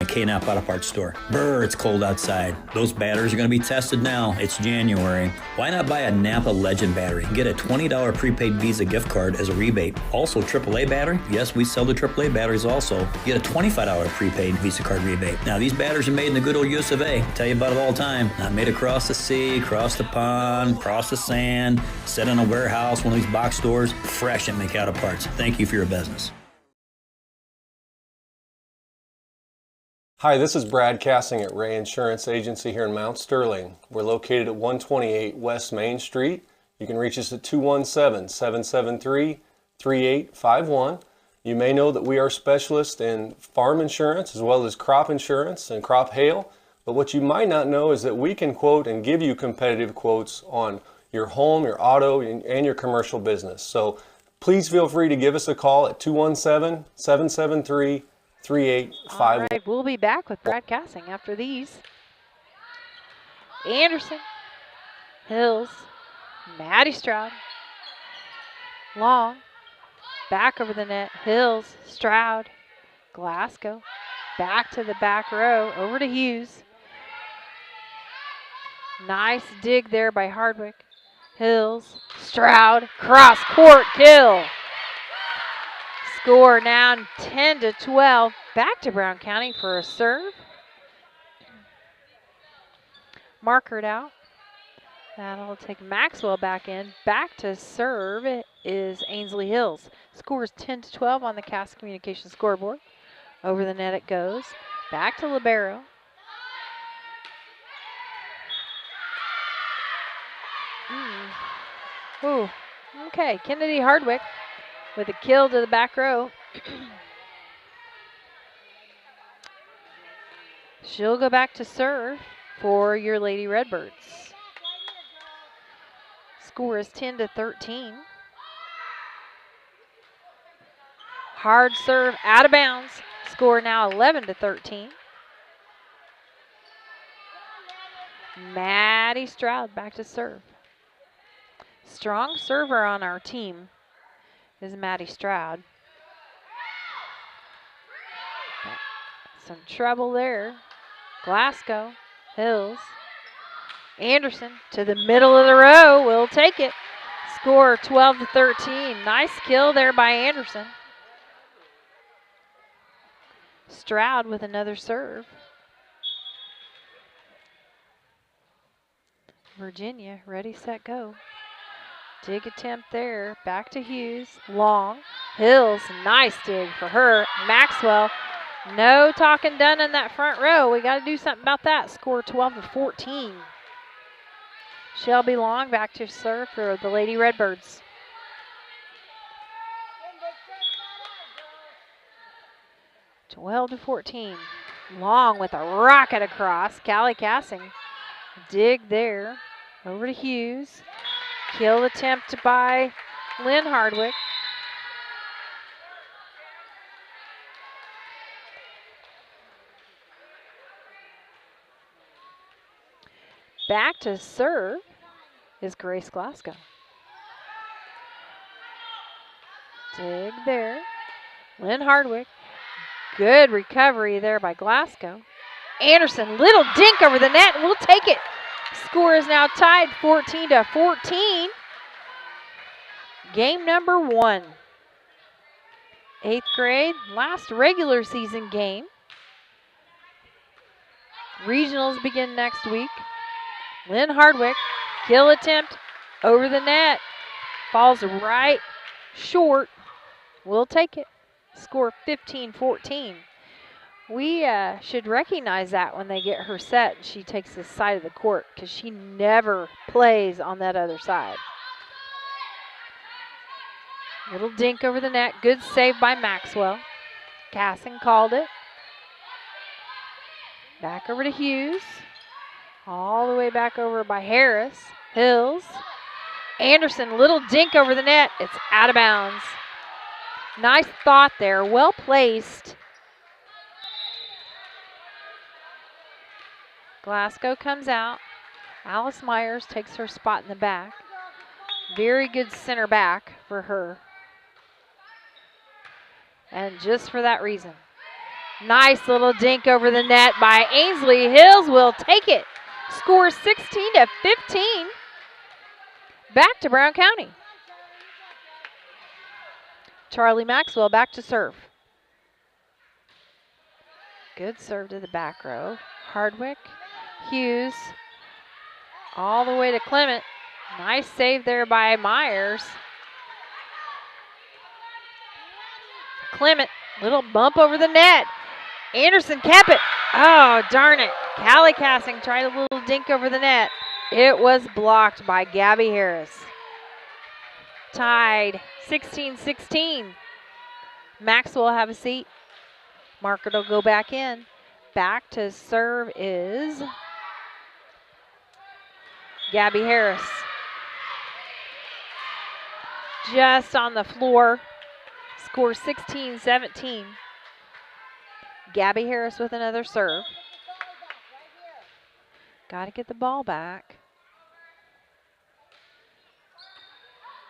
K-Nap Auto Parts store. Brr, it's cold outside. Those batteries are going to be tested now. It's January. Why not buy a Napa Legend battery? Get a $20 prepaid Visa gift card as a rebate. Also, AAA battery? Yes, we sell the AAA batteries also. Get a $25 prepaid Visa card rebate. Now, these batteries are made in the good old US of A. Tell you about it all the time. Not made across the sea, across the pond, across the sand, set in a warehouse, one of these box stores. Fresh at Make Auto Parts. Thank you for your business. Hi, this is Brad Cassing at Ray Insurance Agency here in Mount Sterling. We're located at 128 West Main Street. You can reach us at 217-773-3851. You may know that we are specialists in farm insurance as well as crop insurance and crop hail. But what you might not know is that we can quote and give you competitive quotes on your home, your auto, and your commercial business. So please feel free to give us a call at 217-773-3851. All right, we'll be back with Brad Cassing after these. Anderson, Hills, Maddie Stroud, Long, back over the net, Hills, Stroud, Glasgow, back to the back row, over to Hughes. Nice dig there by Hardwick. Hills, Stroud, cross court kill. Score now 10-12. Back to Brown County for a serve. Markered out. That'll take Maxwell back in. Back to serve is Ainsley Hills. Scores 10-12 on the Cass Communications scoreboard. Over the net it goes. Back to Libero. Ooh, okay, Kennedy Hardwick with a kill to the back row. She'll go back to serve for your Lady Redbirds. Score is 10-13. Hard serve out of bounds. Score now 11-13. Maddie Stroud back to serve. Strong server on our team is Maddie Stroud. Some trouble there. Glasgow, Hills. Anderson to the middle of the row, will take it. Score 12-13. Nice kill there by Anderson. Stroud with another serve. Virginia, ready, set, go. Dig attempt there, back to Hughes, long. Hills, nice dig for her. Maxwell, no talking done in that front row. We got to do something about that. Score 12-14. Shelby Long back to serve for the Lady Redbirds. Twelve to 14. Long with a rocket across. Callie Cassing. Dig there. Over to Hughes. Kill attempt by Lynn Hardwick. Back to serve is Grace Glasgow. Dig there. Lynn Hardwick. Good recovery there by Glasgow. Anderson, little dink over the net, and we'll take it. Score is now tied 14-14. Game number 1. 8th grade, last regular season game. Regionals begin next week. Lynn Hardwick, kill attempt over the net. Falls right short. We'll take it. Score 15-14. We should recognize that when they get her set. She takes this side of the court because she never plays on that other side. Little dink over the net. Good save by Maxwell. Casson called it. Back over to Hughes. All the way back over by Harris. Hills. Anderson, little dink over the net. It's out of bounds. Nice thought there. Well placed. Glasgow comes out. Alice Myers takes her spot in the back. Very good center back for her. And just for that reason. Nice little dink over the net by Ainsley. Hills will take it. Score 16-15. Back to Brown County. Charlie Maxwell back to serve. Good serve to the back row. Hardwick, Hughes, all the way to Clement. Nice save there by Myers. Clement, little bump over the net. Anderson kept it. Oh, darn it. Callie Cassing tried a little dink over the net. It was blocked by Gabby Harris. Tied 16-16. Maxwell have a seat. Marker will go back in. Back to serve is Gabby Harris. Just on the floor. Score 16-17. Gabby Harris with another serve. Got to get the ball back.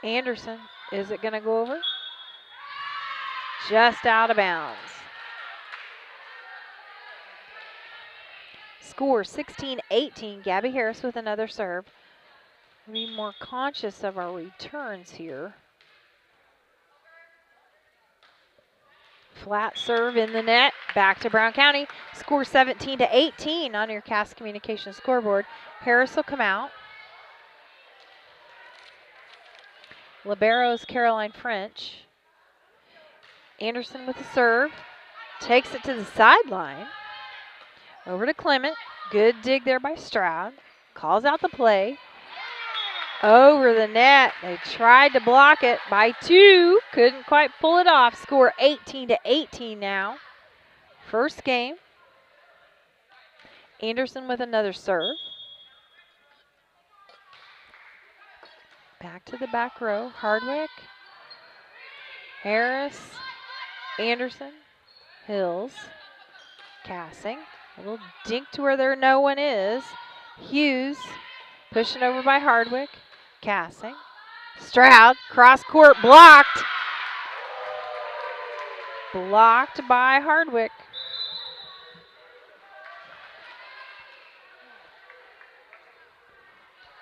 Anderson, is it going to go over? Just out of bounds. Score 16-18. Gabby Harris with another serve. Be more conscious of our returns here. Flat serve in the net. Back to Brown County. Score 17-18 on your Cass Communications scoreboard. Harris will come out. Libero's Caroline French. Anderson with the serve. Takes it to the sideline. Over to Clement. Good dig there by Stroud. Calls out the play. Over the net. They tried to block it by 2. Couldn't quite pull it off. Score 18-18 now. First game. Anderson with another serve. Back to the back row. Hardwick. Harris. Anderson. Hills. Cassing. A little dink to where there no one is. Hughes. Pushing over by Hardwick. Cassing. Stroud. Cross court. Blocked. Blocked by Hardwick.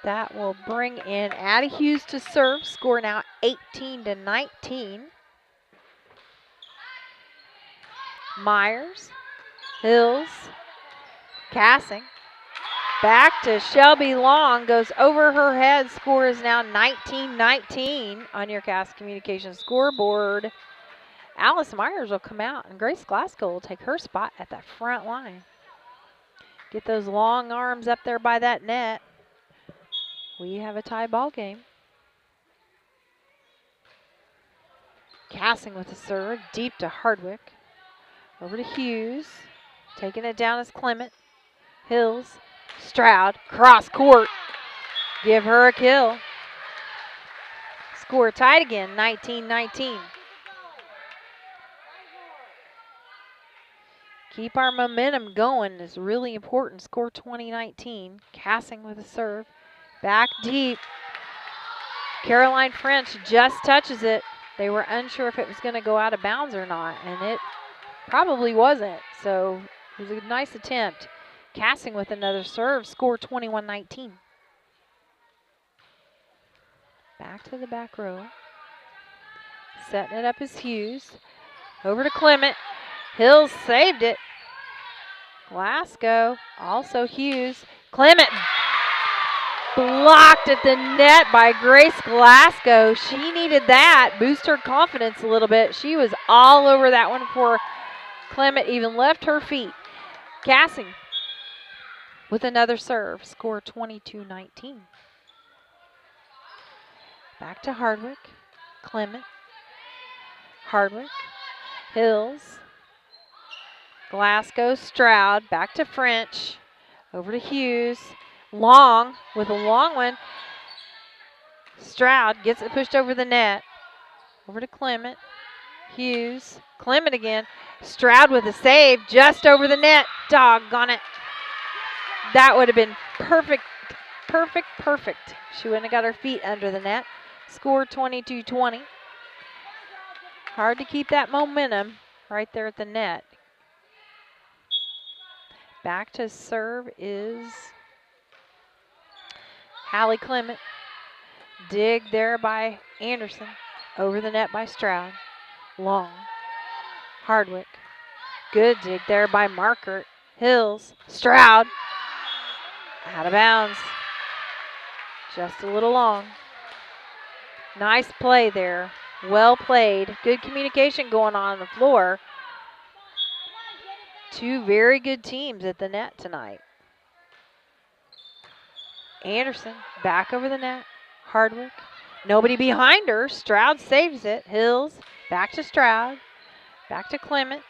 That will bring in Addie Hughes to serve. Score now 18-19. Myers. Hills. Cassing. Back to Shelby Long. Goes over her head. Score is now 19-19 on your Cass Communications scoreboard. Alice Myers will come out, and Grace Glasgow will take her spot at that front line. Get those long arms up there by that net. We have a tie ball game. Cassing with a serve, deep to Hardwick. Over to Hughes. Taking it down is Clement. Hills. Stroud. Cross court. Give her a kill. Score tied again, 19-19. Keep our momentum going is really important. Score 20-19. Cassing with a serve. Back deep. Caroline French just touches it. They were unsure if it was going to go out of bounds or not, and it probably wasn't. So it was a nice attempt. Cassing with another serve. Score 21-19. Back to the back row. Setting it up is Hughes. Over to Clement. Hills saved it. Glasgow. Also Hughes. Clement blocked at the net by Grace Glasgow. She needed that. Boost her confidence a little bit. She was all over that one before Clement even left her feet. Cassing with another serve. Score 22-19. Back to Hardwick. Clement. Hardwick. Hills. Glasgow. Stroud. Back to French. Over to Hughes. Long with a long one. Stroud gets it pushed over the net. Over to Clement. Hughes. Clement again. Stroud with a save just over the net. Doggone it. That would have been perfect, perfect, perfect. She wouldn't have got her feet under the net. Score 22-20. Hard to keep that momentum right there at the net. Back to serve is Hallie Clement. Dig there by Anderson. Over the net by Stroud. Long. Hardwick. Good dig there by Markert. Hills. Stroud. Out of bounds. Just a little long. Nice play there. Well played. Good communication going on the floor. Two very good teams at the net tonight. Anderson back over the net. Hardwick. Nobody behind her. Stroud saves it. Hills back to Stroud. Back to Clement.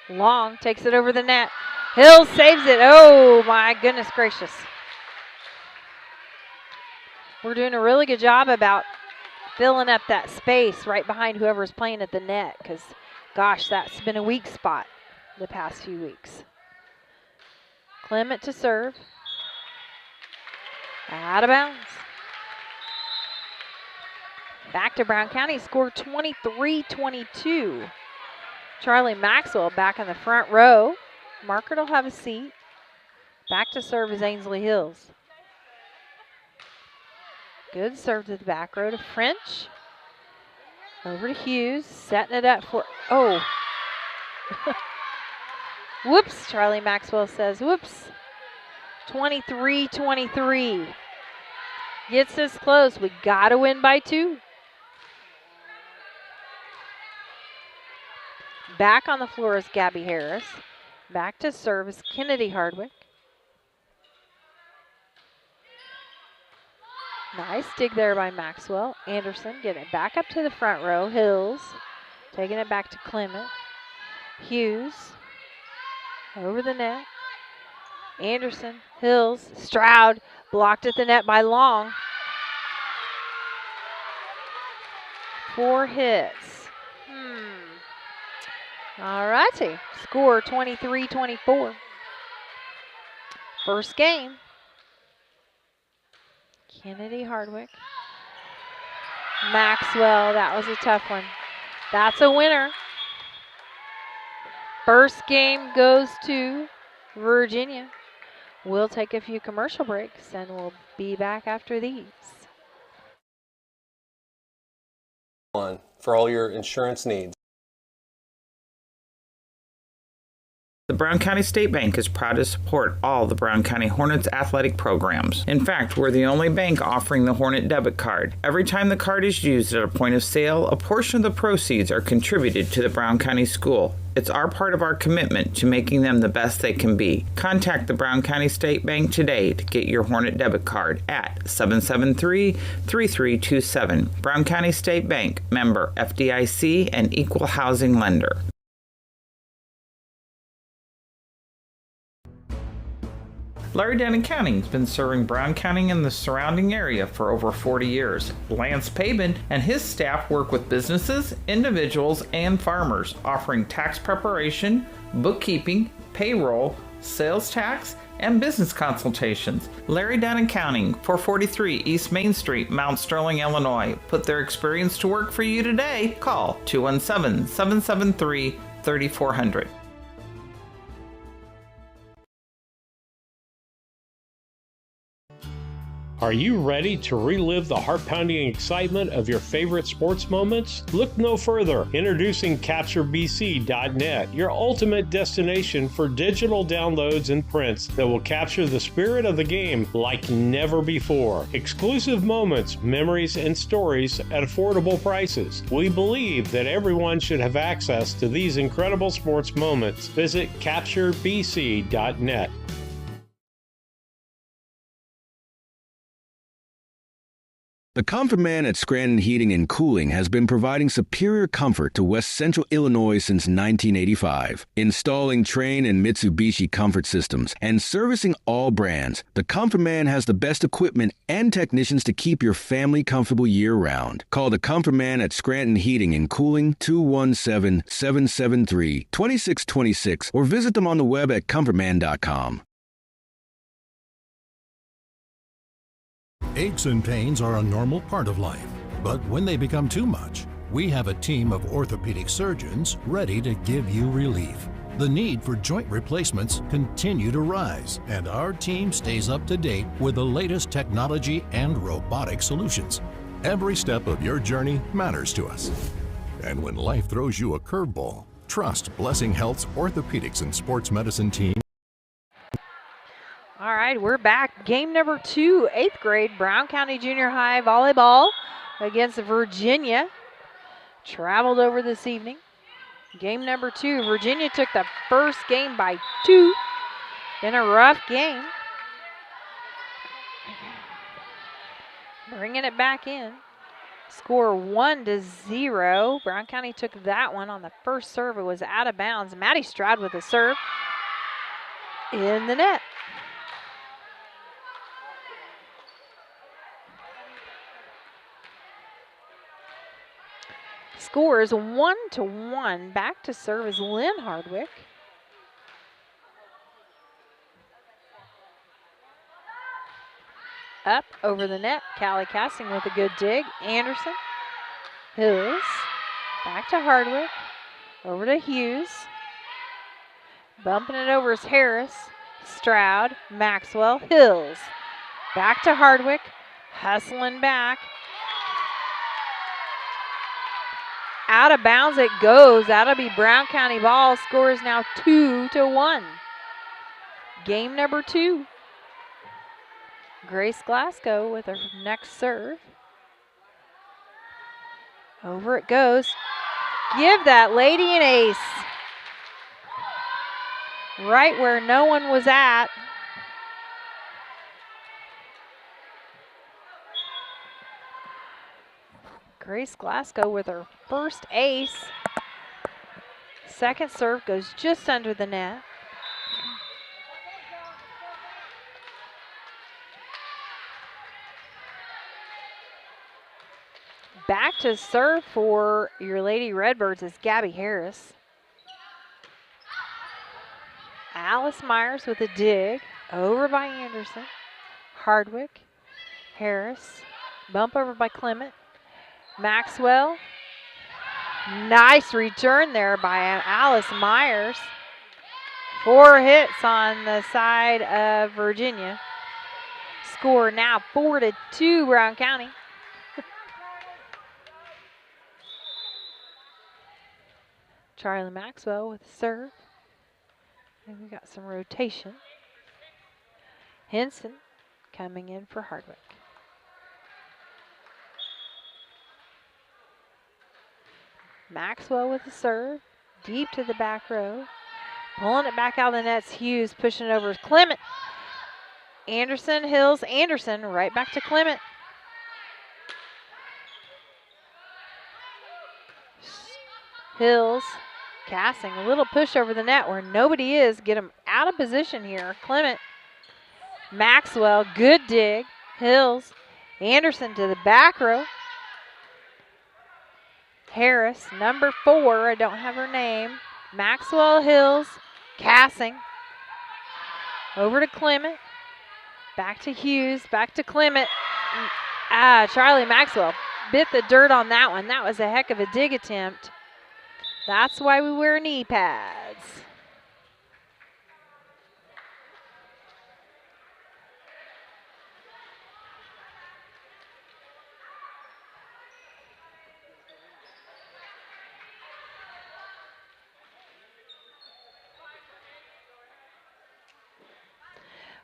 Long takes it over the net. Hills saves it. Oh my goodness gracious. We're doing a really good job about filling up that space right behind whoever's playing at the net, because gosh, that's been a weak spot the past few weeks. Clement to serve. Out of bounds. Back to Brown County, score 23-22. Charlie Maxwell back in the front row. Markert will have a seat. Back to serve is Ainsley Hills. Good serve to the back row to French. Over to Hughes, setting it up for, oh. Whoops, Charlie Maxwell says, whoops. 23-23. Gets this close, we gotta win by 2. Back on the floor is Gabby Harris. Back to serve is Kennedy Hardwick. Nice dig there by Maxwell. Anderson getting it back up to the front row. Hills taking it back to Clement. Hughes over the net. Anderson, Hills, Stroud blocked at the net by Long. 4 hits. All righty. Score 23-24. First game. Kennedy Hardwick. Maxwell, that was a tough one. That's a winner. First game goes to Virginia. We'll take a few commercial breaks and we'll be back after these. For all your insurance needs. The Brown County State Bank is proud to support all the Brown County Hornets athletic programs. In fact, we're the only bank offering the Hornet debit card. Every time the card is used at a point of sale, a portion of the proceeds are contributed to the Brown County School. It's our part of our commitment to making them the best they can be. Contact the Brown County State Bank today to get your Hornet debit card at 773-3327. Brown County State Bank, member FDIC and equal housing lender. Larry Denton Accounting has been serving Brown County and the surrounding area for over 40 years. Lance Pabin and his staff work with businesses, individuals, and farmers, offering tax preparation, bookkeeping, payroll, sales tax, and business consultations. Larry Denton Accounting, 443 East Main Street, Mount Sterling, Illinois. Put their experience to work for you today. Call 217-773-3400. Are you ready to relive the heart-pounding excitement of your favorite sports moments? Look no further. Introducing CaptureBC.net, your ultimate destination for digital downloads and prints that will capture the spirit of the game like never before. Exclusive moments, memories, and stories at affordable prices. We believe that everyone should have access to these incredible sports moments. Visit CaptureBC.net. The Comfort Man at Scranton Heating and Cooling has been providing superior comfort to West Central Illinois since 1985. Installing Trane and Mitsubishi comfort systems and servicing all brands, the Comfort Man has the best equipment and technicians to keep your family comfortable year-round. Call the Comfort Man at Scranton Heating and Cooling 217-773-2626 or visit them on the web at comfortman.com. Aches and pains are a normal part of life, but when they become too much, we have a team of orthopedic surgeons ready to give you relief. The need for joint replacements continue to rise, and our team stays up to date with the latest technology and robotic solutions. Every step of your journey matters to us. And when life throws you a curveball, trust Blessing Health's orthopedics and sports medicine team. All right, we're back. Game number 2, 8th grade, Brown County Junior High volleyball against Virginia. Traveled over this evening. Game number 2, Virginia took the first game by 2. Been a rough game. Bringing it back in. Score 1-0. Brown County took that one on the first serve. It was out of bounds. Maddie Stroud with a serve in the net. Score is 1-1. Back to serve is Lynn Hardwick. Up over the net. Callie Casting with a good dig. Anderson. Hills. Back to Hardwick. Over to Hughes. Bumping it over is Harris. Stroud. Maxwell. Hills. Back to Hardwick. Hustling back. Out of bounds it goes. That'll be Brown County ball. Score is now 2-1. Game number 2. Grace Glasgow with her next serve. Over it goes. Give that lady an ace. Right where no one was at. Grace Glasgow with her first ace. Second serve goes just under the net. Back to serve for your Lady Redbirds is Gabby Harris. Alice Myers with a dig. Over by Anderson. Hardwick. Harris. Bump over by Clement. Maxwell. Nice return there by Alice Myers. 4 hits on the side of Virginia. Score now 4-2 Brown County. Charlie Maxwell with a serve. And we got some rotation. Henson coming in for Hardwick. Maxwell with a serve. Deep to the back row. Pulling it back out of the nets. Hughes pushing it over Clement. Anderson, Hills, Anderson right back to Clement. Hills. Casting, a little push over the net where nobody is. Get him out of position here. Clement. Maxwell, good dig. Hills. Anderson to the back row. Harris, number 4. I don't have her name. Maxwell, Hills. Casting. Over to Clement. Back to Hughes. Back to Clement. Charlie Maxwell bit the dirt on that one. That was a heck of a dig attempt. That's why we wear knee pads.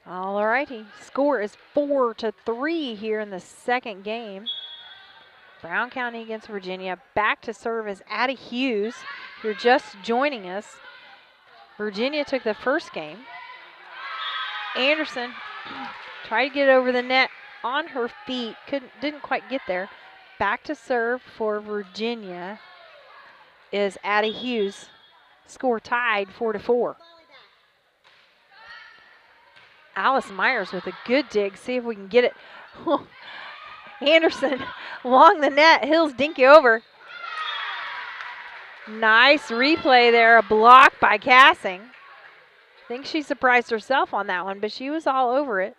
All righty, score is 4-3 here in the second game. Brown County against Virginia. Back to serve is Addie Hughes. If you're just joining us, Virginia took the first game. Anderson tried to get over the net on her feet. Didn't quite get there. Back to serve for Virginia is Addie Hughes. Score tied 4-4. Alice Myers with a good dig. See if we can get it. Anderson along the net. Hills dinky over. Nice replay there. A block by Cassing. I think she surprised herself on that one, but she was all over it.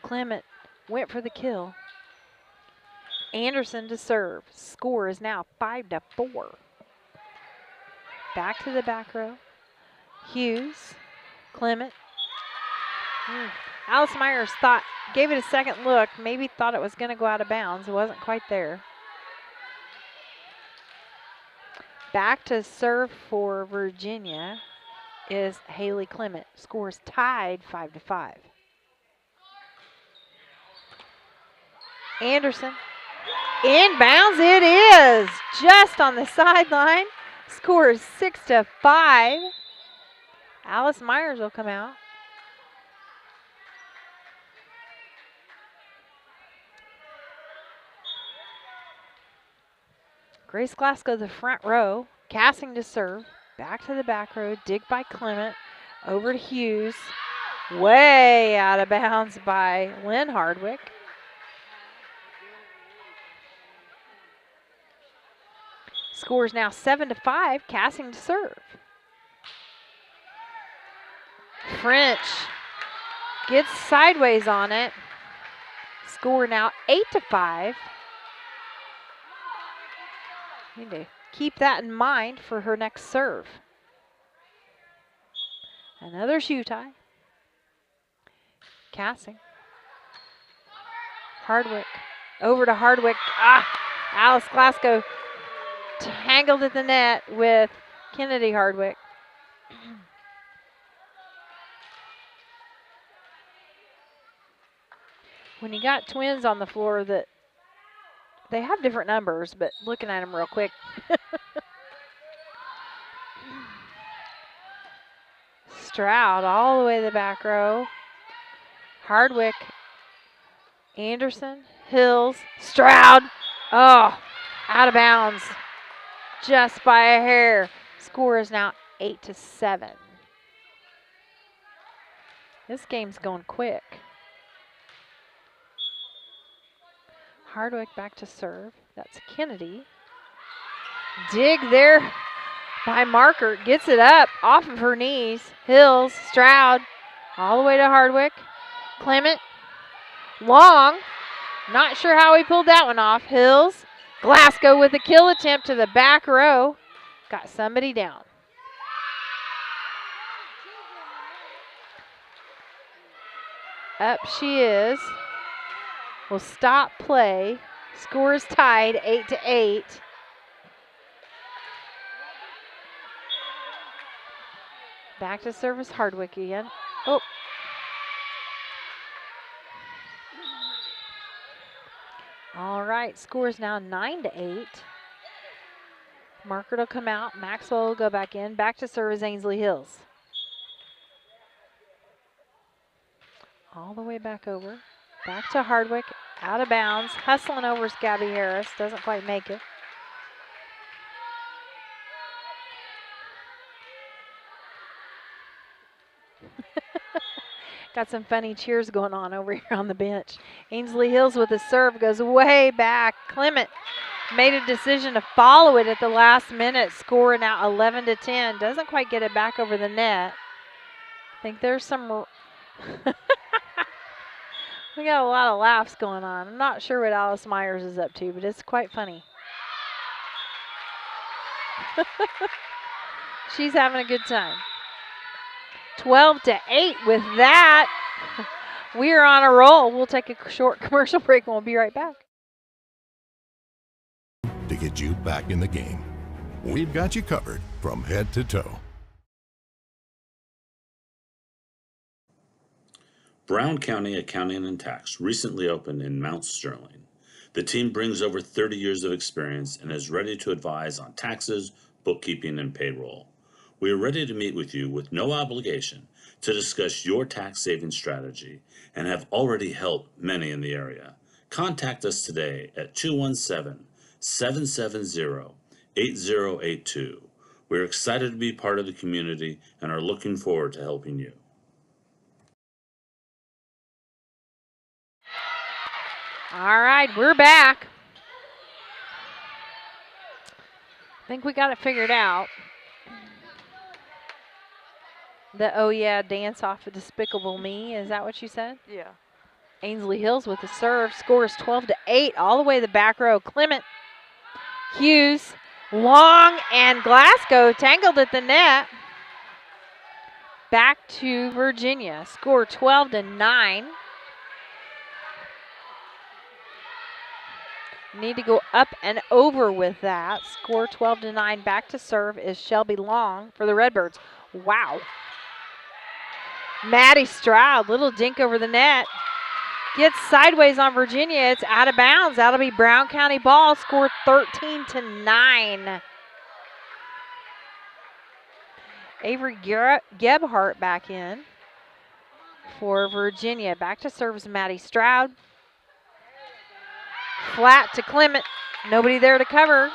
Clement went for the kill. Anderson to serve. Score is now 5-4. Back to the back row. Hughes. Clement. Alice Myers gave it a second look, maybe thought it was going to go out of bounds. It wasn't quite there. Back to serve for Virginia is Haley Clement. Scores tied 5-5. Anderson. Inbounds it is. Just on the sideline. Scores 6-5. Alice Myers will come out. Grace Glasgow, the front row, casting to serve. Back to the back row, dig by Clement. Over to Hughes. Way out of bounds by Lynn Hardwick. Scores now 7-5, casting to serve. French gets sideways on it. Score now 8-5. Need to keep that in mind for her next serve. Another shoe tie. Casting. Hardwick. Over to Hardwick. Alice Glasgow tangled at the net with Kennedy Hardwick. When you got twins on the floor that they have different numbers, but looking at them real quick. Stroud all the way to the back row. Hardwick, Anderson, Hills, Stroud. Oh, out of bounds. Just by a hair. Score is now 8-7. This game's going quick. Hardwick back to serve. That's Kennedy. Dig there by Marker. Gets it up off of her knees. Hills, Stroud, all the way to Hardwick. Clement, long. Not sure how he pulled that one off. Hills, Glasgow with a kill attempt to the back row. Got somebody down. Up she is. Will stop play. Score is tied 8-8. Back to service Hardwick again. Oh. All right, score is now 9-8. Marker will come out. Maxwell will go back in. Back to service Ainsley Hills. All the way back over. Back to Hardwick. Out of bounds. Hustling over is Gabby Harris. Doesn't quite make it. Got some funny cheers going on over here on the bench. Ainsley Hills with a serve goes way back. Clement made a decision to follow it at the last minute. Score now 11-10. Doesn't quite get it back over the net. I think there's some... We got a lot of laughs going on. I'm not sure what Alice Myers is up to, but it's quite funny. She's having a good time. 12-8 with that. We are on a roll. We'll take a short commercial break and we'll be right back. To get you back in the game, we've got you covered from head to toe. Brown County Accounting and Tax recently opened in Mount Sterling. The team brings over 30 years of experience and is ready to advise on taxes, bookkeeping, and payroll. We are ready to meet with you with no obligation to discuss your tax saving strategy and have already helped many in the area. Contact us today at 217-770-8082. We're excited to be part of the community and are looking forward to helping you. All right, we're back. I think we got it figured out. The oh yeah dance off of Despicable Me, is that what you said? Yeah. Ainsley Hills with the serve, scores 12-8 all the way to the back row. Clement, Hughes, long, and Glasgow tangled at the net. Back to Virginia, score 12-9. Need to go up and over with that. Score 12-9. Back to serve is Shelby Long for the Redbirds. Wow. Maddie Stroud, little dink over the net. Gets sideways on Virginia. It's out of bounds. That'll be Brown County ball. Score 13-9. Avery Gebhardt back in for Virginia. Back to serve is Maddie Stroud. Flat to Clement. Nobody there to cover.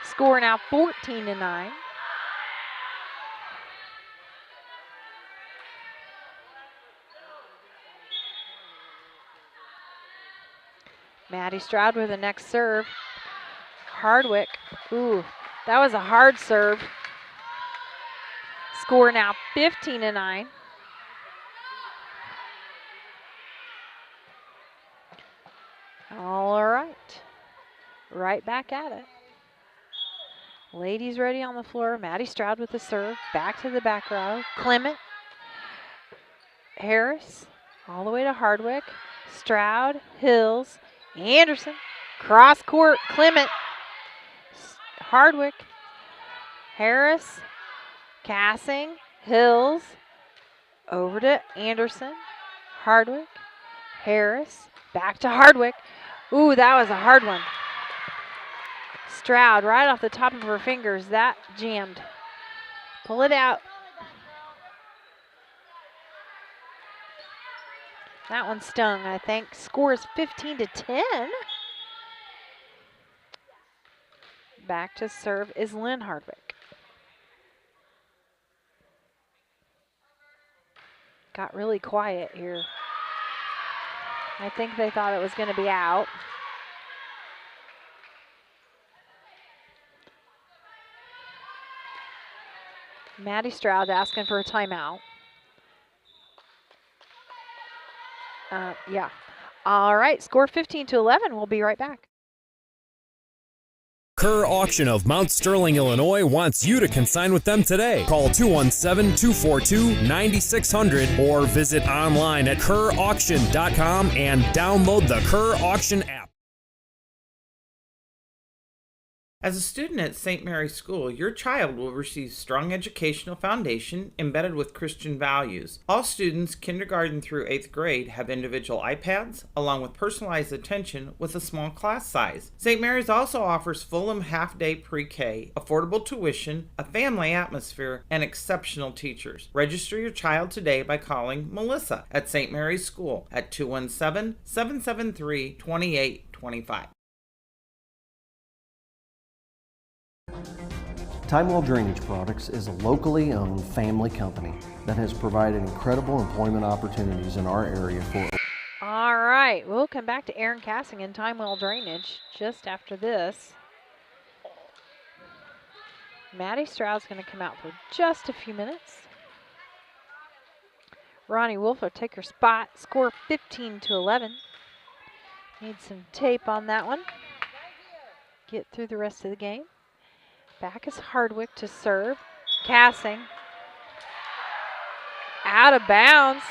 Score now 14-9. Maddie Stroud with the next serve. Hardwick. Ooh, that was a hard serve. Score now 15-9. All right. Right back at it. Ladies ready on the floor. Maddie Stroud with the serve. Back to the back row. Clement. Harris. All the way to Hardwick. Stroud. Hills. Anderson. Cross court. Clement. Hardwick. Harris. Cassing. Hills. Over to Anderson. Hardwick. Harris. Back to Hardwick. Ooh, that was a hard one. Stroud right off the top of her fingers. That jammed. Pull it out. That one stung, I think. Score is 15-10. Back to serve is Lynn Hardwick. Got really quiet here. I think they thought it was going to be out. Maddie Stroud asking for a timeout. Yeah. All right, score 15-11. We'll be right back. Kerr Auction of Mount Sterling, Illinois wants you to consign with them today. Call 217-242-9600 or visit online at kerrauction.com and download the Kerr Auction app. As a student at St. Mary's School, your child will receive strong educational foundation embedded with Christian values. All students, kindergarten through 8th grade, have individual iPads, along with personalized attention with a small class size. St. Mary's also offers Fulham half-day pre-K, affordable tuition, a family atmosphere, and exceptional teachers. Register your child today by calling Melissa at St. Mary's School at 217-773-2825. Timewell Drainage Products is a locally owned family company that has provided incredible employment opportunities in our area for. All right, we'll come back to Aaron Cassing and Timewell Drainage just after this. Maddie Stroud's going to come out for just a few minutes. Ronnie Wolf will take her spot. Score 15-11. Need some tape on that one. Get through the rest of the game. Back is Hardwick to serve. Cassing. Out of bounds.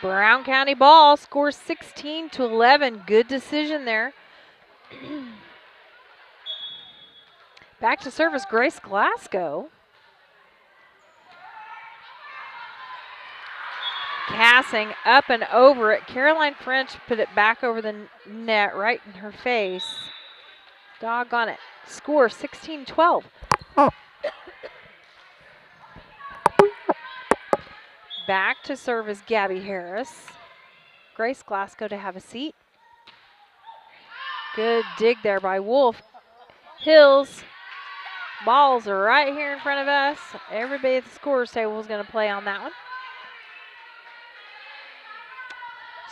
Brown County ball. Scores 16-11. Good decision there. Back to service, Grace Glasgow. Cassing up and over it. Caroline French put it back over the net right in her face. Doggone it. Score 16-12. Back to serve is Gabby Harris. Grace Glasgow to have a seat. Good dig there by Wolf. Hills. Balls are right here in front of us. Everybody at the scorer's table is going to play on that one.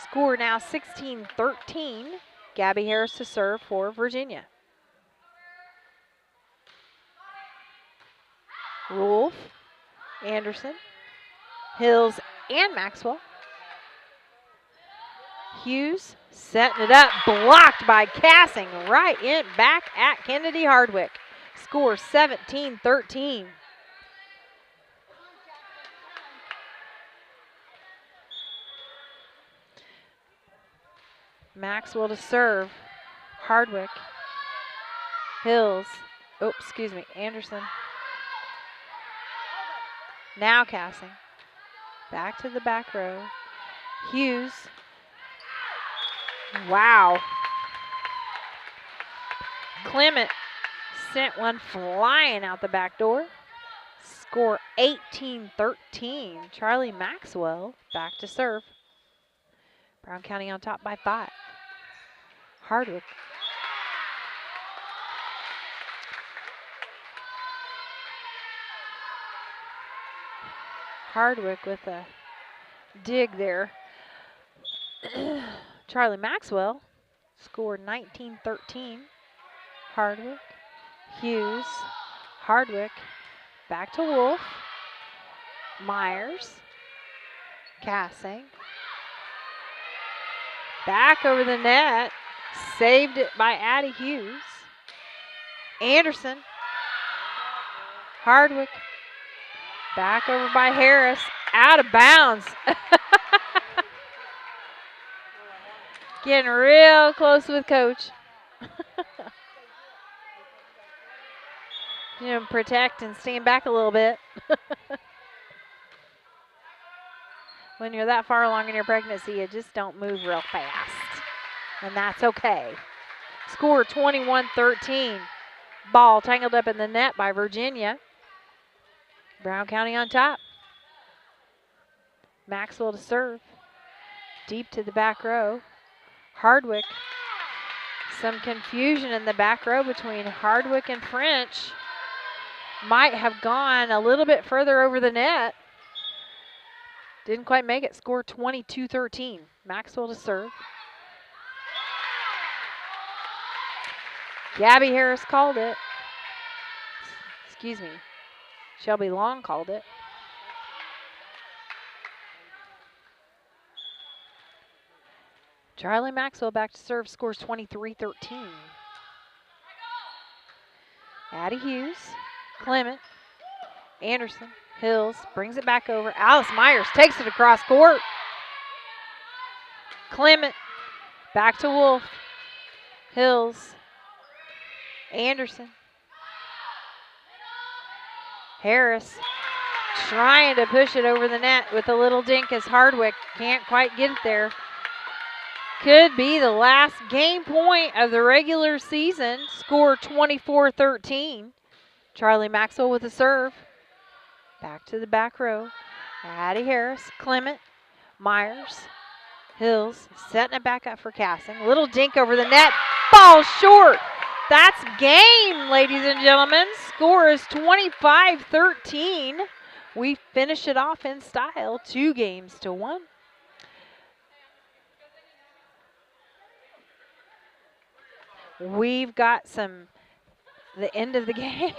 Score now 16-13. Gabby Harris to serve for Virginia. Wolf, Anderson, Hills, and Maxwell. Hughes setting it up, blocked by Cassing, right in back at Kennedy Hardwick. Score 17-13. Maxwell to serve. Hardwick. Hills. Oh, excuse me, Anderson. Now Cassing. Back to the back row. Hughes. Wow. Clement sent one flying out the back door. Score 18-13. Charlie Maxwell back to serve. Brown County on top by 5. Hardwick. Hardwick with a dig there. Charlie Maxwell scored 19-13. Hardwick, Hughes, Hardwick, back to Wolf. Myers, Cassing. Back over the net. Saved it by Addie Hughes. Anderson. Hardwick. Back over by Harris. Out of bounds. Getting real close with Coach. You know, protect and stand back a little bit. When you're that far along in your pregnancy, you just don't move real fast. And that's okay. Score 21-13. Ball tangled up in the net by Virginia. Brown County on top. Maxwell to serve. deep to the back row. Hardwick. Some confusion in the back row between Hardwick and French. Might have gone a little bit further over the net. Didn't quite make it. Score 22-13. Maxwell to serve. Gabby Harris called it. Excuse me. Shelby Long called it. Charlie Maxwell back to serve, scores 23-13. Addie Hughes, Clement, Anderson, Hills, brings it back over. Alice Myers takes it across court. Clement, back to Wolf. Hills, Anderson. Harris trying to push it over the net with a little dink as Hardwick can't quite get it there. Could be the last game point of the regular season. Score 24-13. Charlie Maxwell with a serve. Back to the back row. Addie Harris, Clement, Myers, Hills, setting it back up for Cassing. Little dink over the net. Ball short. That's game, ladies and gentlemen. Score is 25-13. We finish it off in style, 2-1. We've got the end of the game.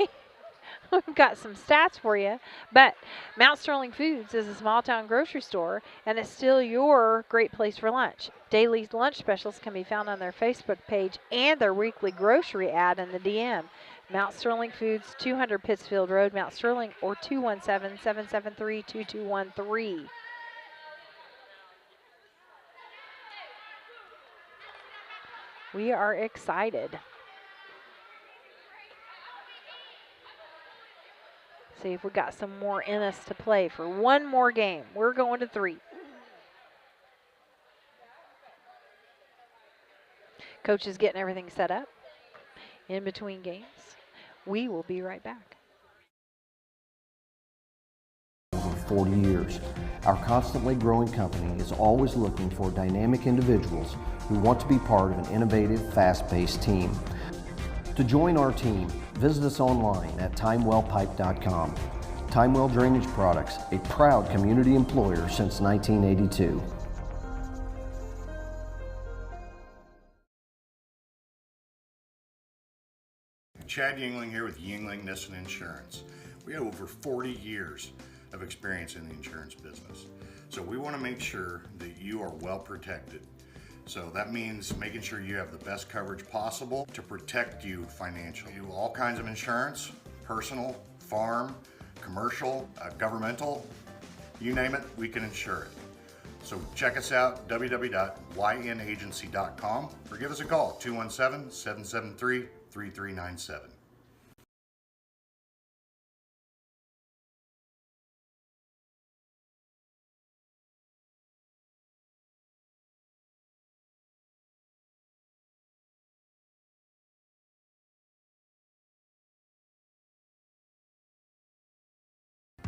We've got some stats for you. But Mount Sterling Foods is a small town grocery store, and it's still your great place for lunch. Daily lunch specials can be found on their Facebook page and their weekly grocery ad in the DM. Mount Sterling Foods, 200 Pittsfield Road, Mount Sterling, or 217-773-2213. We are excited. See if we got some more in us to play for one more game. We're going to 3. Coach is getting everything set up in between games. We will be right back. Over 40 years, our constantly growing company is always looking for dynamic individuals who want to be part of an innovative, fast-paced team. To join our team, visit us online at timewellpipe.com. Timewell Drainage Products, a proud community employer since 1982. Chad Yingling here with Yingling Nissen Insurance. We have over 40 years of experience in the insurance business. So we want to make sure that you are well protected. So that means making sure you have the best coverage possible to protect you financially. We do all kinds of insurance, personal, farm, commercial, governmental, you name it, we can insure it. So check us out, www.ynagency.com, or give us a call, 217-773-3397.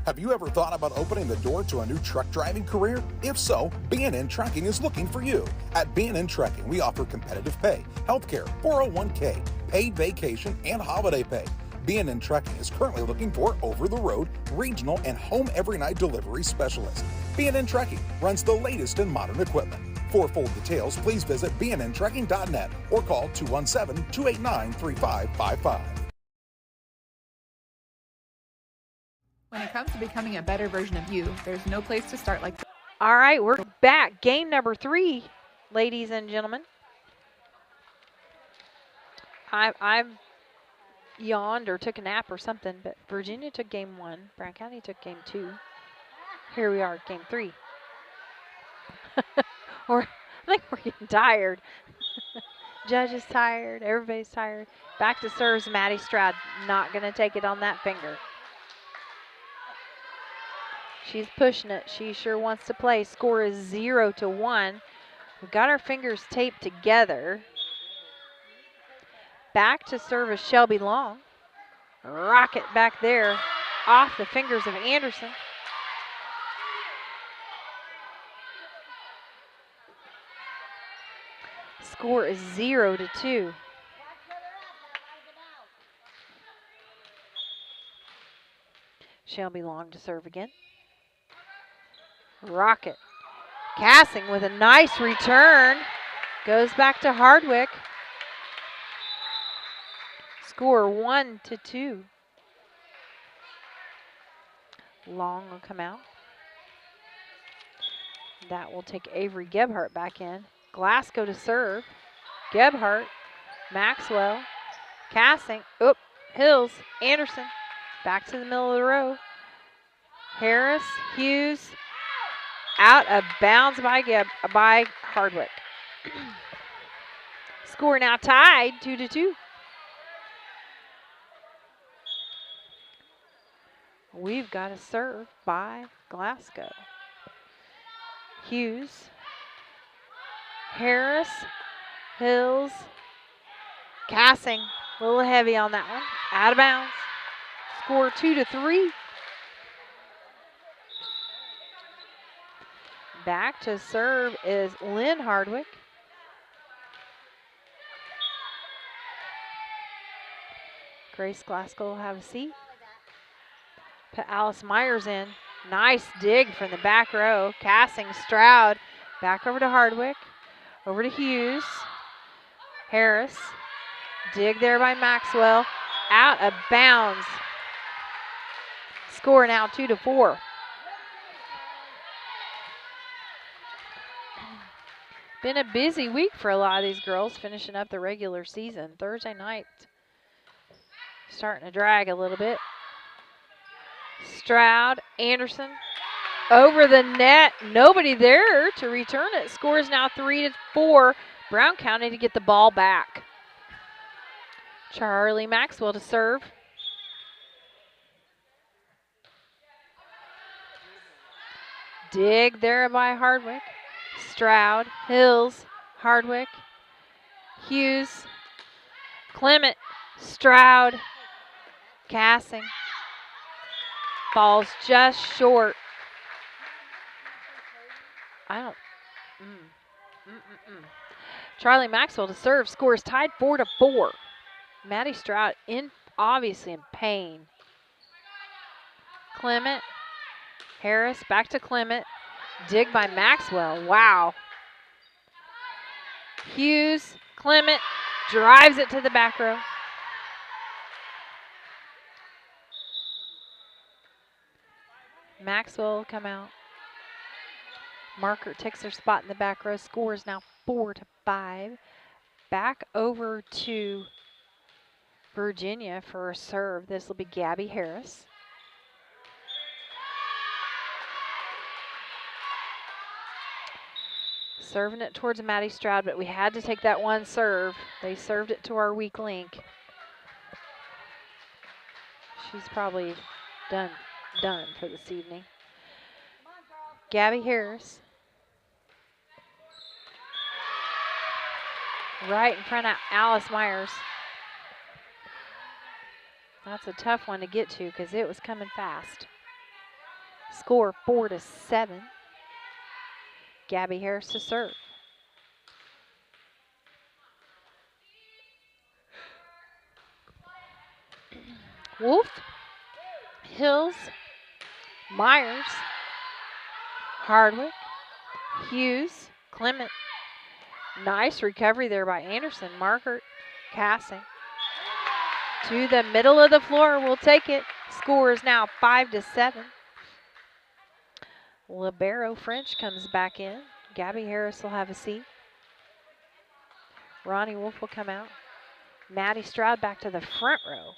Have you ever thought about opening the door to a new truck driving career? If so, B&N Trucking is looking for you. At B&N Trucking, we offer competitive pay, healthcare, 401k, paid vacation, and holiday pay. B&N Trucking is currently looking for over-the-road, regional, and home every night delivery specialists. B&N Trucking runs the latest in modern equipment. For full details, please visit bnntrucking.net or call 217-289-3555. When it comes to becoming a better version of you, there's no place to start like that. All right, we're back. Game number 3, ladies and gentlemen. I've yawned or took a nap or something, but Virginia took game 1. Brown County took game 2. Here we are, game 3. I think we're getting tired. Judge is tired. Everybody's tired. Back to serves, Maddie Stroud. Not going to take it on that finger. She's pushing it. She sure wants to play. Score is 0-1. We've got our fingers taped together. Back to service, Shelby Long. Rocket back there off the fingers of Anderson. Score is 0-2. Shelby Long to serve again. Rocket. Cassing with a nice return. Goes back to Hardwick. Score 1-2. Long will come out. That will take Avery Gebhardt back in. Glasgow to serve. Gebhardt, Maxwell, Cassing, Hills, Anderson, back to the middle of the row. Harris, Hughes, out of bounds by Hardwick. Score now tied 2-2. We've got a serve by Glasgow. Hughes, Harris, Hills, Cassing, a little heavy on that one, out of bounds. Score 2-3. Back to serve is Lynn Hardwick. Grace Glasgow will have a seat. Put Alice Myers in. Nice dig from the back row. Cassing, Stroud, back over to Hardwick. Over to Hughes. Harris. Dig there by Maxwell. Out of bounds. Score now 2-4. Been a busy week for a lot of these girls finishing up the regular season. Thursday night starting to drag a little bit. Stroud, Anderson, over the net. Nobody there to return it. Score is now 3-4. Brown County to get the ball back. Charlie Maxwell to serve. Dig there by Hardwick. Stroud, Hills, Hardwick, Hughes, Clement, Stroud, Cassing. Falls just short. Charlie Maxwell to serve. Score is tied 4-4. Maddie Stroud obviously in pain. Clement, Harris back to Clement. Dig by Maxwell. Wow. Hughes, Clement drives it to the back row. Maxwell will come out. Marker takes her spot in the back row. Score is now 4-5. Back over to Virginia for a serve. This will be Gabby Harris. Serving it towards Maddie Stroud, but we had to take that one serve. They served it to our weak link. She's probably done for this evening. Gabby Harris. Right in front of Alice Myers. That's a tough one to get to because it was coming fast. Score 4-7. Gabby Harris to serve. Wolf, Hills, Myers, Hardwick, Hughes, Clement. Nice recovery there by Anderson. Markert, Cassing. To the middle of the floor, we'll take it. Score is now 5-7. Libero French comes back in. Gabby Harris will have a seat. Ronnie Wolf will come out. Maddie Stroud back to the front row.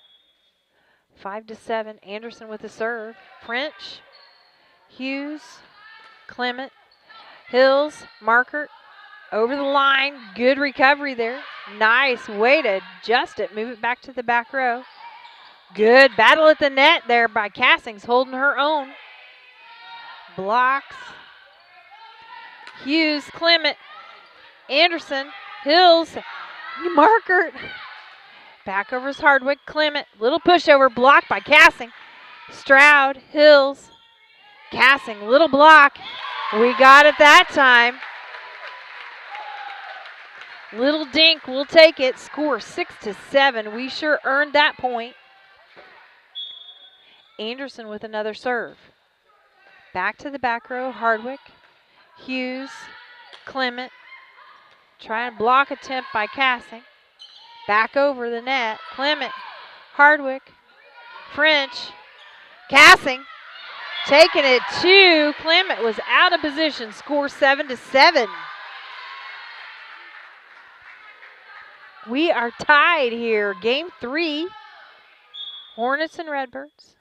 5-7. Anderson with the serve. French, Hughes, Clement, Hills, Markert. Over the line. Good recovery there. Nice way to adjust it. Move it back to the back row. Good battle at the net there by Cassings, holding her own. Blocks. Hughes, Clement, Anderson, Hills, Markert. Back over is Hardwick, Clement. Little pushover, blocked by Cassing. Stroud, Hills, Cassing, little block. We got it that time. Little dink will take it. Score 6-7. We sure earned that point. Anderson with another serve. Back to the back row. Hardwick, Hughes, Clement. Try and block attempt by Cassing. Back over the net. Clement, Hardwick, French, Cassing. Taking it to Clement was out of position. Score 7-7. We are tied here. Game 3. Hornets and Redbirds.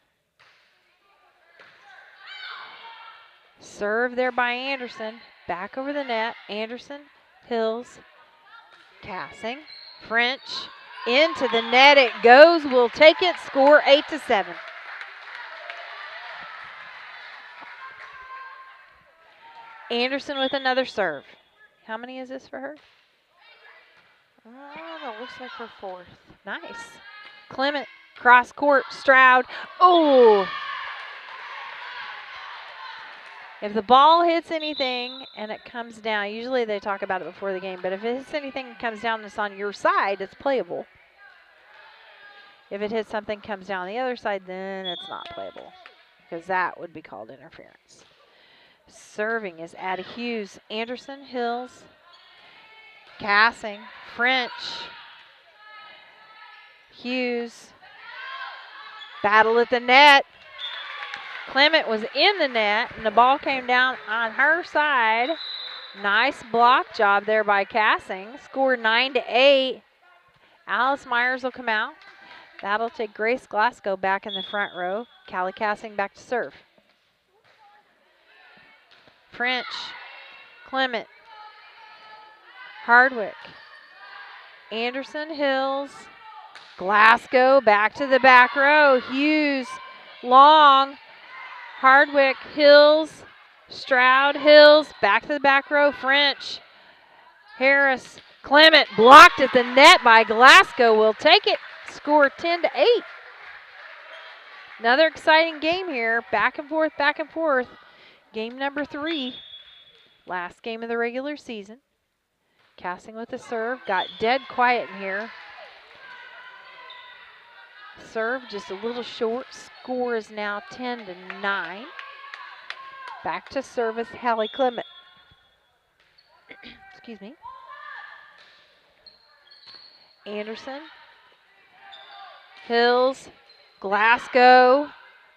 Serve there by Anderson. Back over the net. Anderson, Hills, Cassing, French. Into the net it goes. We'll take it. Score 8-7. Anderson with another serve. How many is this for her? Oh, looks like her 4th. Nice. Clement, cross court, Stroud. Oh! If the ball hits anything and it comes down, usually they talk about it before the game, but if it hits anything and comes down and it's on your side, it's playable. If it hits something comes down the other side, then it's not playable because that would be called interference. Serving is Addie Hughes. Anderson, Hills, Cassing, French, Hughes. Battle at the net. Clement was in the net, and the ball came down on her side. Nice block job there by Cassing. Score 9-8. Alice Myers will come out. That'll take Grace Glasgow back in the front row. Callie Cassing back to serve. French, Clement, Hardwick, Anderson, Hills, Glasgow back to the back row. Hughes, Long, Hardwick, Hills, Stroud, Hills, back to the back row. French, Harris, Clement blocked at the net by Glasgow. Will take it. Score 10-8. Another exciting game here. Back and forth, back and forth. Game number 3. Last game of the regular season. Cassing with the serve. Got dead quiet in here. Serve just a little short. Score is now 10-9. Back to service, Hallie Clement. Excuse me. Anderson, Hills, Glasgow,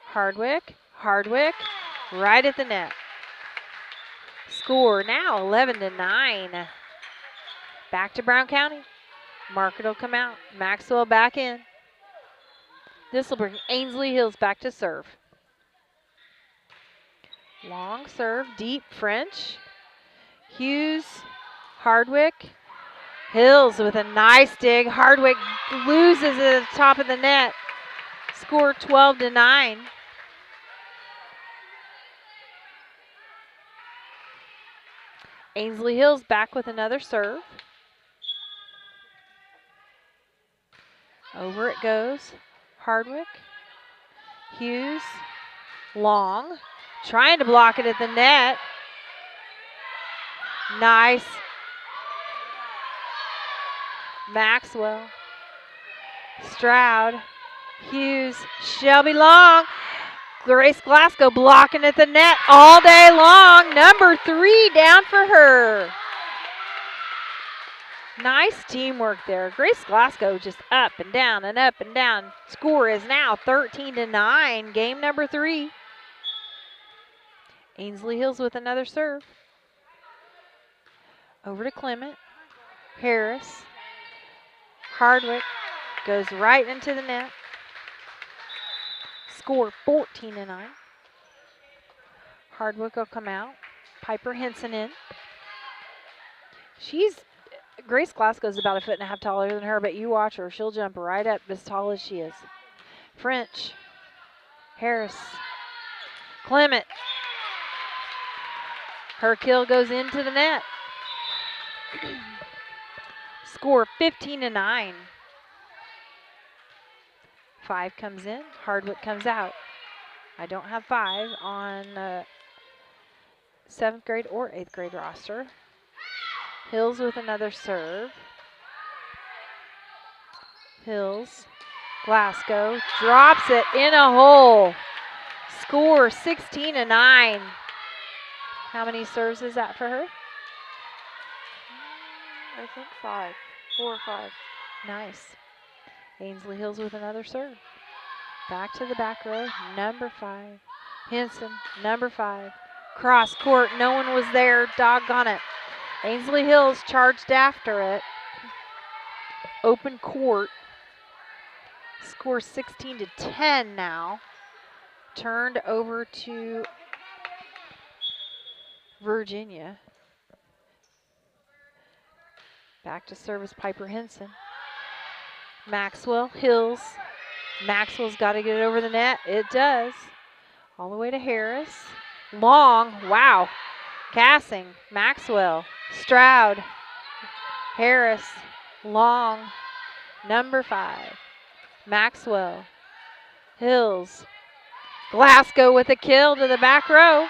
Hardwick, right at the net. Score now 11-9. Back to Brown County. Market will come out. Maxwell back in. This will bring Ainsley Hills back to serve. Long serve, deep French. Hughes, Hardwick. Hills with a nice dig. Hardwick loses it at the top of the net. Score 12-9. Ainsley Hills back with another serve. Over it goes. Hardwick, Hughes, Long, trying to block it at the net. Nice. Maxwell, Stroud, Hughes, Shelby Long, Grace Glasgow blocking at the net all day long. Number 3 down for her. Nice teamwork there. Grace Glasgow just up and down and up and down. Score is now 13-9. Game number 3. Ainsley Hills with another serve. Over to Clement. Harris. Hardwick goes right into the net. Score 14-9. Hardwick will come out. Piper Henson in. Grace Glasgow's about 1.5 feet taller than her, but you watch her. She'll jump right up as tall as she is. French. Harris. Clement. Her kill goes into the net. Score 15-9. 5 comes in. Hardwick comes out. I don't have 5 on 7th grade or 8th grade roster. Hills with another serve. Hills. Glasgow drops it in a hole. Score 16-9. How many serves is that for her? I think 5. 4 or 5. Nice. Ainsley Hills with another serve. Back to the back row, number 5. Henson, number 5. Cross court, no one was there, doggone it. Ainsley Hills charged after it. Open court. Score 16-10 now. Turned over to Virginia. Back to service Piper Henson. Maxwell, Hills. Maxwell's got to get it over the net. It does. All the way to Harris. Long, wow. Cassing, Maxwell, Stroud, Harris, Long, number 5. Maxwell, Hills. Glasgow with a kill to the back row.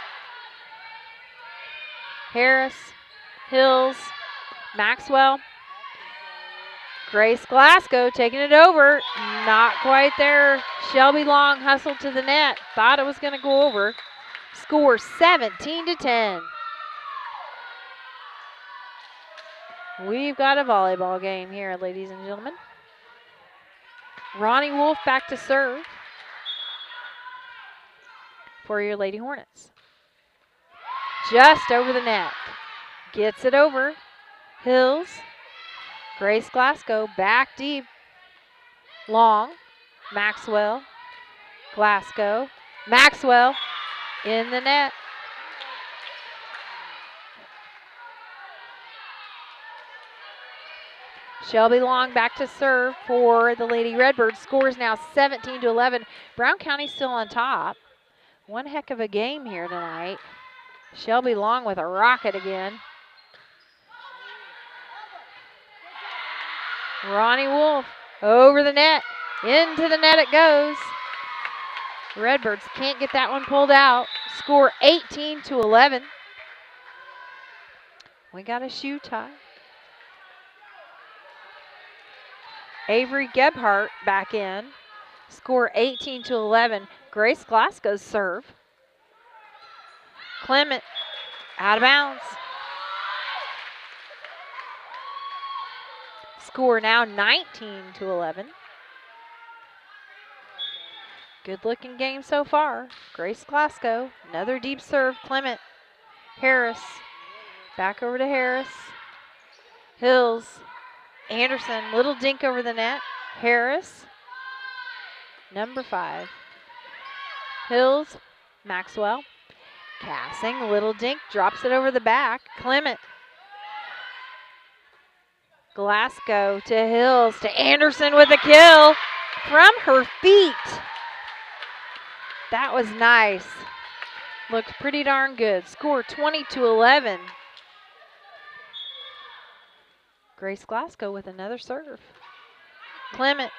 Harris, Hills, Maxwell. Grace Glasgow taking it over. Not quite there. Shelby Long hustled to the net. Thought it was going to go over. Score 17-10. We've got a volleyball game here, ladies and gentlemen. Ronnie Wolf back to serve for your Lady Hornets. Just over the net. Gets it over. Hills. Grace Glasgow back deep. Long. Maxwell. Glasgow. Maxwell in the net. Shelby Long back to serve for the Lady Redbirds. Scores now 17-11. Brown County still on top. One heck of a game here tonight. Shelby Long with a rocket again. Ronnie Wolf over the net. Into the net it goes. Redbirds can't get that one pulled out. Score 18-11. We got a shoe tie. Avery Gebhardt back in. Score 18-11. Grace Glasgow's serve. Clement out of bounds. Score now 19-11. Good looking game so far. Grace Glasgow, another deep serve. Clement, Harris, back over to Harris. Hills, Anderson, little dink over the net. Harris, number 5. Hills, Maxwell, Cassing, little dink, drops it over the back. Clement, Glasgow to Hills to Anderson with a kill from her feet. That was nice. Looked pretty darn good. Score 20-11. Grace Glasgow with another serve. Clement,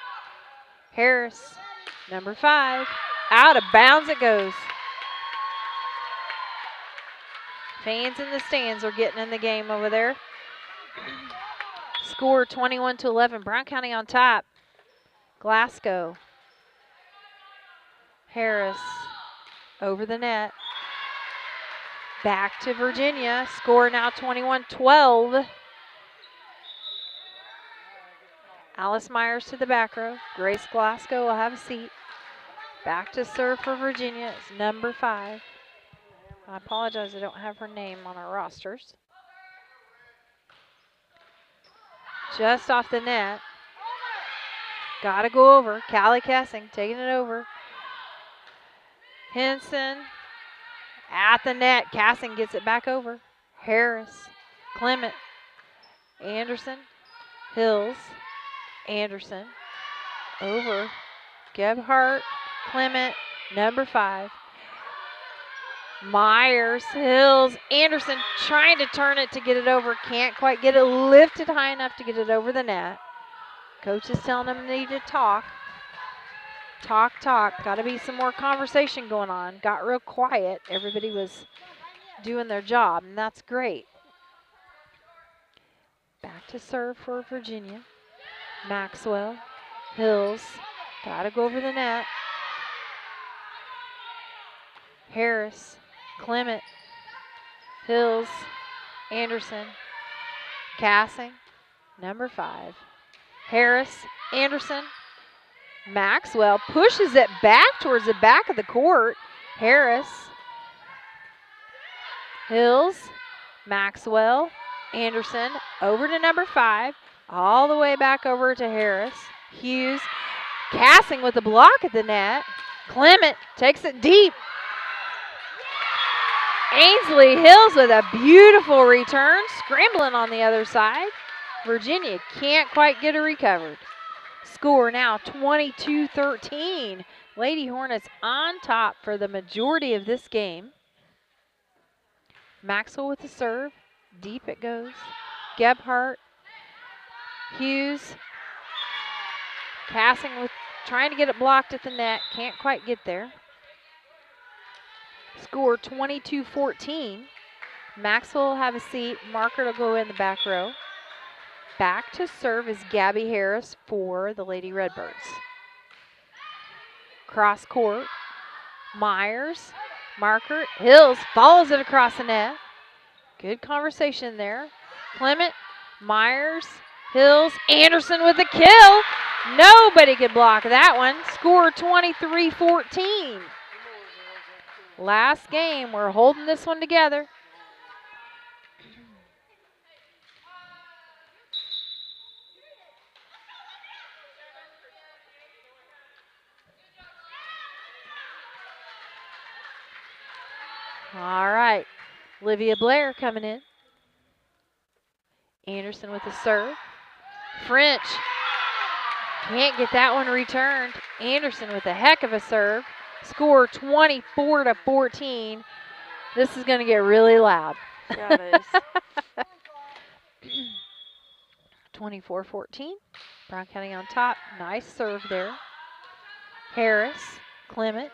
Harris, number 5. Out of bounds it goes. Fans in the stands are getting in the game over there. Score 21-11. Brown County on top. Glasgow. Harris over the net. Back to Virginia. Score now 21-12. Alice Myers to the back row. Grace Glasgow will have a seat. Back to serve for Virginia. It's number 5. I apologize, I don't have her name on our rosters. Just off the net. Got to go over. Callie Cassing taking it over. Henson at the net. Cassing gets it back over. Harris, Clement, Anderson, Hills, Anderson, over. Gebhardt, Clement, number 5. Myers, Hills, Anderson trying to turn it to get it over. Can't quite get it lifted high enough to get it over the net. Coach is telling them they need to talk. Talk. Got to be some more conversation going on. Got real quiet. Everybody was doing their job, and that's great. Back to serve for Virginia. Maxwell. Hills. Got to go over the net. Harris. Clement. Hills. Anderson. Cassing. Number 5. Harris. Anderson. Maxwell pushes it back towards the back of the court. Harris. Hills. Maxwell. Anderson. Over to number 5. All the way back over to Harris. Hughes. Cassing with a block at the net. Clement takes it deep. Ainsley Hills with a beautiful return. Scrambling on the other side. Virginia can't quite get it recovered. Score now 22-13. Lady Hornets on top for the majority of this game. Maxwell with the serve. Deep it goes. Gebhardt. Hughes. Cassing with trying to get it blocked at the net. Can't quite get there. Score 22-14. Maxwell will have a seat. Marker will go in the back row. Back to serve is Gabby Harris for the Lady Redbirds. Cross court. Myers. Marker. Hills follows it across the net. Good conversation there. Clement. Myers. Hills. Anderson with the kill. Nobody could block that one. Score 23-14. Last game. We're holding this one together. All right. Olivia Blair coming in. Anderson with the serve. French can't get that one returned. Anderson with a heck of a serve. Score 24-14. This is going to get really loud. Yeah, it is. 24-14. Brown County on top. Nice serve there. Harris, Clement,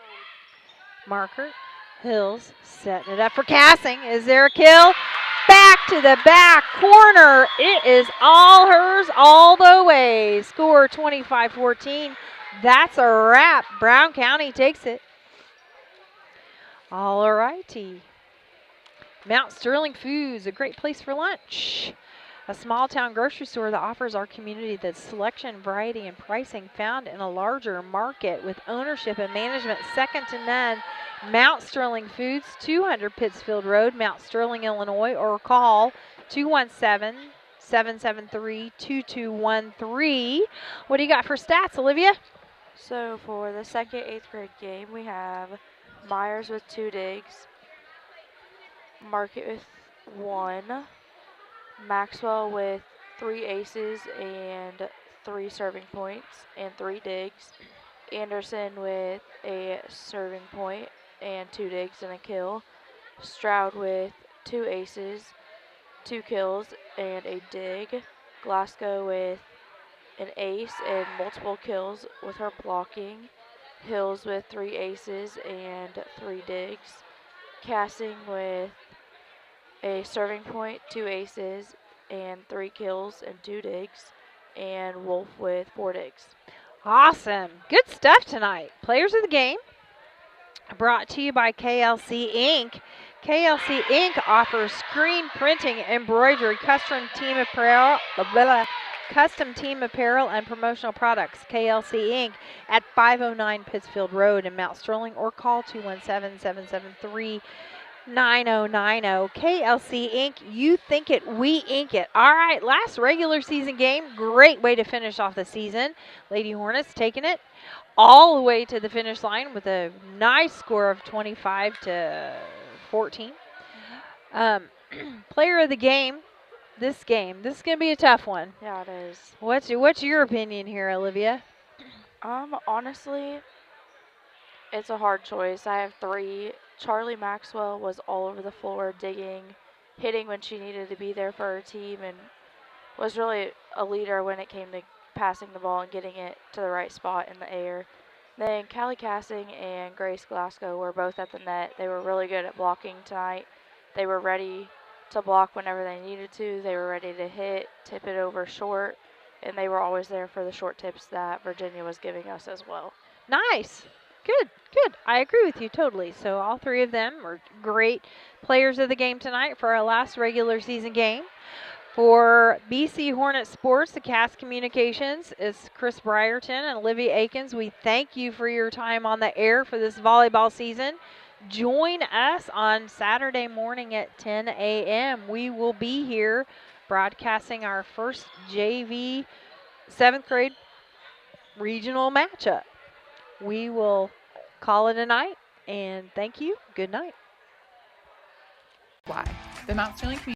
Marker, Hills setting it up for Cassing. Is there a kill? Back to the back corner. It is all hers all the way. Score 25-14. That's a wrap. Brown County takes it. All righty. Mount Sterling Foods, a great place for lunch. A small town grocery store that offers our community the selection, variety, and pricing found in a larger market with ownership and management second to none. Mount Sterling Foods, 200 Pittsfield Road, Mount Sterling, Illinois, or call 217-773-2213. What do you got for stats, Olivia? So for the second 8th grade game, we have Myers with 2 digs, Market with 1, Maxwell with 3 aces and 3 serving points and 3 digs, Anderson with a serving point and 2 digs and a kill, Stroud with 2 aces, 2 kills and a dig, Glasgow with an ace and multiple kills with her blocking, Hills with 3 aces and 3 digs, Cassing with a serving point, 2 aces and 3 kills and 2 digs, and Wolf with 4 digs. Awesome. Good stuff tonight. Players of the game brought to you by KLC Inc. KLC Inc. offers screen printing, embroidery, custom team apparel, and promotional products. KLC Inc. at 509 Pittsfield Road in Mount Sterling, or call 217-773-9090. KLC Inc. You think it, we ink it. All right, last regular season game. Great way to finish off the season. Lady Hornets taking it all the way to the finish line with a nice score of 25-14. Player of the game. This is going to be a tough one. Yeah, it is. What's your opinion here, Olivia? Honestly, it's a hard choice. I have 3. Charlie Maxwell was all over the floor, digging, hitting when she needed to be there for her team, and was really a leader when it came to passing the ball and getting it to the right spot in the air. Then Callie Cassing and Grace Glasgow were both at the net. They were really good at blocking tonight. They were ready to block whenever they needed to. They were ready to hit, tip it over short, and they were always there for the short tips that Virginia was giving us as well. Nice. Good, good. I agree with you totally. So all three of them were great players of the game tonight for our last regular season game. For BC Hornet Sports, the Cast Communications is Chris Brierton and Olivia Akins. We thank you for your time on the air for this volleyball season. Join us on Saturday morning at 10 a.m. We will be here broadcasting our first JV 7th grade regional matchup. We will call it a night, and thank you. Good night. Why? The Mount Sterling Community